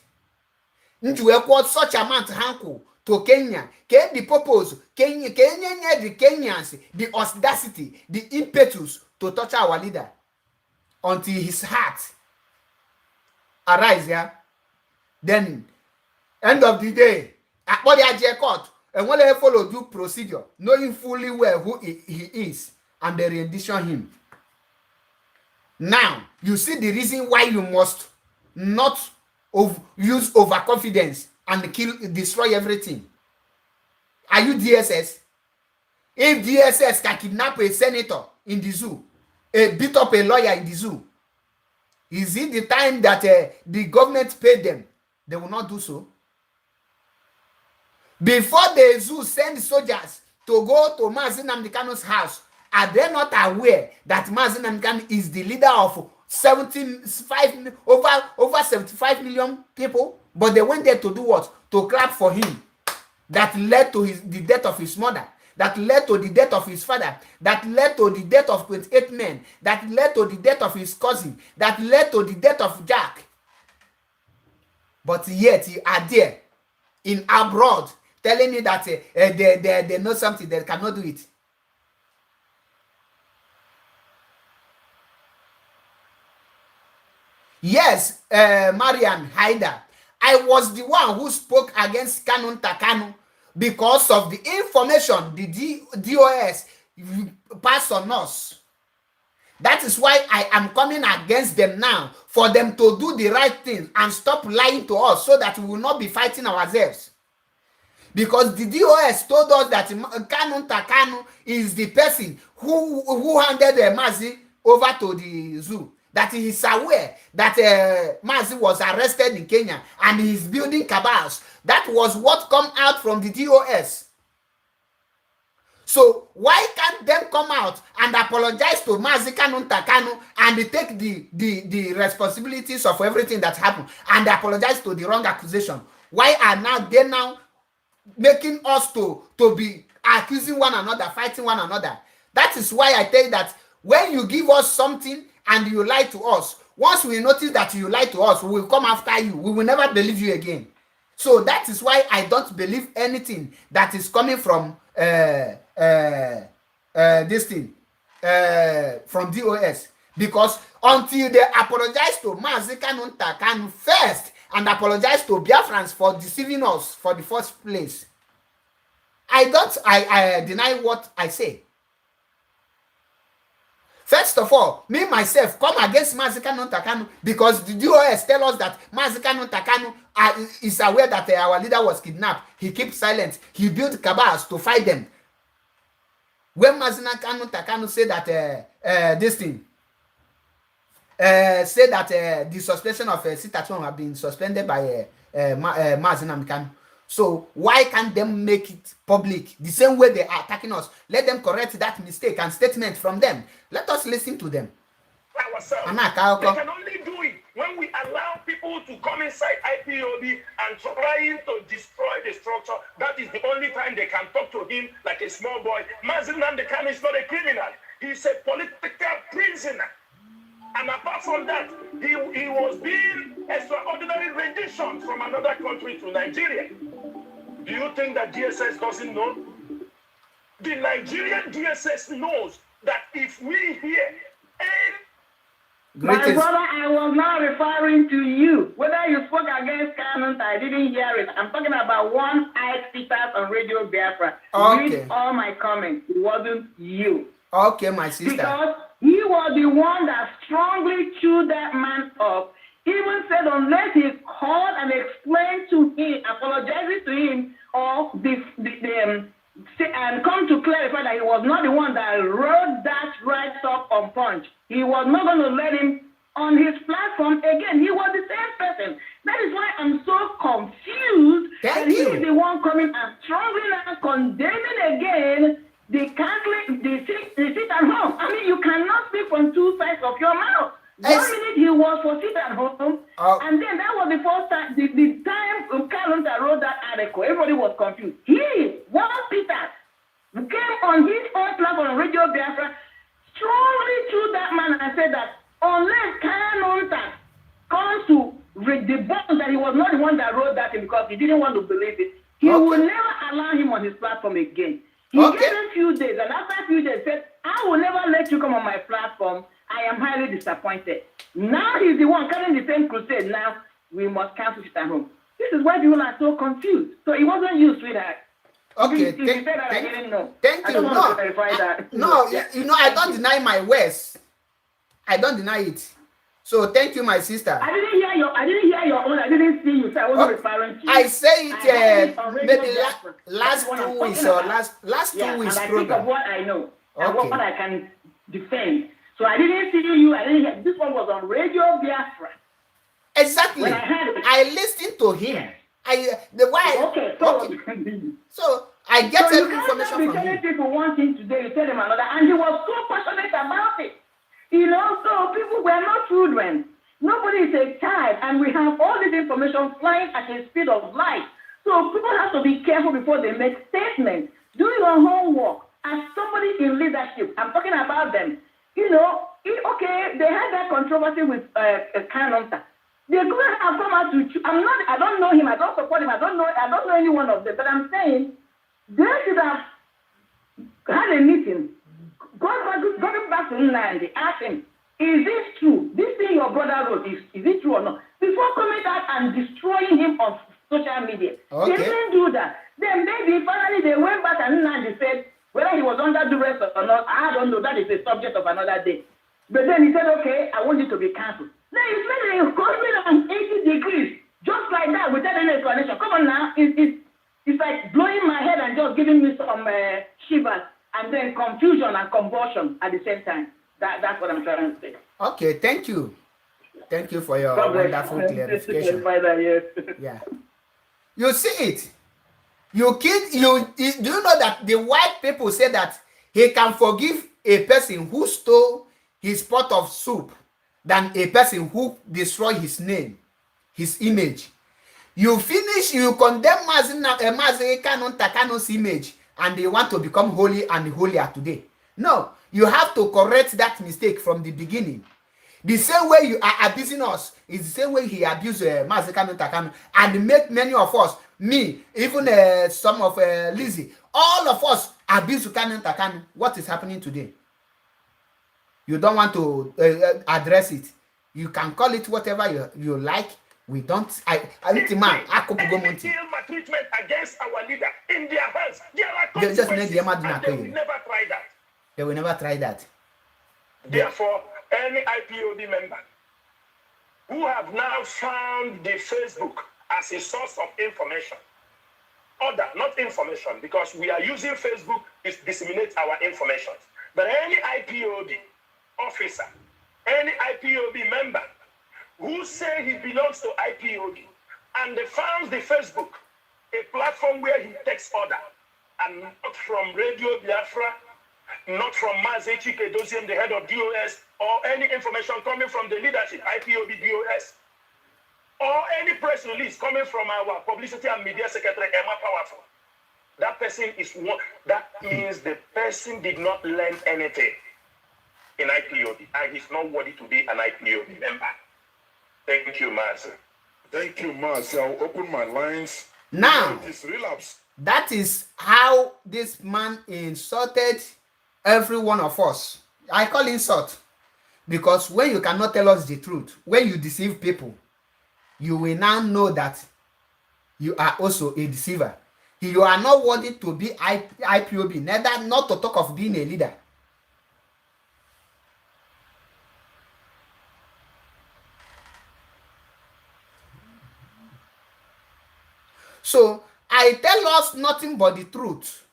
You accord such amount hanko to Kenya. Get the purpose. Kenya, the Kenyans, the audacity, the impetus to touch our leader until his heart arise. Yeah. Then, end of the day, at what they court, and when they follow due procedure, knowing fully well who he is, and they rendition him. Now, you see the reason why you must not use overconfidence and destroy everything. Are you DSS? If DSS can kidnap a senator in the zoo, beat up a lawyer in the zoo, is it the time that the government paid them? They will not do so. Before the zoo send soldiers to go to Mazi Nnamdi Kanu's house, are they not aware that Mazi Nnamdi Kanu is the leader of over 75 million people? But they went there to do what? To clap for him. That led to the death of his mother. That led to the death of his father. That led to the death of 28 men. That led to the death of his cousin. That led to the death of Jack. But yet you are there in abroad telling me that they know something, they cannot do it. Yes, Marian Haida, I was the one who spoke against Kanun Takanu because of the information the DOS passed on us. That is why I am coming against them now, for them to do the right thing and stop lying to us so that we will not be fighting ourselves. Because the DOS told us that Kanun Takanu is the person who handed Mazi over to the zoo. That he is aware that Mazi was arrested in Kenya and he is building cabals. That was what come out from the DOS. So why can't them come out and apologize to Mazi Kanu Ntakanu and take the responsibilities of everything that happened and apologize to the wrong accusation? Why are they now making us to be accusing one another, fighting one another? That is why I tell you that when you give us something and you lie to us, once we notice that you lie to us, we will come after you. We will never believe you again. So that is why I don't believe anything that is coming from this thing from DOS, because until they apologize to Mazi Kanu Ntakanu first and apologize to Biafrans for deceiving us for the first place, I deny what I say. First of all, me myself come against Mazi Kanu Ntakanu because the DOS tell us that Mazi Kanu Ntakanu is aware that our leader was kidnapped. He keeps silent. He built cabals to fight them. When Mazi Kanu Ntakanu said that this thing, say that the suspension of Sit-at-Home have been suspended by Mazi Kanu. So why can't them make it public the same way they are attacking us? Let them correct that mistake and statement from them. Let us listen to them. Ourselves. They can only do it when we allow people to come inside IPOB and trying to destroy the structure. That is the only time they can talk to him like a small boy. Mazi Kanu is not a criminal. He's a political prisoner. And apart from that, he was being extraordinary rendition from another country to Nigeria. Do you think that DSS doesn't know? The Nigerian DSS knows that if we hear my brother, I was not referring to you. Whether you spoke against Kanu, I didn't hear it. I'm talking about one-eyed speakers on Radio Biafra. Okay. Read all my comments. It wasn't you. Okay, my sister. Because he was the one that strongly chewed that man up. Even said unless he called and explained to him, apologizing to him, or and come to clarify that he was not the one that wrote that write-up on Punch. He was not going to let him on his platform again. He was the same person. That is why I'm so confused that he is the one coming and strongly now condemning again the Catholic, the sit-at-home. I mean, you cannot speak from two sides of your mouth. 1 minute he was for sit-at-home, and then that was the first time, the time Kanu wrote that article, everybody was confused. He, one Peter, came on his own platform on Radio Biafra, strongly to that man and said that unless Kanu comes to debunk that he was not the one that wrote that thing because he didn't want to believe it, he will never allow him on his platform again. He gave him a few days, and after a few days said, I will never let you come on my platform. I am highly disappointed. Now he's the one carrying the same crusade. Now we must cancel sit-at-home. This is why people are so confused. So it wasn't you, sweetheart. Okay, thank you. No, you know, I don't deny my words. I don't deny it. So thank you, my sister. I didn't hear your own. I didn't see you. So I wasn't referring to you. I say it maybe last 2 weeks or last 2 weeks. And I think of what I know and what I can defend. So I didn't see you. I didn't hear. This one was on Radio Biafra. Exactly. When I heard it, I listened to him. So I get so every information from him. People one thing today, you tell them another, and he was so passionate about it. You know, so people were not children. Nobody is a child, and we have all this information flying at the speed of light. So people have to be careful before they make statements. Do your homework. As somebody in leadership, I'm talking about them. You know, they had that controversy with Kanu. They couldn't have come out to. I don't know him. I don't support him. I don't know any one of them. But I'm saying they should have had a meeting. Going back to England, they asked him, "Is this true? This thing your brother wrote, is it true or not?" Before coming out and destroying him on social media, they didn't do that. Then maybe finally they went back and England said whether he was under duress or not. I don't know. That is the subject of another day. But then he said, "Okay, I want you to be cancelled." Then he said he caused me 80 degrees, just like that, without any explanation. Come on now, it's like blowing my head and just giving me some shivers, and then confusion and convulsion at the same time. That's what I'm trying to say. Okay, thank you. Thank you for your wonderful clarification. Yeah. You see it. You kid do you know that the white people say that he can forgive a person who stole his pot of soup than a person who destroy his name, his image. You finish, you condemn Mazi Kano's image, and they want to become holy and holier today. No, you have to correct that mistake from the beginning. The same way you are abusing us is the same way he abused Mazi Kano and make many of us, me, even some of Lizzie, all of us abuse Kano. What is happening today? You don't want to address it. You can call it whatever you like. We don't. Man, any ill maltreatment against our leader in their hands, there are consequences, and they will never try that. They will never try that. Therefore, any IPOB member who have now found the Facebook as a source of information, not information, because we are using Facebook to disseminate our information. But any IPOB officer, any IPOB member who say he belongs to IPOB and they found the Facebook, a platform where he takes order, and not from Radio Biafra, not from Mazi Chike, the head of DOS, or any information coming from the leadership, IPOB DOS, or any press release coming from our publicity and media secretary, Emma Powerful. That person is one. That means the person did not learn anything in IPOB, and he's not worthy to be an IPOB member. Thank you, Mazi. Thank you, Mazi. I'll open my lines. Now, It's relapse. that is how this man insulted every one of us. I call insult because when you cannot tell us the truth, when you deceive people, you will now know that you are also a deceiver. You are not worthy to be IPOB, neither not to talk of being a leader. So I tell us nothing but the truth.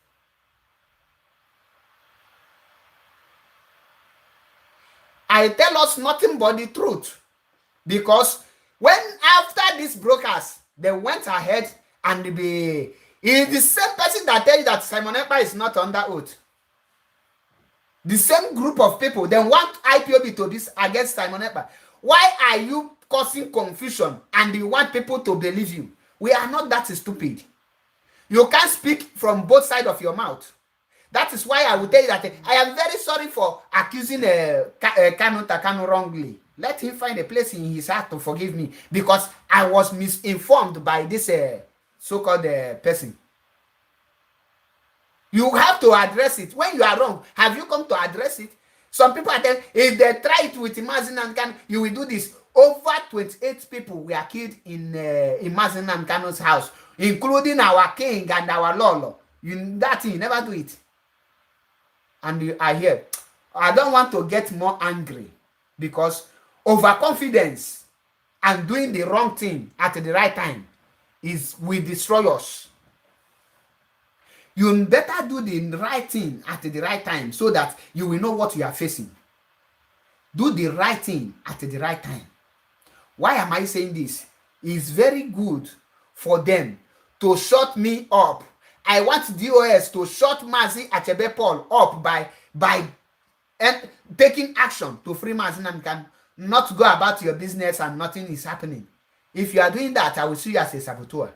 I tell us nothing but the truth. Because when after these brokers, they went ahead and it is the same person that tell you that Simon Ekpa is not under oath. The same group of people, they want IPOB to this against Simon Ekpa. Why are you causing confusion and you want people to believe you? We are not that stupid. You can't speak from both sides of your mouth. That is why I will tell you that I am very sorry for accusing Kanu Takano wrongly. Let him find a place in his heart to forgive me because I was misinformed by this so-called person. You have to address it. When you are wrong, have you come to address it? Some people are telling, if they try it with Mazin and Kanu, you will do this. Over 28 people were killed in Mazin and Kanu's house, including our king and our Lolo. That thing, you never do it. And you are here. I don't want to get more angry because overconfidence and doing the wrong thing at the right time will destroy us. You better do the right thing at the right time so that you will know what you are facing. Do the right thing at the right time. Why am I saying this? It's very good for them to shut me up. I want DOS to shut Mazi Achebe Paul up by taking action to free Mazi Namkan, not go about your business and nothing is happening. If you are doing that, I will see you as a saboteur.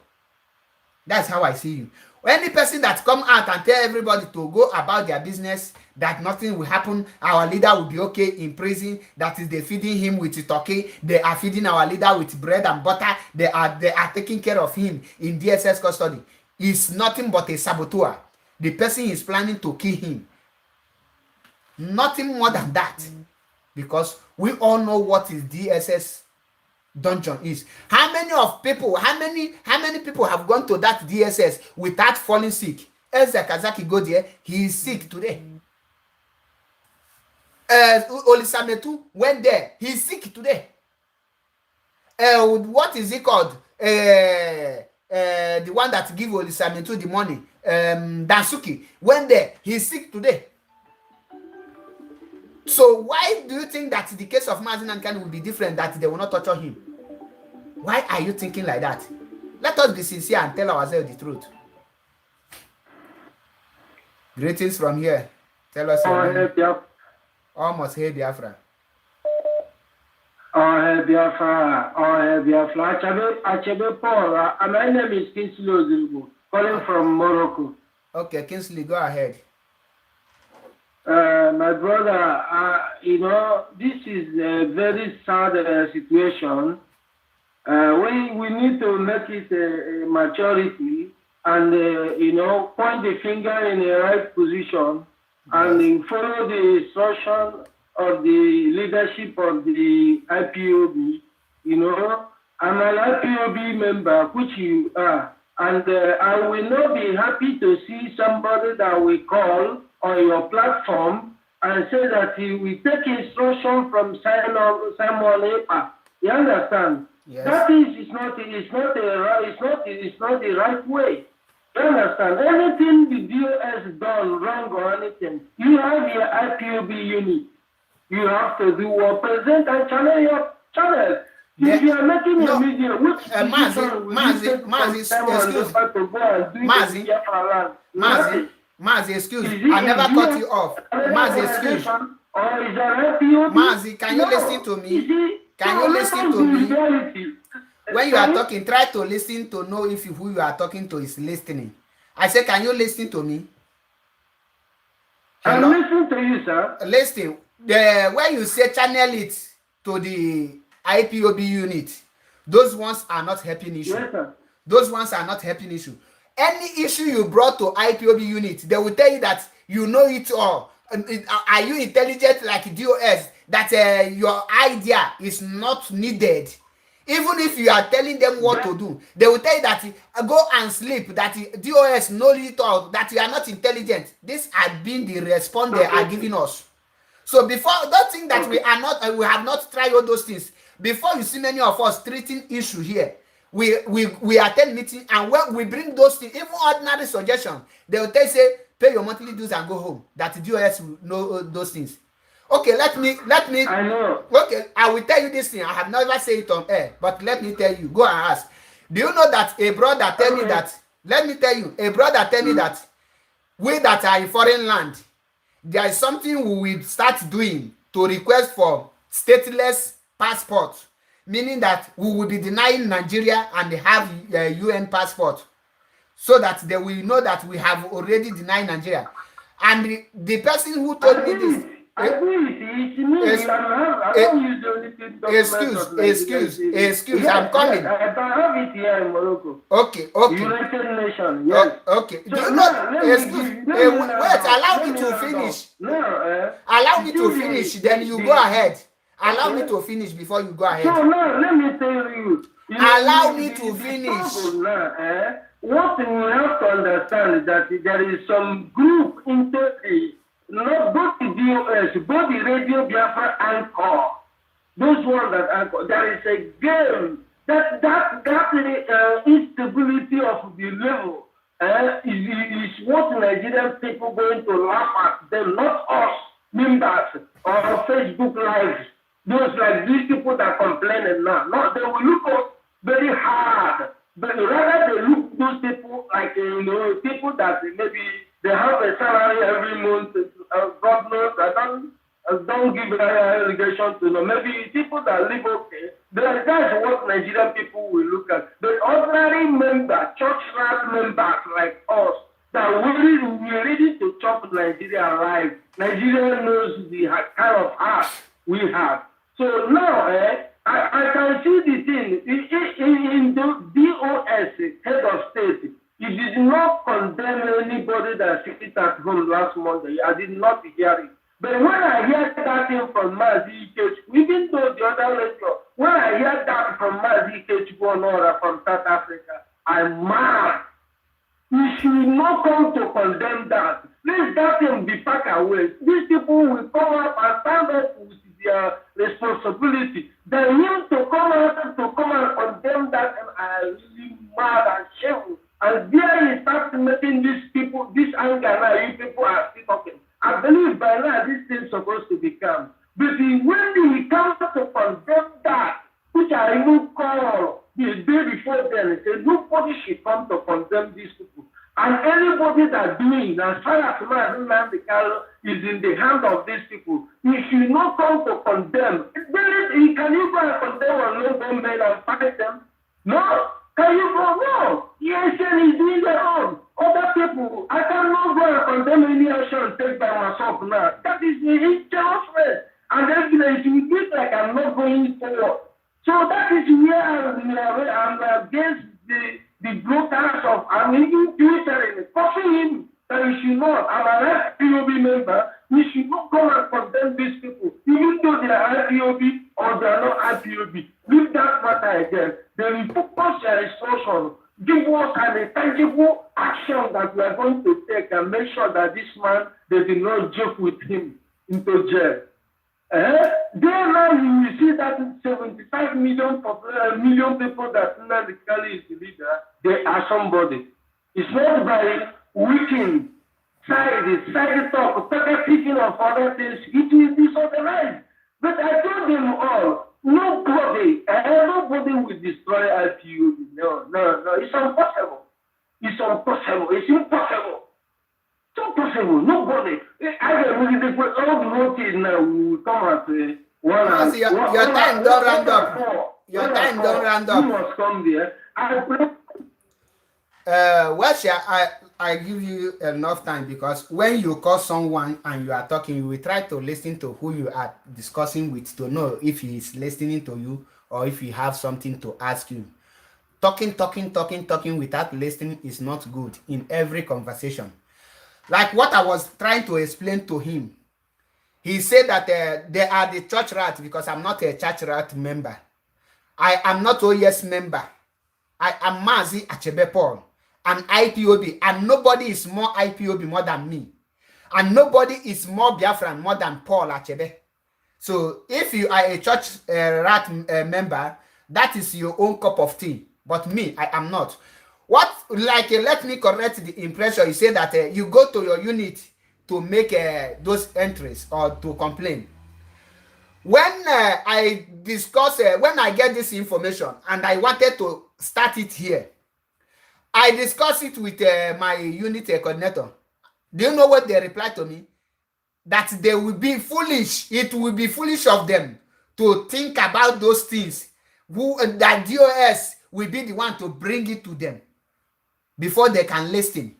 That's how I see you. Any person that come out and tell everybody to go about their business, that nothing will happen, our leader will be okay in prison, that is, they're feeding him with turkey, they are feeding our leader with bread and butter, they are taking care of him in DSS custody, is nothing but a saboteur. The person is planning to kill him. Nothing more than that. Because we all know what is DSS dungeon is. How many people have gone to that DSS without falling sick? Ezra Kazaki go there, he is sick today. Olisametu went there, he is sick today. What is it called? The one that give Olisametu the money, Dansuki went there, he is sick today. So why do you think that the case of Mazin and Kanu will be different, that they will not torture him? Why are you thinking like that? Let us be sincere and tell ourselves the truth. Greetings from here. Tell us your Oh, name. Biafra. Almost here, Biafra. Biafra. Achebe Paul. My name is Kingsley Ozugbo, calling from Morocco. Okay, Kingsley, go ahead. My brother, this is a very sad situation. We need to make it a maturity and, point the finger in the right position and follow the instruction of the leadership of the IPOB. I'm an IPOB member, which you are, and I will not be happy to see somebody that we call on your platform and say that he will take instruction from Simon Epa. You understand? Yes. That is not the right way. You understand? Anything the deal has done wrong or anything, you have your IPOB unit. You have to do or present and channel your channel. If you are making a media, which Mazi, excuse. I never cut you off. Mazi, excuse. Mazi, can you listen to me? Can you listen to me? When you are talking, try to listen to know if who you are talking to is listening. I say, can you listen to me? Hello? I'm listening to you, sir. Listen. When you say channel it to the IPOB unit, those ones are not helping issue. Yes, sir. Those ones are not helping issue. Any issue you brought to IPOB unit, they will tell you that you know it all. Are you intelligent like DOS? That your idea is not needed. Even if you are telling them what to do, they will tell you that go and sleep, that DOS know it all, that you are not intelligent. This has been the response they are giving us. So before, don't think that we have not tried all those things. Before you see many of us treating issue here, we attend meeting, and when we bring those things, even ordinary suggestion, they will tell you, say, pay your monthly dues and go home. That DOS will know those things. Okay, let me. I know. Okay, I will tell you this thing. I have never said it on air, but let me tell you. Go and ask. Do you know that a brother tell me that? Let me tell you. A brother tell me that we that are in foreign land, there is something we will start doing to request for stateless passport, meaning that we will be denying Nigeria and they have a UN passport, so that they will know that we have already denied Nigeria. And the person who told me this. Excuse, I'm coming. I have it here in Morocco. Okay. United Nations, yes. Okay. So Do you know? Excuse. Wait, allow me to finish. Allow me to finish, then you go ahead. Allow me to finish before you go ahead. So now, let me tell you. Allow me to finish. What we have to understand is that there is some group into the not both the DOS, both the Radio Biafra anchor, those ones that anchor, there is a game that instability of the level is what Nigerian people going to laugh at them, not us members or Facebook lives. Those like these people that complaining now. No, they will look up very hard. But rather they look those people like people that maybe they have a salary every month. God knows, I don't give allegation to know. Maybe people that live okay. That's what Nigerian people will look at. The ordinary member, church rat members like us, that we're ready to chop Nigeria alive. Nigeria knows the kind of heart we have. So now, I can see the thing in the DOS head of state. He did not condemn anybody that sit at home last Monday. I did not hear it. But when I hear that thing from Mazi Ikechukwu, even though the other lecture, when I hear that from Mazi Ikechukwu from South Africa, I'm mad. We should not come to condemn that. Let that thing be packed away. These people will come up and stand up with their responsibility. They need to come out and condemn that, and I really mad and shameful. And there he starts making these people, this anger now, you people are still talking. I believe by now this thing is supposed to become. But when he comes to condemn that, which I even call the day before then, he said nobody should come to condemn these people. And anybody that's doing, as far as Nnamdi Kanu is in the hands of these people, he should not come to condemn. He can you go and condemn unknown men and fight them? No? Can you go? No. Yes, and he's doing their own. Other people, I cannot go and condemn any action taken by myself now. That is the injustice. And evidence will be like I'm not going forward. So that is where I'm against the brokers of, I'm even twittering, forcing him that he should not, I'm an IPOB member, we should not come and condemn these people, even though they are IPOB or they are not IPOB. Leave that matter again. They will focus their resources, give us an tangible action that we are going to take and make sure that this man, they do not joke with him into jail. There now you will see that 75 million people that Nnamdi Kanu is the leader, they are somebody. It's not by weekend, side talk, talking of other things, it will be disorganized. But I told them all, nobody will destroy IPU. No, it's impossible. It's impossible. It's impossible. It's impossible. Nobody. I will put all the notice now. We will come at one. Your time don't round up. Your time don't round up. You must come there. Well, I give you enough time, because when you call someone and you are talking, you will try to listen to who you are discussing with to know if he is listening to you or if he have something to ask you. Talking without listening is not good in every conversation. Like what I was trying to explain to him. He said that they are the church rat because I'm not a church rat member. I am not OES member. I am Mazi Achebe Paul, an IPOB, and nobody is more IPOB more than me. And nobody is more Biafran more than Paul Achebe. So if you are a church rat member, that is your own cup of tea. But me, I am not. Let me correct the impression. You say that you go to your unit to make those entries or to complain. When I get this information and I wanted to start it here, I discussed it with my unit coordinator. Do you know what they replied to me? That they will be foolish. It will be foolish of them to think about those things. That DOS will be the one to bring it to them before they can listen.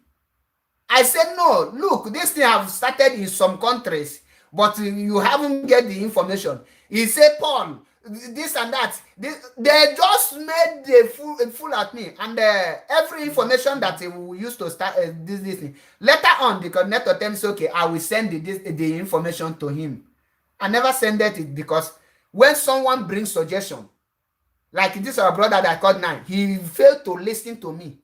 I said, no, look, this thing have started in some countries, but you haven't get the information. He said, Paul, this and that. They just made a fool at me. And every information that we used to start this thing. Later on, the coordinator tells me, okay, I will send the information to him. I never send it because when someone brings suggestion, like this our brother that I called now, he failed to listen to me.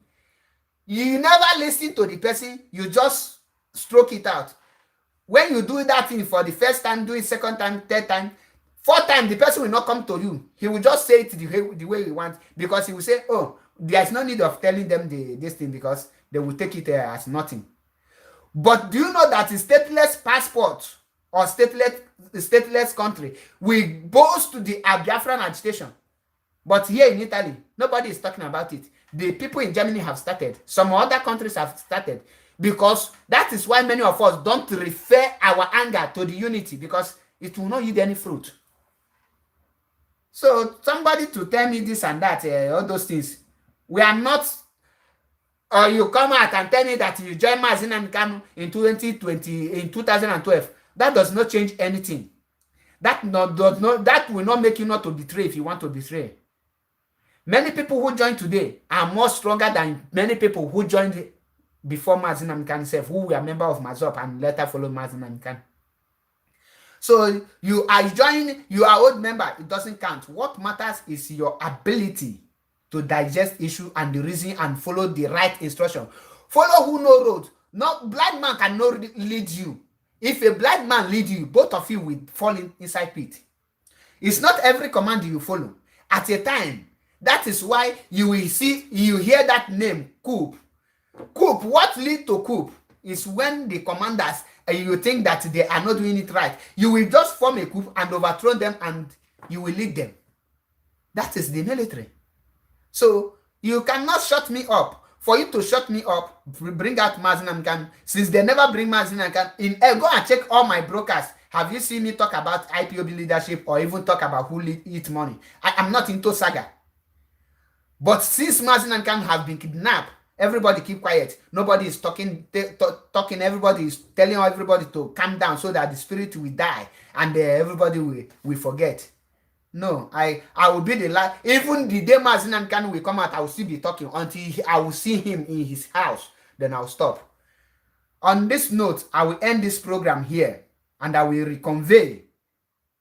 You never listen to the person, you just stroke it out. When you do that thing for the first time, do it second time, third time, fourth time, the person will not come to you. He will just say it the way he wants, because he will say, oh, there's no need of telling them this thing because they will take it as nothing. But do you know that a stateless passport or stateless country will boast to the Biafran agitation? But here in Italy, nobody is talking about it. The people in Germany have started. Some other countries have started. Because that is why many of us don't refer our anger to the unity, because it will not yield any fruit. So somebody to tell me this and that, all those things, we are not, or you come out and tell me that you join Mazi Nnamdi Kanu in 2012, that does not change anything. That will not make you not to betray if you want to betray. Many people who join today are more stronger than many people who joined before Mazi Nnamdi Kanu self, who were member of Mazop and later followed Mazi Nnamdi Kanu. So you are old member, it doesn't count. What matters is your ability to digest issue and the reason and follow the right instruction. Follow who know road. Not blind man cannot lead you. If a blind man lead you, both of you will fall inside pit. It's not every command you follow. At a time, that is why you hear that name, coup. Coup, what leads to coup is when the commanders, you think that they are not doing it right. You will just form a coup and overthrow them and you will lead them. That is the military. So you cannot shut me up. for you to shut me up, bring out Mazinamkan. Since they never bring Mazinamkan, go and check all my brokers. Have you seen me talk about IPOB leadership or even talk about who eat money? I am not into saga. But since Mazinamkan have been kidnapped, everybody keep quiet. Nobody is talking. Everybody is telling everybody to calm down so that the spirit will die and everybody will forget. No, I will be the last. Even the day Mazinamkan will come out, I will still be talking until I will see him in his house. Then I'll stop. On this note, I will end this program here and I will reconvey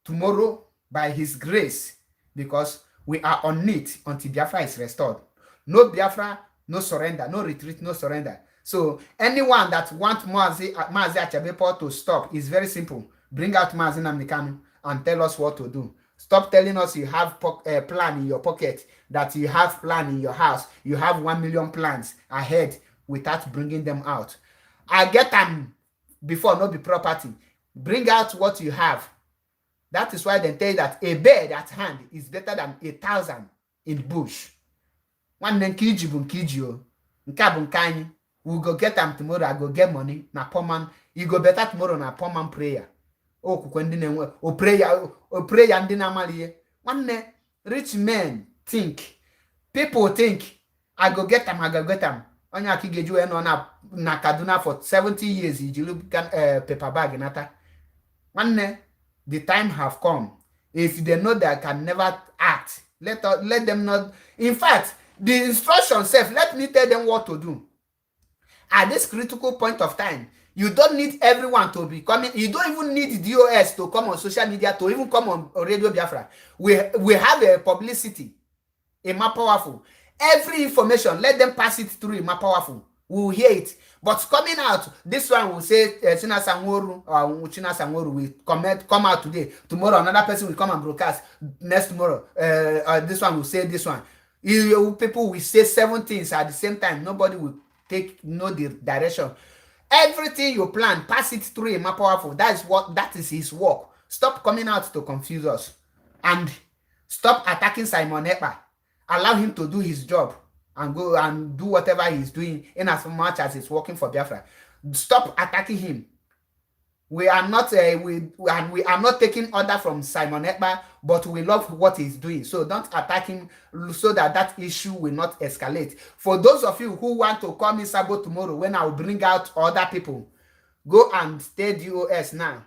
tomorrow by his grace, because we are on it until Biafra is restored. No Biafra, no surrender, no retreat, no surrender. So anyone that wants Mazi Achebepo to stop is very simple. Bring out Mazi Namikanu and tell us what to do. Stop telling us you have a plan in your pocket, that you have plan in your house, you have 1 million plans ahead without bringing them out. I get them before, not be property. Bring out what you have. That is why they tell you that a bird at hand is better than 1,000 in bush. One then kiji bun kiji nkabun kanyi. We go get them tomorrow. I go get money. Na poor man. You go better tomorrow na poor man prayer. Oh, kukwendine o prayer ndina maliye. One rich men think. People think. I go get them. I go get them. Onya kigeju eno na Kaduna for 70 years. You paper bag nata. One the time have come. If they know that I can never act, let them not. In fact, the instruction says, let me tell them what to do. At this critical point of time, you don't need everyone to be coming. You don't even need DOS to come on social media, to even come on Radio Biafra. We have a publicity. More powerful. Every information, let them pass it through. More powerful. We will hear it. But coming out, this one will say China Sanworu or China Sanworu will come out today. Tomorrow, another person will come and broadcast. Next tomorrow, this one will say this one. People will say 7 things at the same time. Nobody will know the direction. Everything you plan, pass it through a more powerful. That is his work. Stop coming out to confuse us. And stop attacking Simon Ekpa. Allow him to do his job and go and do whatever he's doing in as much as it's working for Biafra. Stop attacking him. We are not taking order from Simon Ekpa, but we love what he's doing. So don't attack him so that issue will not escalate. For those of you who want to call me Sabo tomorrow when I will bring out other people, go and stay DOS now.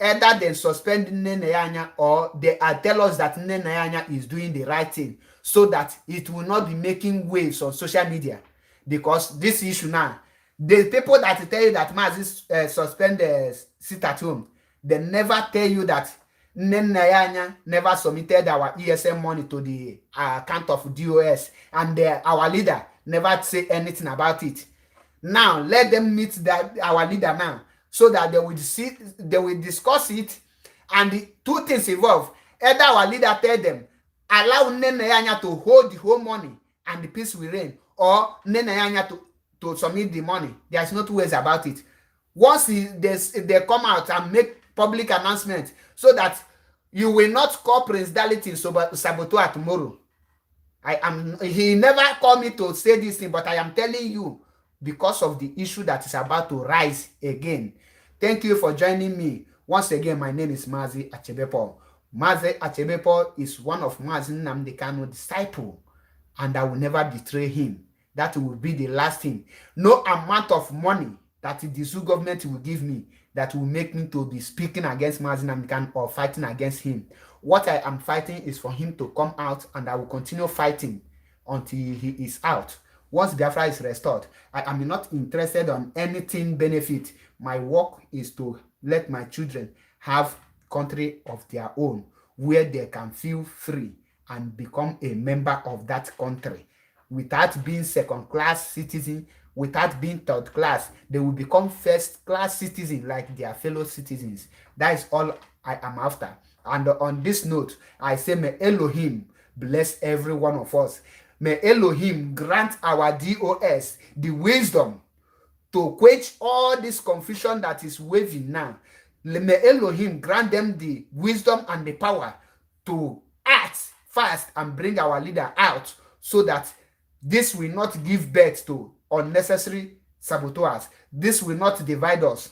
Either they suspend Neneyanya or they tell us that Neneyanya is doing the right thing so that it will not be making waves on social media. Because this issue now, the people that tell you that Mazi suspend sit at home, they never tell you that Neneyanya never submitted our ESM money to the account of DOS, and our leader never say anything about it. Now let them meet our leader now, so that they will discuss it, and the 2 things involved. Either our leader tell them, allow Neneyanya to hold the whole money and the peace will reign, or Neneyanya to submit the money. There's no 2 ways about it. Once they come out and make public announcement, so that you will not call Prince Darlington Saboteur tomorrow. He never called me to say this thing, but I am telling you because of the issue that is about to rise again. Thank you for joining me. Once again, my name is Mazi Achebepo. Mazi Achebepo is one of Mazi Nnamdi Kanu disciple, and I will never betray him. That will be the last thing. No amount of money that the Zoo government will give me that will make me to be speaking against Mazi Nnamdi Kanu or fighting against him. What I am fighting is for him to come out, and I will continue fighting until he is out. Once Biafra is restored, I am not interested on anything benefit. My work is to let my children have country of their own, where they can feel free and become a member of that country without being second-class citizen, without being third class. They will become first-class citizens like their fellow citizens. That is all I am after. And on this note, I say, may Elohim bless every one of us. May Elohim grant our DOS the wisdom to quench all this confusion that is waving now. May Elohim grant them the wisdom and the power to act fast and bring our leader out, so that This will not give birth to unnecessary saboteurs. This will not divide us.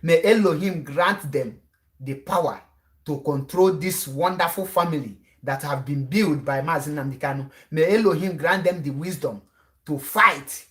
May Elohim grant them the power to control this wonderful family that have been built by Mazi Nnamdi Kanu. May Elohim grant them the wisdom to fight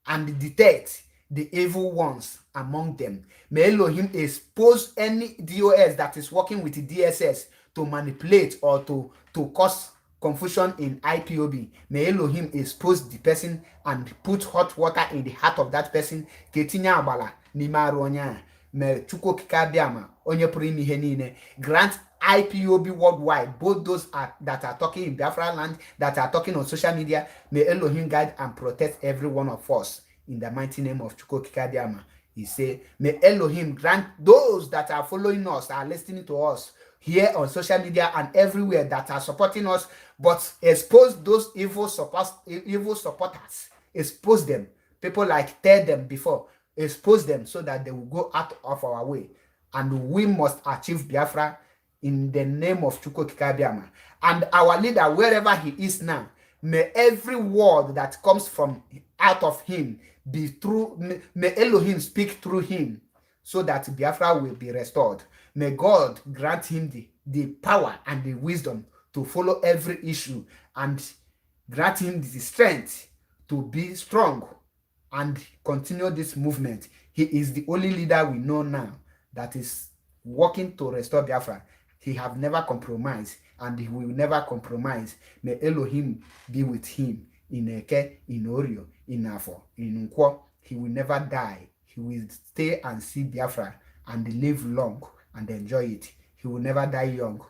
and detect the evil ones among them. May Elohim expose any DOS that is working with the DSS to manipulate or to cause confusion in IPOB. May Elohim expose the person and put hot water in the heart of that person. Ketinya abala n'ime arụ onye a. May Chukwu Okike Abiama, onye pụrụ ime ihe niile, grant IPOB worldwide, both those that are talking in Biafra land, that are talking on social media. May Elohim guide and protect every one of us in the mighty name of Chukwu Okike Abiama. He said, may Elohim grant those that are following us, are listening to us here on social media and everywhere, that are supporting us, but expose those evil supporters. Expose them. People like tell them before. Expose them so that they will go out of our way. And we must achieve Biafra in the name of Chukwu Okike Abiama. And our leader, wherever he is now, may every word that comes from out of him be true. May Elohim speak through him so that Biafra will be restored. May God grant him the power and the wisdom to follow every issue, and grant him the strength to be strong and continue this movement. He is the only leader we know now that is working to restore Biafra. He have never compromised, and he will never compromise. May Elohim be with him in Eke, in Orio, in Afo, in Nkwo. He will never die. He will stay and see Biafra and live long and enjoy it. He will never die young.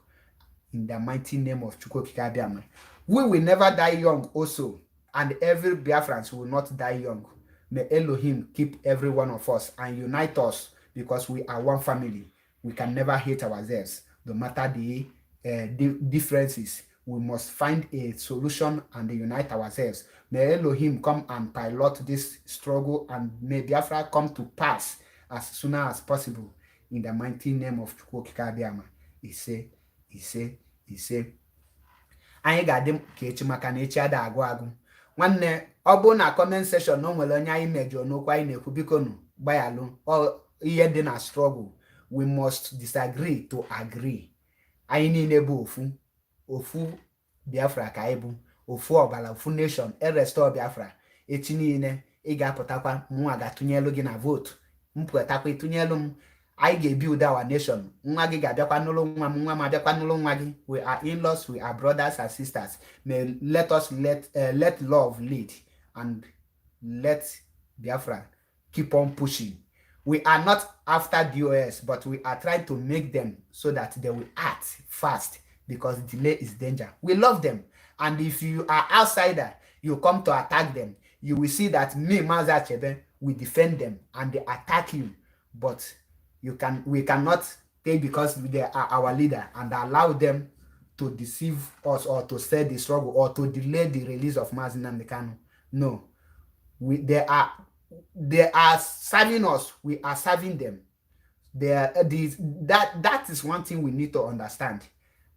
In the mighty name of Chukwu Okike Abiama. We will never die young also, and every Biafrans will not die young. May Elohim keep every one of us and unite us, because we are one family. We can never hate ourselves. No matter the differences, we must find a solution and unite ourselves. May Elohim come and pilot this struggle, and may Biafra come to pass as soon as possible. In the mighty name of Chukwu Okike Abiama. Ise. Anyị ga-adị ka echi, maka na echi ada agụ agụ. Nwanne, ọ bụ na comment section no nwere onye anyị mejọ n'okwu anyị na-ekwu, biko nụ gbayalụ ihe dị na struggle. We must disagree to agree. Anyị niile bụ ofu Biafra ka anyị bụ, ofu ọbala, ofu nation, restore Biafra. Echi niile ị ga-apụtakwa, mụnwa ga-atụnyelu gị na vote, mpụtakwa ịtụnyelu m. I ga-build our nation. Nwa gị ga-abịakwa n'ụlọ nwa m, nwa m abịakwa n'ụlọ nwa gị. We are in-laws, we are brothers and sisters. May let us let love lead, and let Biafra keep on pushing. We are not after DOS, but we are trying to make them so that they will act fast, because delay is danger. We love them, and if you are outsider, you come to attack them, you will see that me, Mazi Achebe, we defend them and they attack you. But we cannot take, because they are our leader, and allow them to deceive us or to sell the struggle or to delay the release of Mazi Nnamdi Kanu. No, they are serving us. We are serving them. That is one thing we need to understand.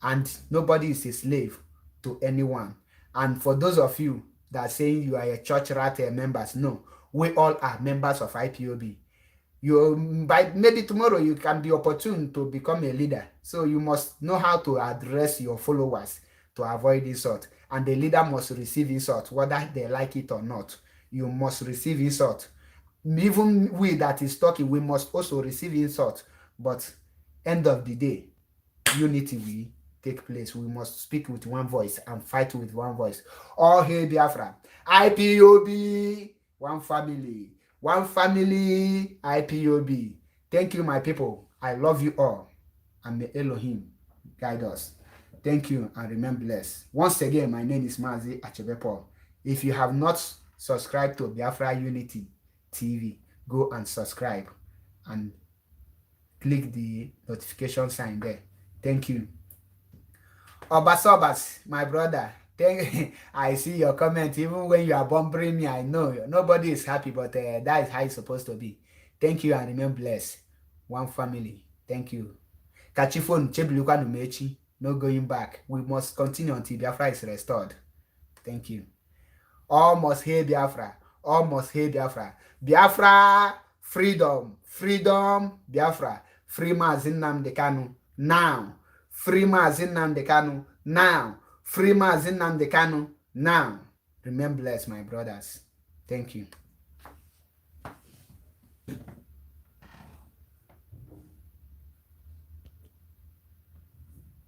And nobody is a slave to anyone. And for those of you that are saying you are a church rat members, no, we all are members of IPOB. Maybe tomorrow you can be opportune to become a leader. So you must know how to address your followers to avoid insult. And the leader must receive insult, whether they like it or not. You must receive insult. Even we that is talking, we must also receive insult. But end of the day, unity will take place. We must speak with one voice and fight with one voice. All hail Biafra. IPOB, one family. One family, IPOB. Thank you, my people. I love you all. And may Elohim guide us. Thank you, and remain blessed. Once again, my name is Mazi Achebe Paul. If you have not subscribed to Biafra Unity TV, go and subscribe and click the notification sign there. Thank you. Obas, my brother. I see your comment. Even when you are bombing me, I know nobody is happy, but that is how it's supposed to be. Thank you, and remain blessed. One family. Thank you. Kachifon Chebiluka Numechi. No going back. We must continue until Biafra is restored. Thank you. All must hail Biafra. All must hail Biafra. Biafra, freedom. Freedom, Biafra. Free Mazin Nnamdi Kanu now. Free Mazin Nnamdi Kanu now. Free Mazin Nnamdi Kanu now. Remain blessed, my brothers. Thank you.